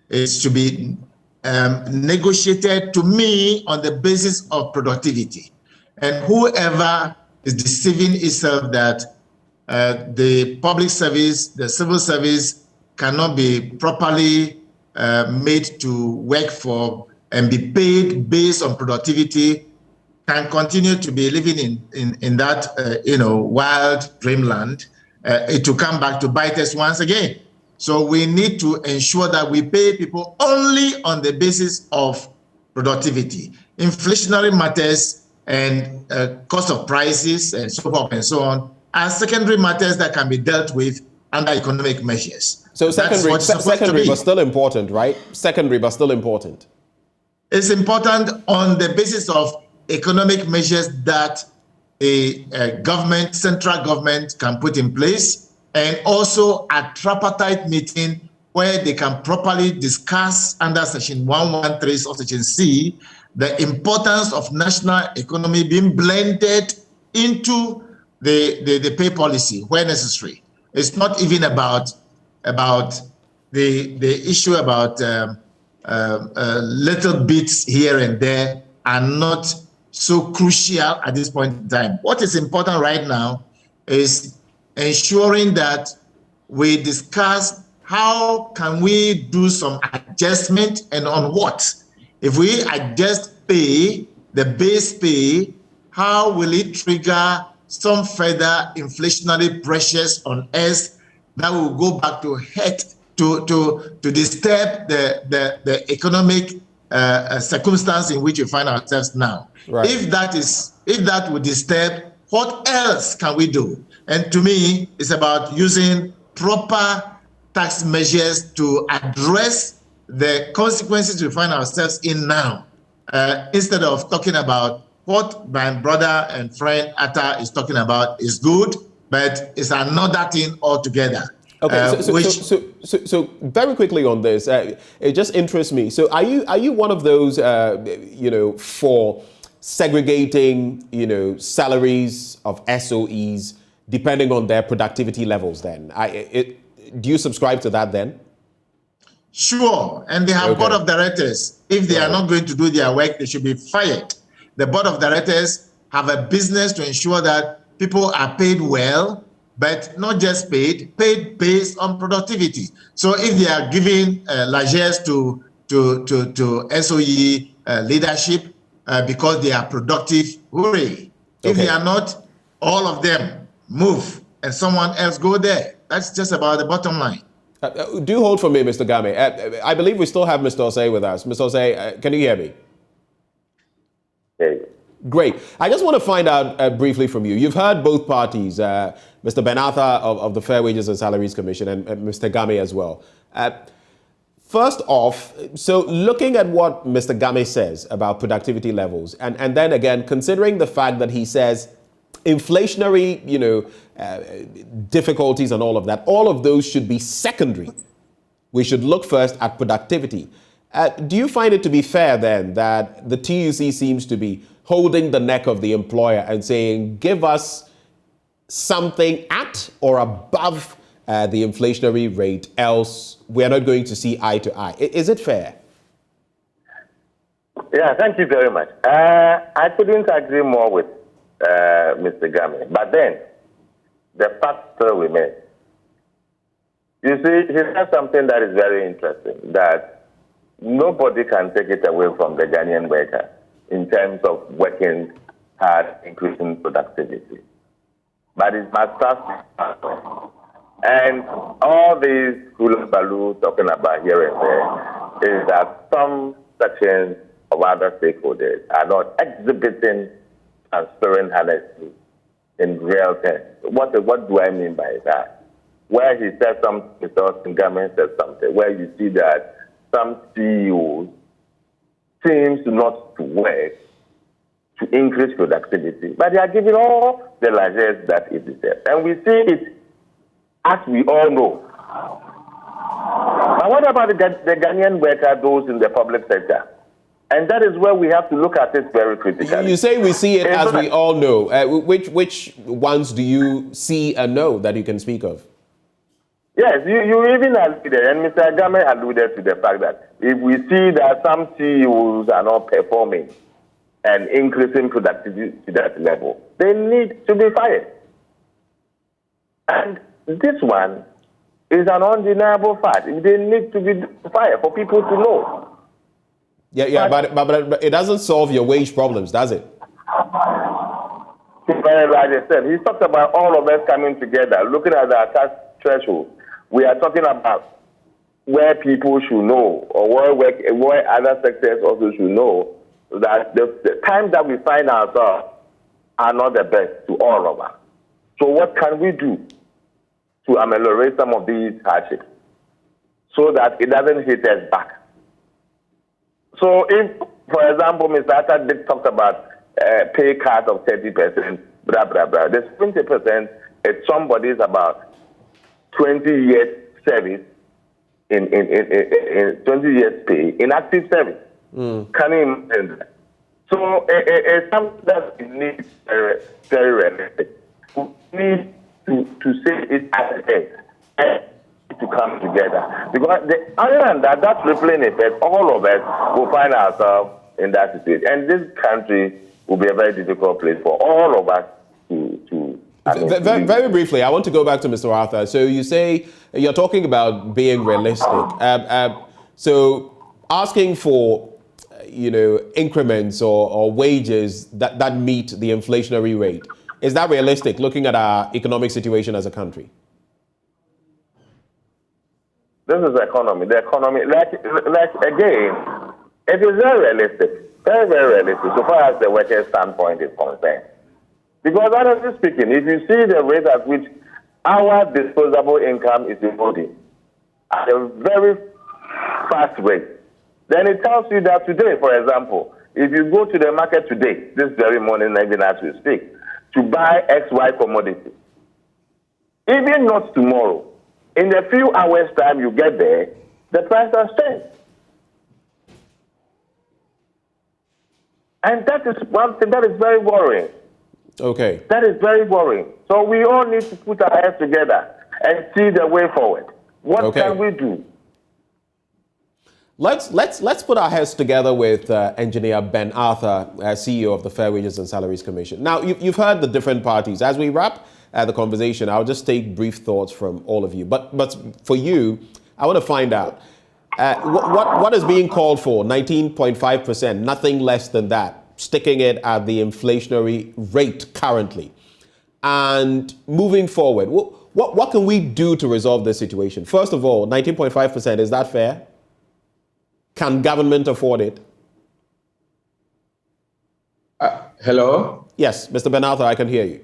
It's to be negotiated, to me, on the basis of productivity. And whoever is deceiving itself that the public service, the civil service cannot be properly made to work for and be paid based on productivity can continue to be living in that wild dreamland. It will come back to bite us once again. So we need to ensure that we pay people only on the basis of productivity. Inflationary matters and cost of prices and so forth and so on are secondary matters that can be dealt with under economic measures. So secondary but still important, right? Secondary but still important. It's important on the basis of economic measures that a government, central government, can put in place, and also a tripartite meeting where they can properly discuss under Section 113 of Section C the importance of national economy being blended into the pay policy where necessary. It's not even about the issue about little bits here and there are not so crucial at this point in time. What is important right now is ensuring that we discuss how can we do some adjustment and on what. If we adjust pay, the base pay, how will it trigger some further inflationary pressures on us that will go back to disturb the economic circumstance in which we find ourselves now. Right. If that would disturb, what else can we do? And to me, it's about using proper tax measures to address the consequences we find ourselves in now, instead of talking about what my brother and friend Atta is talking about is good, but it's another thing altogether. Okay, so very quickly on this, it just interests me. So are you one of those, for segregating, salaries of SOEs depending on their productivity levels? Then, do you subscribe to that then? Sure, and they have board of directors. If they are not going to do their work, they should be fired. The board of directors have a business to ensure that people are paid well but not just paid based on productivity. So if they are giving largesse to SOE leadership because they are productive, hooray. If they are not, all of them move and someone else go there. That's just about the bottom line. Do hold for me, Mr. Game. I believe we still have Mr. Osei with us. Mr. Osei, can you hear me? Hey. Great. I just want to find out briefly from you. You've heard both parties, Mr. Ben Arthur of the Fair Wages and Salaries Commission and Mr. Game as well. First off, so looking at what Mr. Game says about productivity levels, and then again, considering the fact that he says inflationary, difficulties and all of those should be secondary. We should look first at productivity. Do you find it to be fair then that the TUC seems to be holding the neck of the employer and saying, give us something at or above the inflationary rate, else we're not going to see eye to eye? Is it fair? Yeah, thank you very much. I couldn't agree more with Mr. Game. But then, the fact still remains. You see, he said something that is very interesting, that nobody can take it away from the Ghanaian worker in terms of working hard, increasing productivity. But it must start. And all these hula-baloo talking about here and there is that some sections of other stakeholders are not exhibiting transparent honesty in real terms. What do I mean by that? Where he said something, Mr. Government said something, where you see that some CEOs seems not to work to increase productivity, but they are giving all the largesse that it deserves. And we see it, as we all know. But what about the Ghanaian worker, those in the public sector? And that is where we have to look at it very critically. You say we see it as we all know. Which ones do you see and know that you can speak of? Yes, you even alluded, and Mr. Agame alluded to the fact that if we see that some CEOs are not performing and increasing productivity to that level, they need to be fired. And this one is an undeniable fact. They need to be fired for people to know. Yeah, but it doesn't solve your wage problems, does it? Very like I said, he talked about all of us coming together, looking at our tax threshold. We are talking about where people should know, or where other sectors also should know, that the times that we find ourselves are not the best to all of us. So what can we do to ameliorate some of these hardships so that it doesn't hit us back? So if, for example, Mr. Atta talked about pay cut of 30%, blah, blah, blah. This 20% is somebody's about 20 years service in 20 years pay in active service. Can you imagine that? So it's something that we need very, very realistic. We need to say it at the end and to come together. Because other than that, that's rippling effect. All of us will find ourselves in that situation. And this country will be a very difficult place for all of us to very briefly, I want to go back to Mr. Arthur. So you say you're talking about being realistic. So asking for, increments or wages that meet the inflationary rate, is that realistic looking at our economic situation as a country? This is the economy. The economy, like again, it is very realistic. Very, very realistic so far as the workers' standpoint is concerned. Because honestly speaking, if you see the rate at which our disposable income is eroding at a very fast rate, then it tells you that today, for example, if you go to the market today, this very morning, even as we speak, to buy XY commodity, even not tomorrow, in a few hours' time you get there, the price has changed. And that is one thing that is very worrying. Okay. That is very worrying. So we all need to put our heads together and see the way forward. What can we do? Let's put our heads together with Engineer Ben Arthur, CEO of the Fair Wages and Salaries Commission. Now, you've heard the different parties. As we wrap the conversation. I'll just take brief thoughts from all of you. But for you, I want to find out what is being called for, 19.5%, nothing less than that, sticking it at the inflationary rate currently. And moving forward, what can we do to resolve this situation? First of all, 19.5%, is that fair? Can government afford it? Hello? Yes, Mr. Ben-Arthur, I can hear you.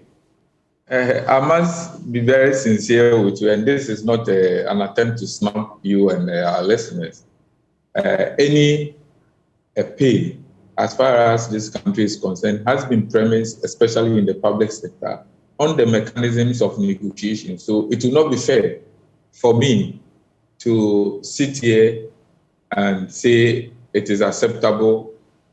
I must be very sincere with you, and this is not an attempt to snub you and our listeners. Any pay, as far as this country is concerned, has been premised, especially in the public sector, on the mechanisms of negotiation. So it will not be fair for me to sit here and say it is acceptable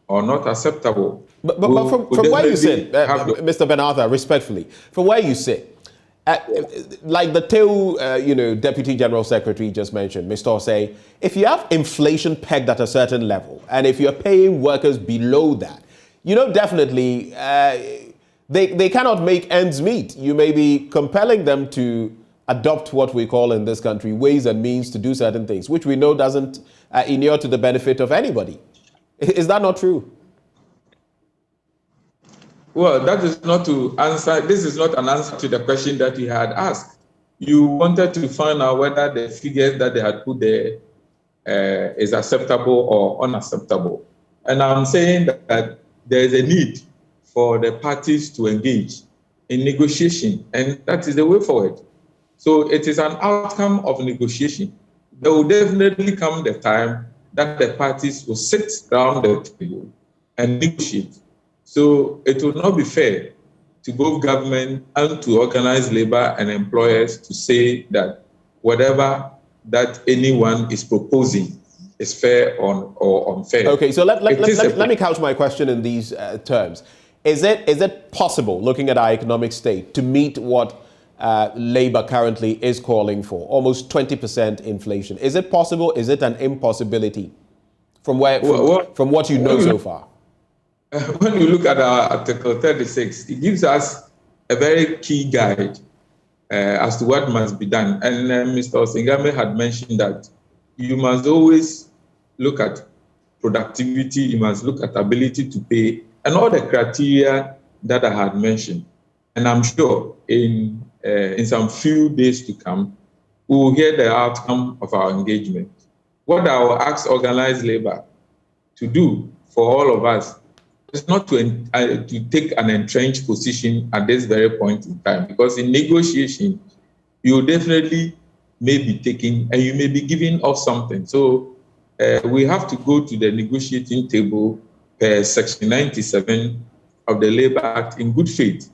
or not acceptable. But from where you sit, Mr. Ben-Arthur, respectfully, from where you sit, like the TEU, Deputy General Secretary just mentioned, Mr. Osei, if you have inflation pegged at a certain level, and if you're paying workers below that, definitely they cannot make ends meet. You may be compelling them to adopt what we call in this country ways and means to do certain things, which we know doesn't inure to the benefit of anybody. Is that not true? Well, that is not to answer. This is not an answer to the question that you had asked. You wanted to find out whether the figures that they had put there is acceptable or unacceptable. And I'm saying that there is a need for the parties to engage in negotiation, and that is the way forward. So it is an outcome of negotiation. There will definitely come the time that the parties will sit around the table and negotiate. So it will not be fair to both government and to organized labor and employers to say that whatever that anyone is proposing is fair or unfair. Okay, so let me couch my question in these terms. Is it possible, looking at our economic state, to meet what labor currently is calling for, almost 20% inflation? Is it possible? Is it an impossibility from what you know so far? When you look at our Article 36, it gives us a very key guide as to what must be done. And Mr. Osingame had mentioned that you must always look at productivity, you must look at ability to pay, and all the criteria that I had mentioned. And I'm sure in some few days to come, we will hear the outcome of our engagement. What I will ask organized labor to do for all of us is not to take an entrenched position at this very point in time, because in negotiation, you definitely may be taking and you may be giving up something. So we have to go to the negotiating table per Section 97 of the Labor Act in good faith,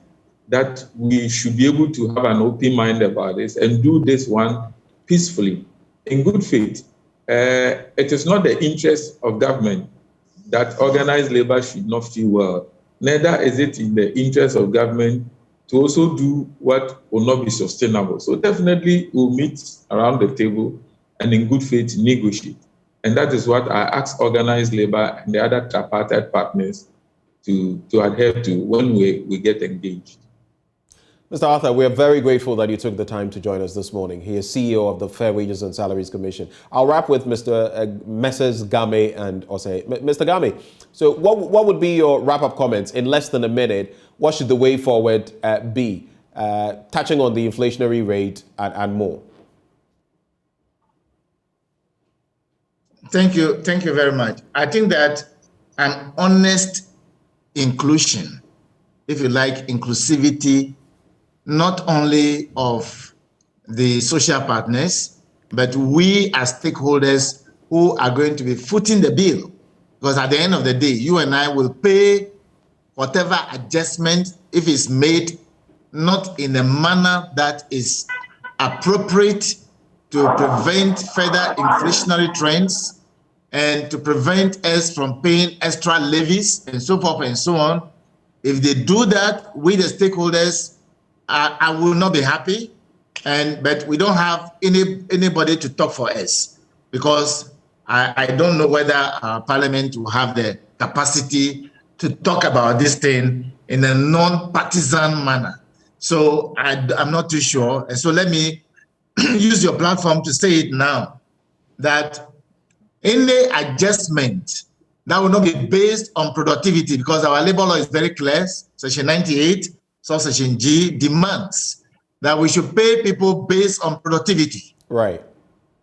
that we should be able to have an open mind about this and do this one peacefully, in good faith. It is not the interest of government that organized labor should not feel well. Neither is it in the interest of government to also do what will not be sustainable. So definitely we'll meet around the table and in good faith negotiate. And that is what I ask organized labor and the other tripartite partners to adhere to when we get engaged. Mr. Arthur, we are very grateful that you took the time to join us this morning. He is CEO of the Fair Wages and Salaries Commission. I'll wrap with Messrs. Game and Osei. Mr. Game, so what would be your wrap-up comments in less than a minute? What should the way forward be, touching on the inflationary rate and more? Thank you very much. I think that an honest inclusion, if you like, inclusivity, not only of the social partners, but we as stakeholders who are going to be footing the bill. Because at the end of the day, you and I will pay whatever adjustment, if it's made, not in a manner that is appropriate to prevent further inflationary trends and to prevent us from paying extra levies and so forth and so on. If they do that, we the stakeholders, I will not be happy, but we don't have anybody to talk for us, because I don't know whether our parliament will have the capacity to talk about this thing in a non-partisan manner. So I'm not too sure. And so let me use your platform to say it now, that any adjustment that will not be based on productivity, because our labor law is very clear, Section 98, subsection G, demands that we should pay people based on productivity. Right.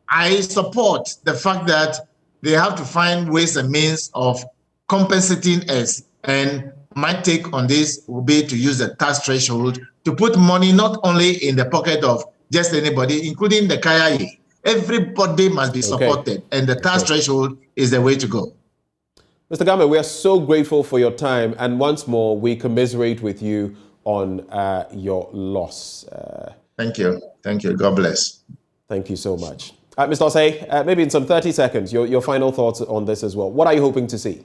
I support the fact that they have to find ways and means of compensating us. And my take on this will be to use the tax threshold to put money not only in the pocket of just anybody, including the Kaya. Everybody must be supported, and the tax threshold is the way to go. Mr. Game, we are so grateful for your time, and once more, we commiserate with you on your loss. Thank you. Thank you. God bless. Thank you so much. Mr. Osei, maybe in some 30 seconds, your final thoughts on this as well. What are you hoping to see?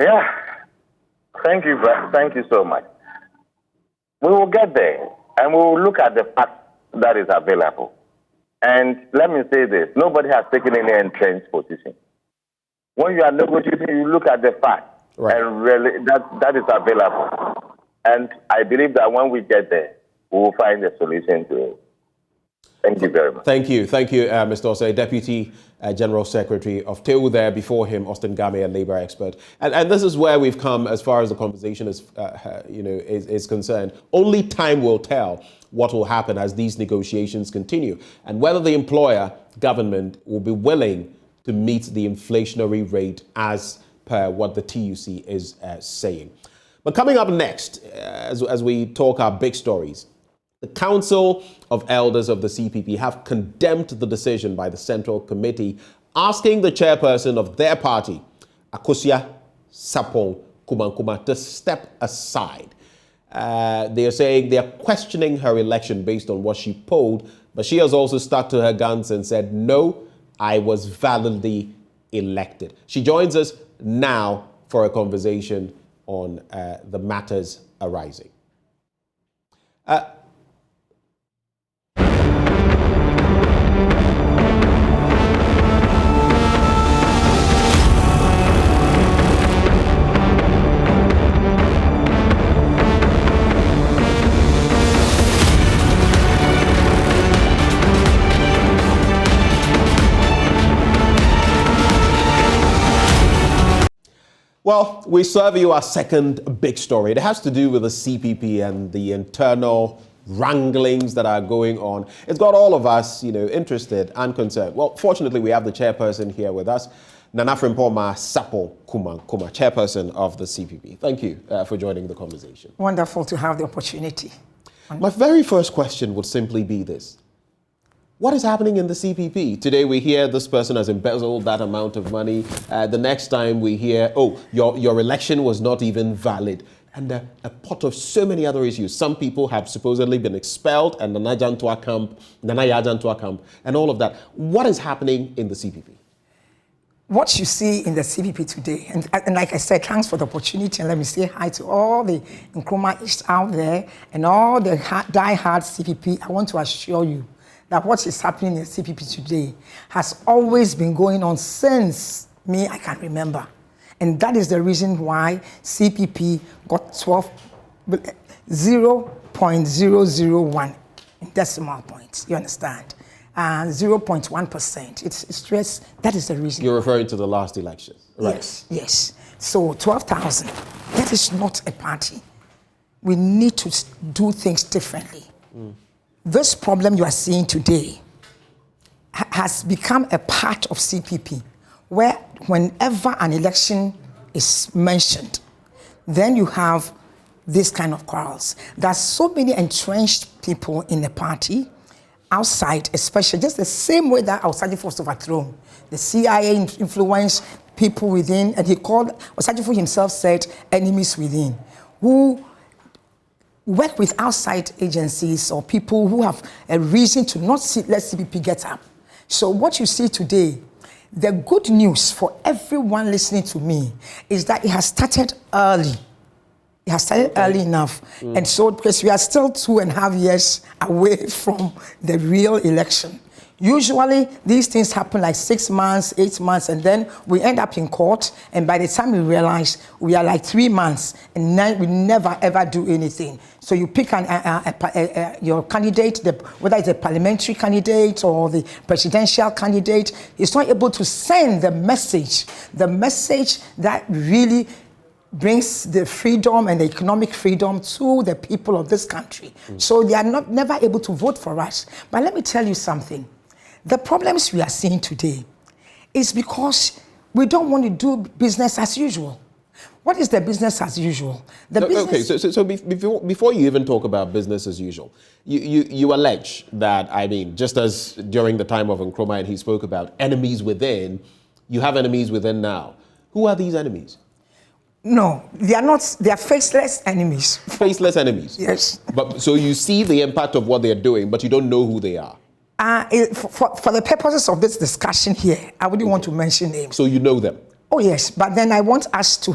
Yeah, thank you so much. We will get there, and we will look at the facts that is available. And let me say this, nobody has taken any entrenched position. When you are negotiating, you look at the facts, and really that is available. And I believe that when we get there, we will find a solution to it. Thank you very much. Thank you, Mr. Osei, Deputy General Secretary of TEU there, before him, Austin Game, a labor expert. And this is where we've come as far as the conversation is concerned. Only time will tell what will happen as these negotiations continue, and whether the employer government will be willing to meet the inflationary rate as per what the TUC is saying. But coming up next, as we talk our big stories, the Council of Elders of the CPP have condemned the decision by the Central Committee, asking the chairperson of their party, Akosua Sapong Kumankuma, to step aside. They are saying they are questioning her election based on what she polled, but she has also stuck to her guns and said, no, I was validly elected. She joins us now for a conversation on the matters arising. Well, we serve you our second big story. It has to do with the CPP and the internal wranglings that are going on. It's got all of us, interested and concerned. Well, fortunately, we have the chairperson here with us, Nana Frimpoma Sapong Kumankuma, chairperson of the CPP. Thank you for joining the conversation. Wonderful to have the opportunity. My very first question would simply be this. What is happening in the CPP? Today we hear this person has embezzled that amount of money. The next time we hear, oh, your election was not even valid. And a pot of so many other issues. Some people have supposedly been expelled and Nana Yajantua camp, and all of that. What is happening in the CPP? What you see in the CPP today, and like I said, thanks for the opportunity, and let me say hi to all the Nkrumah out there and all the die-hard CPP. I want to assure you that what is happening in the CPP today has always been going on since I can remember. And that is the reason why CPP got 0.001 in decimal points, you understand? And 0.1%. It's stress, that is the reason. You're referring to the last election, right? Yes. So 12,000, that is not a party. We need to do things differently. This problem you are seeing today has become a part of CPP, where whenever an election is mentioned, then you have this kind of quarrels. There's so many entrenched people in the party, outside especially, just the same way that Osagyefo was overthrown. The CIA influenced people within, and Osagyefo himself said, enemies within, who work with outside agencies or people who have a reason to not let CPP get up. So what you see today, the good news for everyone listening to me is that it has started early. It has started early enough. And so, because we are still 2.5 years away from the real election, Usually, these things happen like 6 months, 8 months, and then we end up in court. And by the time we realize, we are like 3 months, and then we never ever do anything. So you pick your candidate, whether it's a parliamentary candidate or the presidential candidate, is not able to send the message that really brings the freedom and the economic freedom to the people of this country. So they are never able to vote for us. But let me tell you something. The problems we are seeing today is because we don't want to do business as usual. What is the business as usual? Okay, so before you even talk about business as usual, you allege that, I mean, just as during the time of Nkrumah and he spoke about enemies within, you have enemies within now. Who are these enemies? No, they are not. They are faceless enemies. Faceless enemies? Yes. But so you see the impact of what they are doing, but you don't know who they are? For the purposes of this discussion here, I wouldn't want to mention names. So you know them? Oh, yes. But then I want us to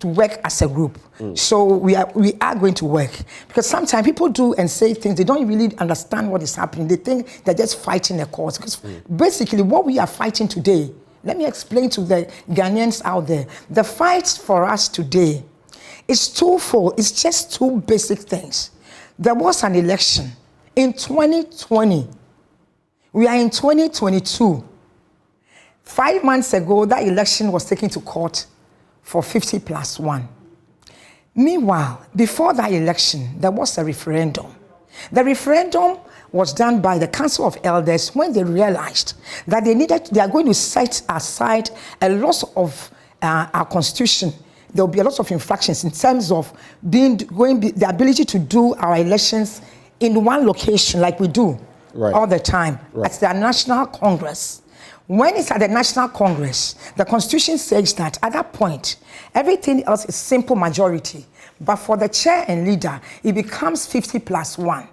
work as a group. So we are going to work. Because sometimes people do and say things, they don't really understand what is happening. They think they're just fighting a cause. Because basically what we are fighting today, let me explain to the Ghanaians out there. The fight for us today is twofold. It's just two basic things. There was an election in 2020. We are in 2022. 5 months ago, that election was taken to court for 50+1. Meanwhile, before that election, there was a referendum. The referendum was done by the Council of Elders when they realized that they are going to set aside a lot of our constitution. There will be a lot of infractions in terms of the ability to do our elections in one location like we do all the time at the National Congress. When it's at the National Congress, the Constitution says that at that point, everything else is simple majority. But for the chair and leader, it becomes 50+1.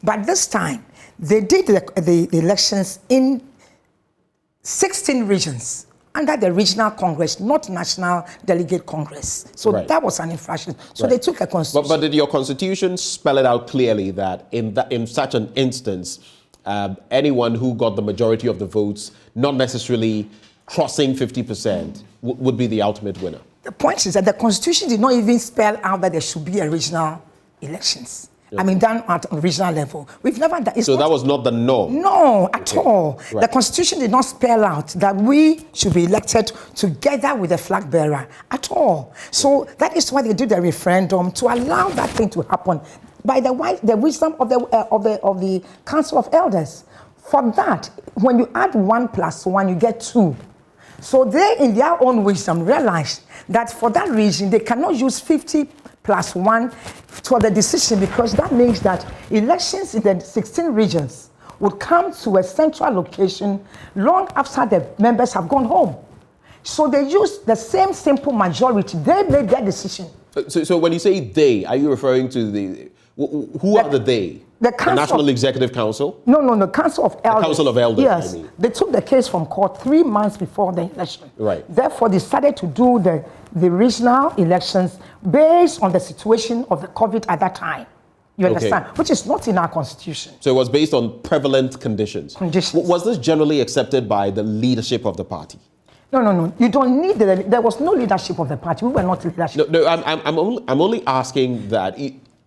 But this time, they did the elections in 16 regions under the regional Congress, not National Delegate Congress. So that was an infraction. So they took a constitution. But did your constitution spell it out clearly that in such an instance, anyone who got the majority of the votes, not necessarily crossing 50%, would be the ultimate winner? The point is that the Constitution did not even spell out that there should be a regional elections. I mean, done at a regional level. We've never done. So that was not the norm? No, at all. The Constitution did not spell out that we should be elected together with the flag bearer at all. So that is why they did the referendum, to allow that thing to happen by the wisdom of the Council of Elders. For that, when you add 1+1, you get 2. So they, in their own wisdom, realized that for that reason, they cannot use 50+1 for the decision, because that means that elections in the 16 regions would come to a central location long after the members have gone home. So they used the same simple majority. They made their decision. So when you say they, are you referring to who are the they? The National Executive Council? No, the Council of Elders. The Council of Elders, yes. I mean. They took the case from court 3 months before the election. Right. Therefore, decided to do the regional elections based on the situation of the COVID at that time. You understand? Which is not in our constitution. So it was based on prevalent conditions. Was this generally accepted by the leadership of the party? No. You don't need there was no leadership of the party. We were not leadership. No, I'm only asking that.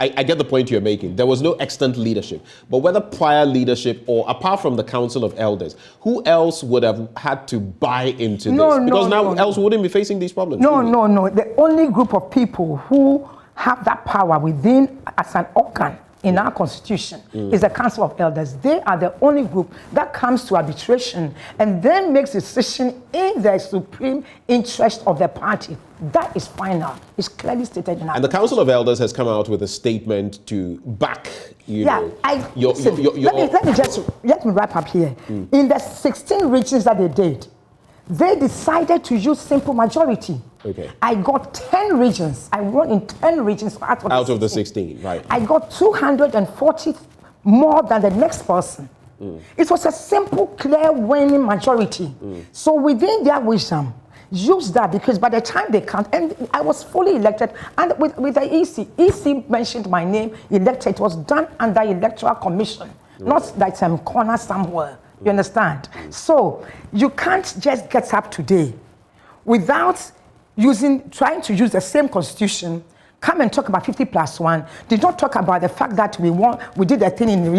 I get the point you're making. There was no extant leadership. But whether prior leadership or apart from the Council of Elders, who else would have had to buy into this? Because now else wouldn't be facing these problems. No. The only group of people who have that power within as an organ in our constitution is the Council of Elders. They are the only group that comes to arbitration and then makes a decision in the supreme interest of the party. That is final. It's clearly stated in our And the Council of Elders has come out with a statement to back, let me wrap up here. In the 16 regions that they did, they decided to use simple majority. I got 10 regions. I won in 10 regions out of the 16, right. I got 240 more than the next person. It was a simple, clear winning majority. So within their wisdom, use that, because by the time they count, and I was fully elected, and with the EC mentioned my name, elected. It was done under Electoral Commission, not that some corner somewhere. You understand? So you can't just get up today without trying to use the same constitution, come and talk about 50+1. Did not talk about the fact that we did a thing in the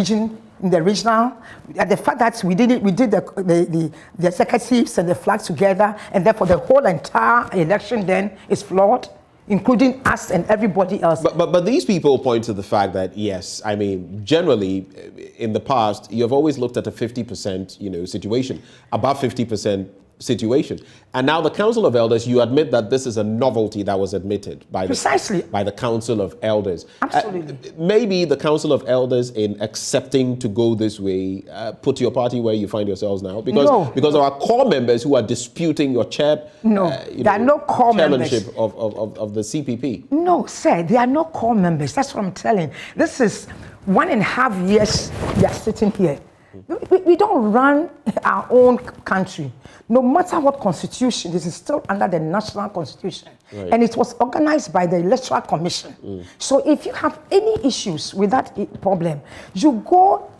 regional, the fact that we did the executives and the flags together, and therefore the whole entire election then is flawed, including us and everybody else. But these people point to the fact that, yes, I mean, generally, in the past, you have always looked at a 50%, situation, above 50% situation. And now the Council of Elders, you admit that this is a novelty that was admitted by the Council of Elders. Absolutely. Maybe the Council of Elders, in accepting to go this way, put your party where you find yourselves now? Because there are core members who are disputing your there are no core chairmanship members of the CPP. No, sir, there are no core members. That's what I'm telling. This is 1.5 years we are sitting here. We don't run our own country. No matter what constitution, this is still under the national constitution. Right. And it was organized by the Electoral Commission. So if you have any issues with that problem, you go,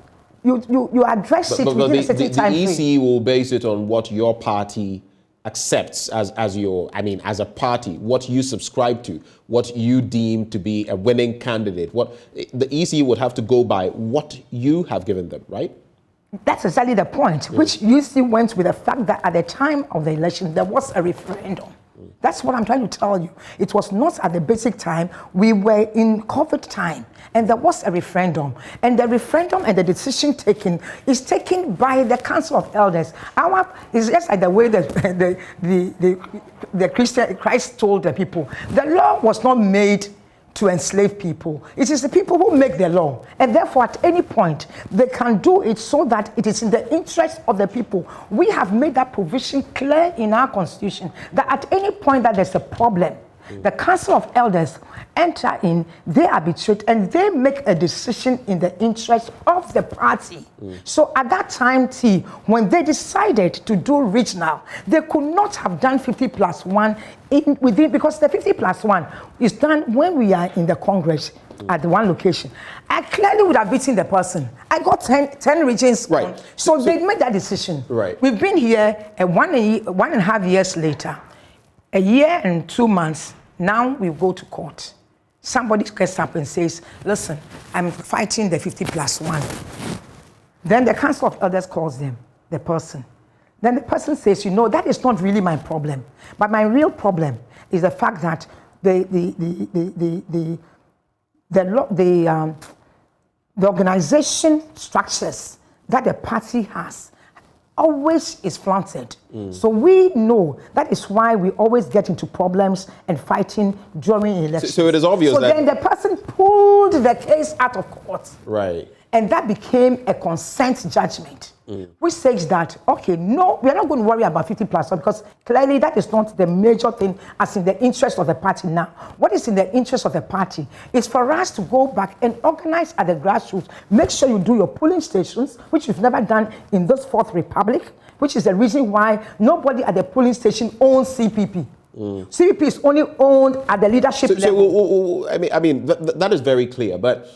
you address it within a certain time frame. The EC will base it on what your party accepts as a party, what you subscribe to, what you deem to be a winning candidate. What the EC would have to go by what you have given them, right? That's exactly the point, which usually went with the fact that at the time of the election, there was a referendum. That's what I'm trying to tell you. It was not at the basic time. We were in COVID time, and there was a referendum. And the referendum and the decision taken is taken by the Council of Elders. It's just like the way that the Christ told the people. The law was not made to enslave people. It is the people who make the law. And therefore, at any point, they can do it so that it is in the interest of the people. We have made that provision clear in our constitution that at any point that there's a problem, the Council of Elders enter in, they arbitrate, and they make a decision in the interest of the party. So at that time, when they decided to do regional, they could not have done 50+1 because the 50+1 is done when we are in the Congress at one location. I clearly would have beaten the person. I got 10 regions. Right. So they made that decision. Right. We've been here 1.5 years later, a year and 2 months. Now we go to court. Somebody gets up and says, listen, I'm fighting the 50+1. Then the Council of Elders calls them, the person. Then the person says, that is not really my problem. But my real problem is the fact that the organization structures that the party has always is flaunted. So we know that is why we always get into problems and fighting during elections. So it is obvious that... So then the person pulled the case out of court. Right. And that became a consent judgment, which says that, okay, no, we are not going to worry about 50+1 because clearly that is not the major thing as in the interest of the party now. What is in the interest of the party is for us to go back and organize at the grassroots. Make sure you do your polling stations, which you've never done in this Fourth Republic, which is the reason why nobody at the polling station owns CPP. CPP is only owned at the leadership level. That is very clear, but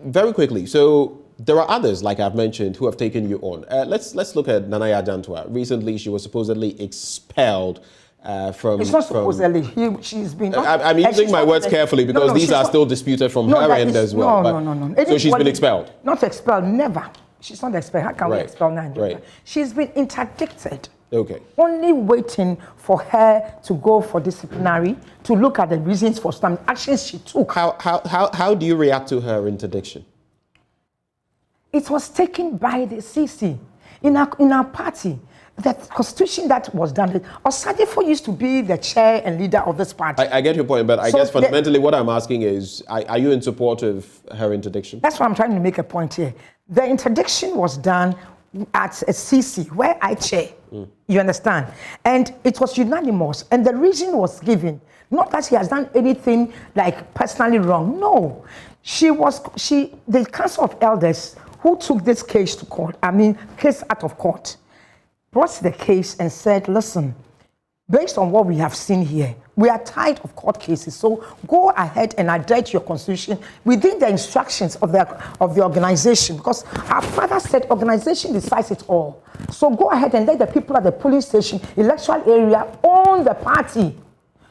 very quickly, so there are others, like I've mentioned, who have taken you on. Let's look at Nanaya Jantua. Recently, she was supposedly expelled from... It's not supposedly. She's been... I'm using my words carefully because these are still disputed from her end as well. No. So she's been expelled? Not expelled, never. She's not expelled. How can we expel Nanaya? Right. She's been interdicted. Okay. Only waiting for her to go for disciplinary, to look at the reasons for some actions she took. How do you react to her interdiction? It was taken by the CC in our party. The constitution that was done. Osadefo used to be the chair and leader of this party. I get your point, but I guess fundamentally what I'm asking is, are you in support of her interdiction? That's why I'm trying to make a point here. The interdiction was done at a CC where I chair. You understand? And it was unanimous. And the reason was given, not that she has done anything like personally wrong. No. The Council of Elders who took this case to court, case out of court, brought the case and said, listen, based on what we have seen here, we are tired of court cases. So go ahead and adhere to your constitution within the instructions of the organization, because our father said organization decides it all. So go ahead and let the people at the polling station, electoral area own the party,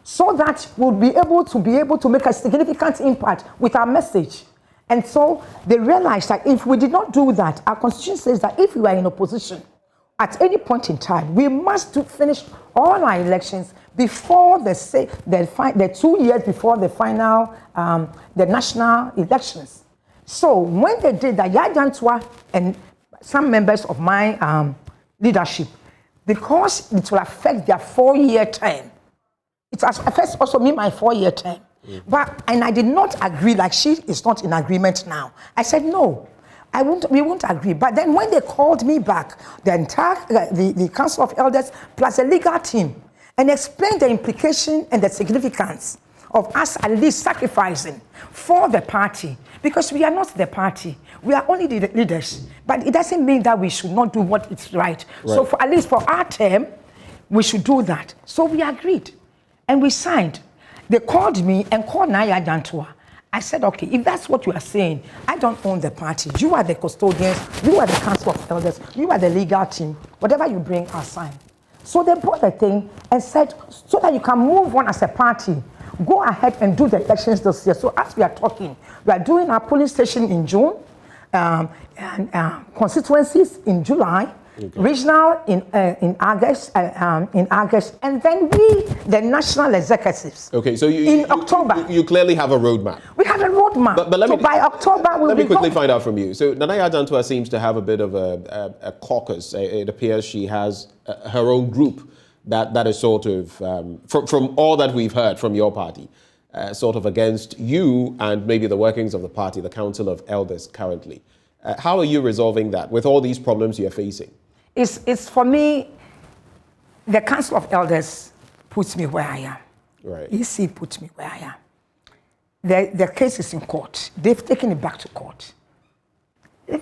so that we'll be able to make a significant impact with our message. And so they realized that if we did not do that, our constitution says that if we are in opposition, at any point in time, we must finish all our elections before the 2 years before the final, the national elections. So when they did that, Yajantwa and some members of my leadership, because it will affect their 4-year term, it affects also me, my 4-year term. And I did not agree, like she is not in agreement now. I said, no. We won't agree. But then when they called me back, the entire the Council of Elders plus the legal team, and explained the implication and the significance of us at least sacrificing for the party, because we are not the party, we are only the leaders. But it doesn't mean that we should not do what is right. So at least for our term, we should do that. So we agreed, and we signed. They called me and called Naya Jantua. I said, okay, if that's what you are saying, I don't own the party. You are the custodians, you are the Council of Elders, you are the legal team. Whatever you bring, I'll sign. So they brought the thing and said, so that you can move on as a party, go ahead and do the elections this year. So as we are talking, we are doing our polling station in June, and constituencies in July, regional in August, and then we, the national executives. Okay, so in October. You clearly have a roadmap. We have a roadmap. But let me, so by October, we'll let me quickly find out from you. So Nanaya Dantua seems to have a bit of a caucus. It appears she has her own group that is sort of, from all that we've heard from your party, sort of against you and maybe the workings of the party, the Council of Elders currently. How are you resolving that with all these problems you're facing? It's for me, the Council of Elders puts me where I am. Right. EC puts me where I am. The case is in court. They've taken it back to court.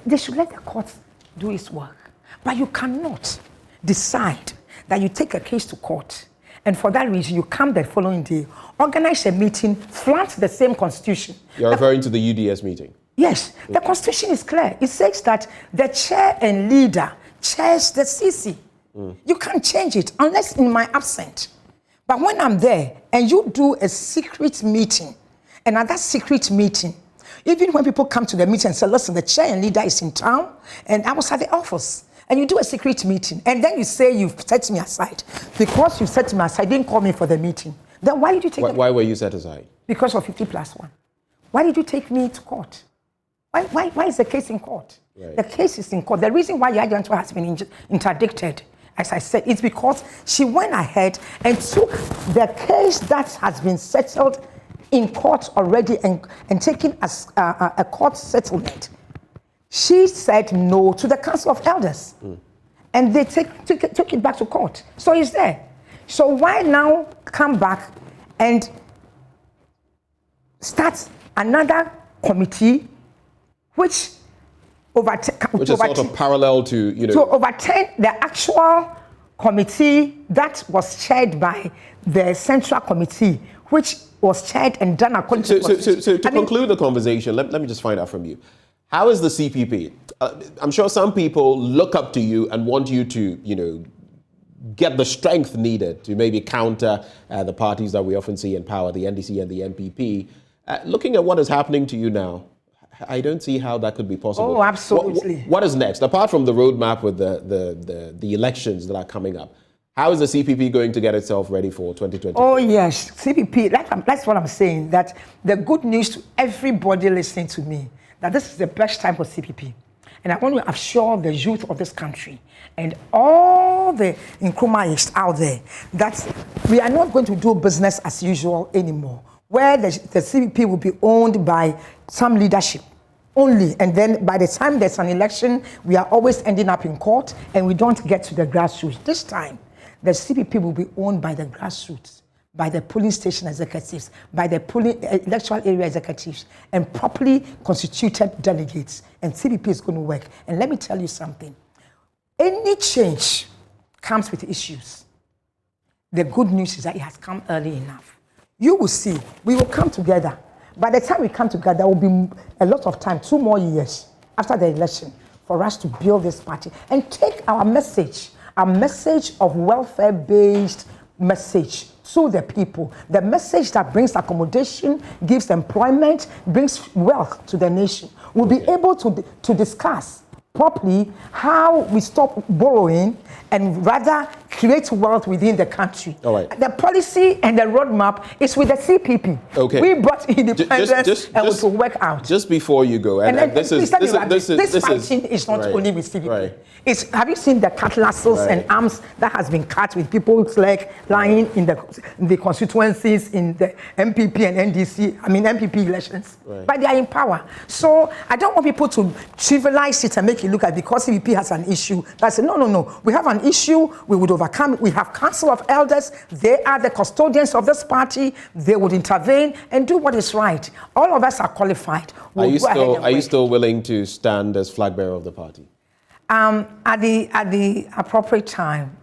They should let the court do its work. But you cannot decide that you take a case to court, and for that reason you come the following day, organize a meeting, flaunt the same constitution. You're referring to the UDS meeting? Yes. Okay. The constitution is clear. It says that the chair and leader chairs the CC. You can't change it unless in my absence. But when I'm there and you do a secret meeting, and at that secret meeting, even when people come to the meeting and say, listen, the chair and leader is in town, and I was at the office, and you do a secret meeting, and then you say you've set me aside. Because you set me aside, didn't call me for the meeting. Then why did you take me? Why were you set aside? Because of 50+1. Why did you take me to court? Why is the case in court? Right. The case is in court. The reason why Yajantua has been interdicted, as I said, is because she went ahead and took the case that has been settled in court already and taken as a court settlement. She said no to the Council of Elders. And they took it back to court. So it's there. So why now come back and start another committee which is sort of parallel to, to overturn the actual committee that was chaired by the Central Committee, which was chaired and done according to So to conclude the conversation, let me just find out from you. How is the CPP? I'm sure some people look up to you and want you to, get the strength needed to maybe counter the parties that we often see in power, the NDC and the NPP. Looking at what is happening to you now, I don't see how that could be possible. Oh, absolutely. What is next? Apart from the roadmap with the elections that are coming up, how is the CPP going to get itself ready for 2020? Oh, yes. CPP, that's what I'm saying, that the good news to everybody listening to me, that this is the best time for CPP. And I want to assure the youth of this country and all the incrementists out there that we are not going to do business as usual anymore, where the CPP will be owned by some leadership only. And then by the time there's an election, we are always ending up in court and we don't get to the grassroots. This time, the CPP will be owned by the grassroots, by the polling station executives, by the polling electoral area executives, and properly constituted delegates. And CPP is going to work. And let me tell you something. Any change comes with issues. The good news is that it has come early enough. You will see, we will come together. By the time we come together, there will be a lot of time, 2 more years after the election, for us to build this party and take our message of welfare-based message to the people. The message that brings accommodation, gives employment, brings wealth to the nation. We'll be able to discuss properly how we stop borrowing and rather create wealth within the country. All right. The policy and the roadmap is with the CPP. Okay. We brought independence and we will work out. Just before you go, and this fighting is not right, only with CPP. Right. Have you seen the cutlasses and arms that has been cut with people's leg lying in the constituencies in the MPP and NDC, MPP elections? Right. But they are in power. So I don't want people to trivialize it and make it look like because CPP has an issue. That's no. We have an issue, we would overcome it. We have Council of Elders, they are the custodians of this party, they would intervene and do what is right. All of us are qualified. Are you still willing to stand as flag bearer of the party? At the appropriate time,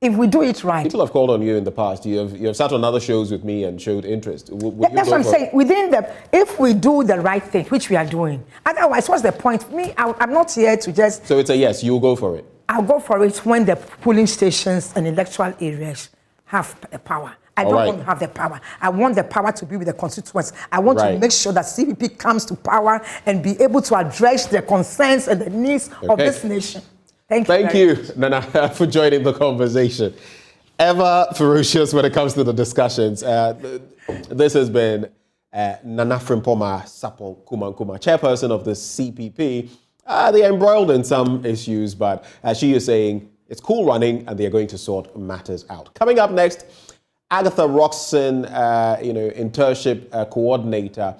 if we do it right. People have called on you in the past. You have sat on other shows with me and showed interest. That's what I'm saying. If we do the right thing, which we are doing, otherwise, what's the point? I'm not here to just. So it's a yes. You'll go for it. I'll go for it when the polling stations and electoral areas have the power. I don't want to have the power. I want the power to be with the constituents. I want to make sure that CPP comes to power and be able to address the concerns and the needs of this nation. Thank you, Nana, for joining the conversation. Ever ferocious when it comes to the discussions. This has been Nana Frimpoma Sapon Kumankuma, chairperson of the CPP. They are embroiled in some issues, but as she is saying, it's cool running and they are going to sort matters out. Coming up next, Agatha Roxon, internship coordinator,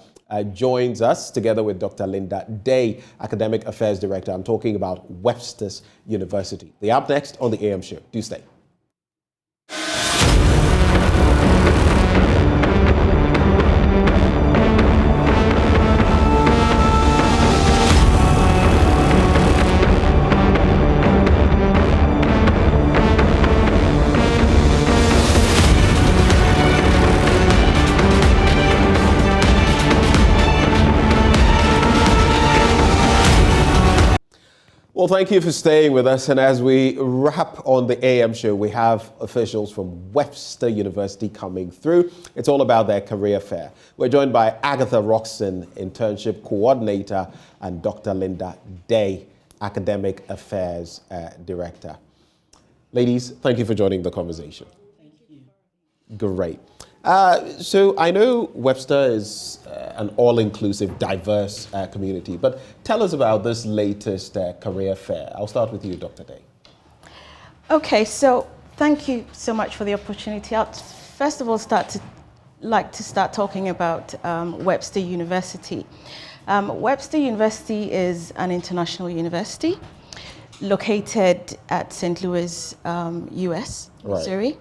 joins us together with Dr. Linda Day, Academic Affairs Director. I'm talking about Webster University. They're up next on the AM show. Do stay. Well, thank you for staying with us. And as we wrap on the AM show, we have officials from Webster University coming through. It's all about their career fair. We're joined by Agatha Roxon, Internship Coordinator, and Dr. Linda Day, Academic Affairs Director. Ladies, thank you for joining the conversation. Thank you. Great. So I know Webster is an all-inclusive, diverse community, but tell us about this latest career fair. I'll start with you, Dr. Day. Okay, so thank you so much for the opportunity. I'll first of all like to start talking about Webster University. Webster University is an international university located at St. Louis, US, Missouri.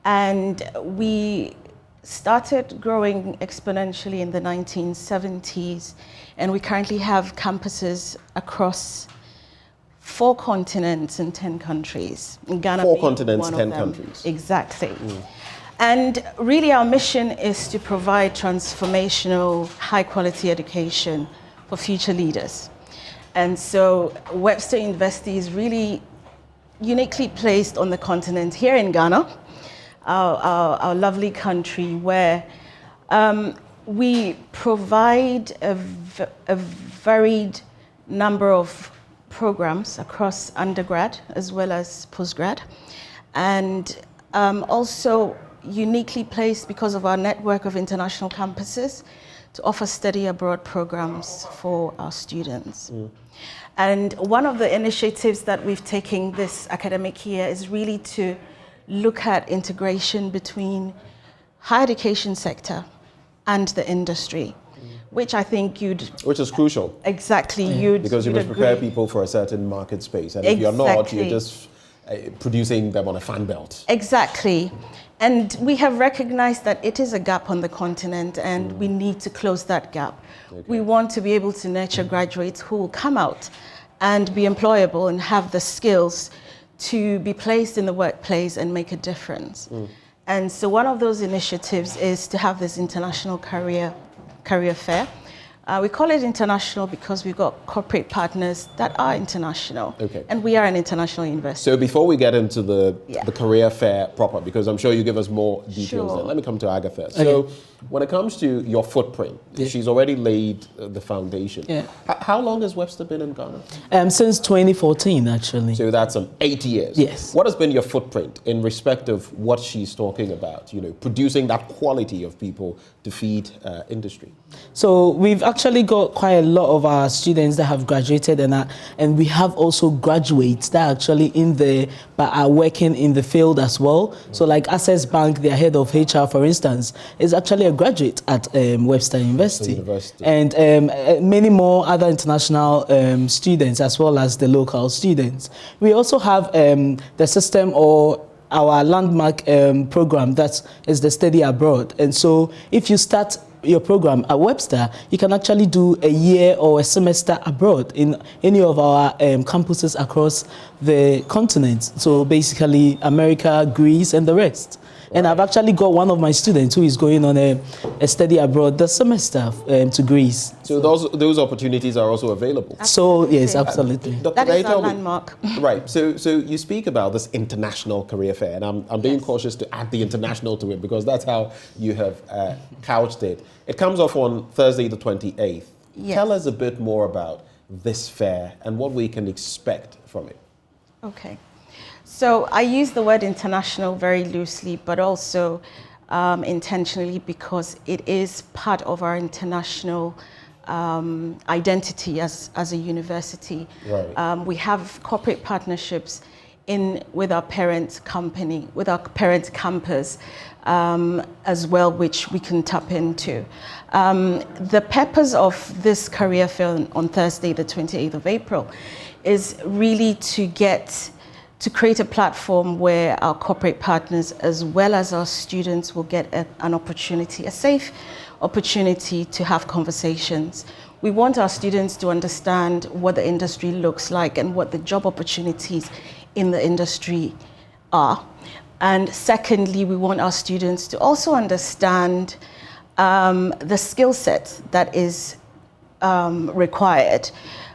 And we started growing exponentially in the 1970s, and we currently have campuses across 4 continents and 10 countries. In Ghana, 4 continents, 10 countries. Exactly. And really our mission is to provide transformational, high-quality education for future leaders. And so Webster University is really uniquely placed on the continent here in Ghana, our lovely country, where we provide a varied number of programs across undergrad as well as postgrad, and also uniquely placed because of our network of international campuses to offer study abroad programs for our students. And one of the initiatives that we've taken this academic year is really to look at integration between higher education sector and the industry, which I think Which is crucial. Exactly. Because you must prepare people for a certain market space. And if you're not, you're just producing them on a fan belt. Exactly. And we have recognized that it is a gap on the continent and we need to close that gap. We want to be able to nurture graduates who will come out and be employable and have the skills to be placed in the workplace and make a difference. And so one of those initiatives is to have this international career fair. We call it international because we've got corporate partners that are international. Okay. And we are an international university. So before we get into the career fair proper, because I'm sure you give us more details Sure. there, let me come to Agatha. Okay. So when it comes to your footprint, she's already laid the foundation. Yeah. How long has Webster been in Ghana? Since 2014, actually. So that's 8 years. Yes. What has been your footprint in respect of what she's talking about, producing that quality of people to feed industry? So we've actually got quite a lot of our students that have graduated, and we have also graduates that are actually in there but are working in the field as well. So like Access Bank, their head of HR, for instance, is actually a graduate at Webster University. And many more other international students as well as the local students. We also have the system or our landmark program that is the study abroad. And so if you start your program at Webster, you can actually do a year or a semester abroad in any of our campuses across the continent. So basically America, Greece, and the rest. And I've actually got one of my students who is going on a study abroad this semester to Greece. So those opportunities are also available? So, yes, absolutely. That is our landmark. Right. So you speak about this international career fair, and I'm being cautious to add the international to it because that's how you have couched it. It comes off on Thursday the 28th. Yes. Tell us a bit more about this fair and what we can expect from it. Okay. So I use the word international very loosely, but also intentionally because it is part of our international identity as a university. Right. We have corporate partnerships with our parent company, with our parent campus as well, which we can tap into. The purpose of this career fair on Thursday, the 28th of April, is really to create a platform where our corporate partners as well as our students will get an opportunity, a safe opportunity to have conversations. We want our students to understand what the industry looks like and what the job opportunities in the industry are. And secondly, we want our students to also understand the skill set that is required.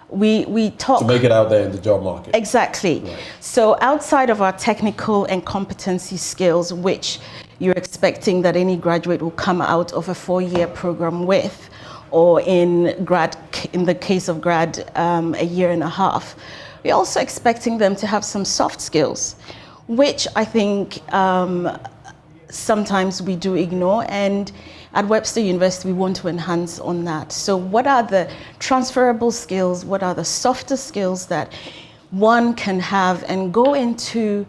We talk to make it out there in the job market. Exactly. Right. So outside of our technical and competency skills, which you're expecting that any graduate will come out of a 4-year program with, or in the case of grad, a year and a half, we're also expecting them to have some soft skills, which I think sometimes we do ignore. And at Webster University, we want to enhance on that. So what are the transferable skills? What are the softer skills that one can have and go into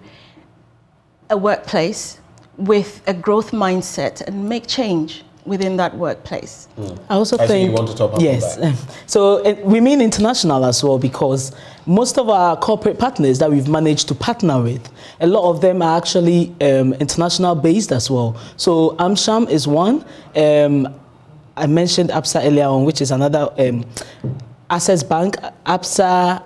a workplace with a growth mindset and make change within that workplace? I also think you want to talk about that. So we mean international as well, because most of our corporate partners that we've managed to partner with, a lot of them are actually international based as well. So AmSham is one. I mentioned ABSA earlier on, which is another Access Bank, ABSA,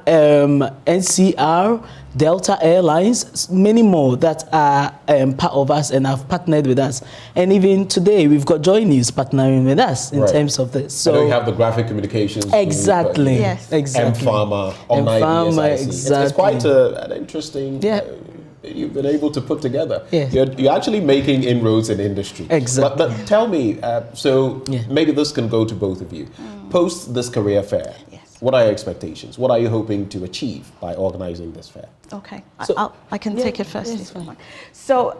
NCR, Delta Airlines, many more that are part of us and have partnered with us. And even today, we've got JoyNews partnering with us in terms of this. So I know you have the graphic communications. Exactly. Group, yes. Exactly. M-Pharma, Exactly. It's quite an interesting... you've been able to put together. Yes. You're actually making inroads in industry. Exactly. But tell me, maybe this can go to both of you. Post this career fair, what are your expectations? What are you hoping to achieve by organizing this fair? Okay, so, I can take it first. Yes, so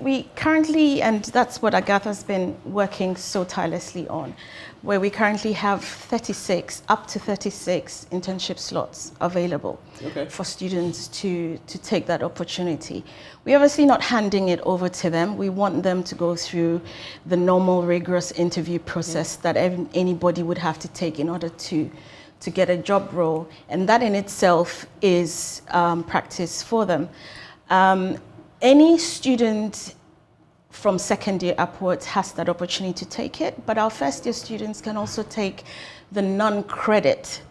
we currently, and that's what Agatha's been working so tirelessly on, where we currently have up to 36 internship slots available for students to take that opportunity. We're obviously not handing it over to them. We want them to go through the normal rigorous interview process that anybody would have to take in order to get a job role, and that in itself is practice for them. Any student from second year upwards has that opportunity to take it, but our first year students can also take the non-credit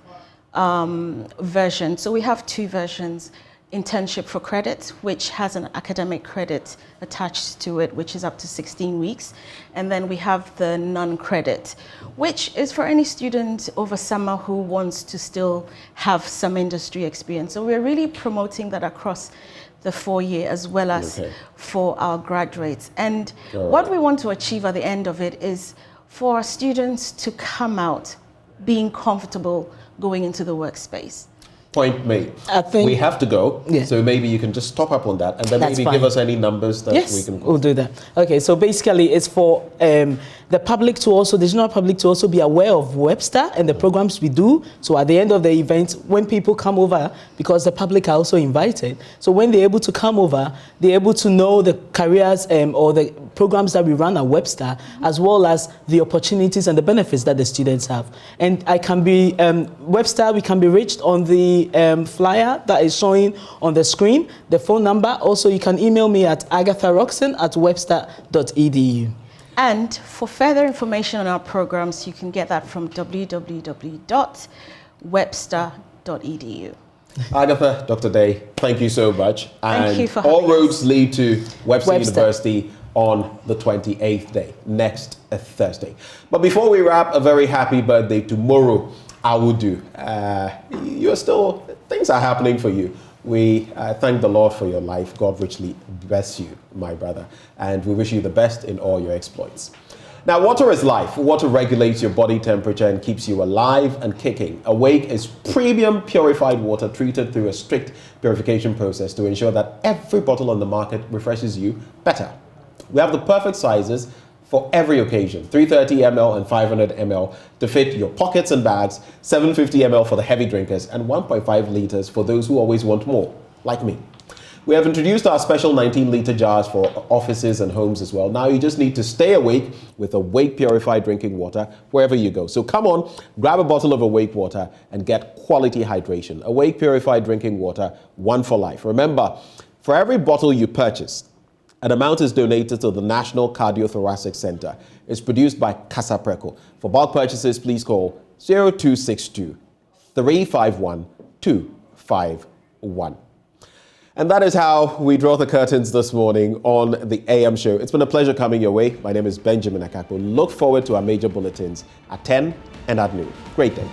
version. So we have two versions. internship for credit, which has an academic credit attached to it, which is up to 16 weeks. And then we have the non-credit, which is for any student over summer who wants to still have some industry experience. So we're really promoting that across the 4-year as well as for our graduates. And what we want to achieve at the end of it is for our students to come out being comfortable going into the workspace. Point made. I think we have to go, so maybe you can just top up on that, and then maybe give us any numbers that we can call. We'll do that. Okay, so basically it's for the public to also, the general public to also be aware of Webster and the programs we do. So at the end of the event, when people come over, because the public are also invited, so when they're able to come over, they're able to know the careers or the programs that we run at Webster, as well as the opportunities and the benefits that the students have. And I can be, Webster, we can be reached on the flyer that is showing on the screen, the phone number. Also, you can email me at agatharoxon@webster.edu. And for further information on our programs, you can get that from www.webster.edu. Agatha, Dr. Day, thank you so much. Thank you for all having roads lead to Webster Webster. University on the 28th day, next Thursday. But before we wrap, a very happy birthday tomorrow. I will do. You're still, things are happening for you. We thank the Lord for your life. God richly bless you, my brother. And we wish you the best in all your exploits. Now, water is life. Water regulates your body temperature and keeps you alive and kicking. Awake is premium purified water treated through a strict purification process to ensure that every bottle on the market refreshes you better. We have the perfect sizes for every occasion, 330 ml and 500 ml to fit your pockets and bags, 750 ml for the heavy drinkers, and 1.5 liters for those who always want more, like me. We have introduced our special 19-liter jars for offices and homes as well. Now you just need to stay awake with Awake Purified Drinking Water wherever you go. So come on, grab a bottle of Awake Water and get quality hydration. Awake Purified Drinking Water, one for life. Remember, for every bottle you purchase, an amount is donated to the National Cardiothoracic Center. It's produced by Casa Preco. For bulk purchases, please call 0262 351 251. And that is how we draw the curtains this morning on the AM show. It's been a pleasure coming your way. My name is Benjamin Akakpo. Look forward to our major bulletins at 10 and at noon. Great day.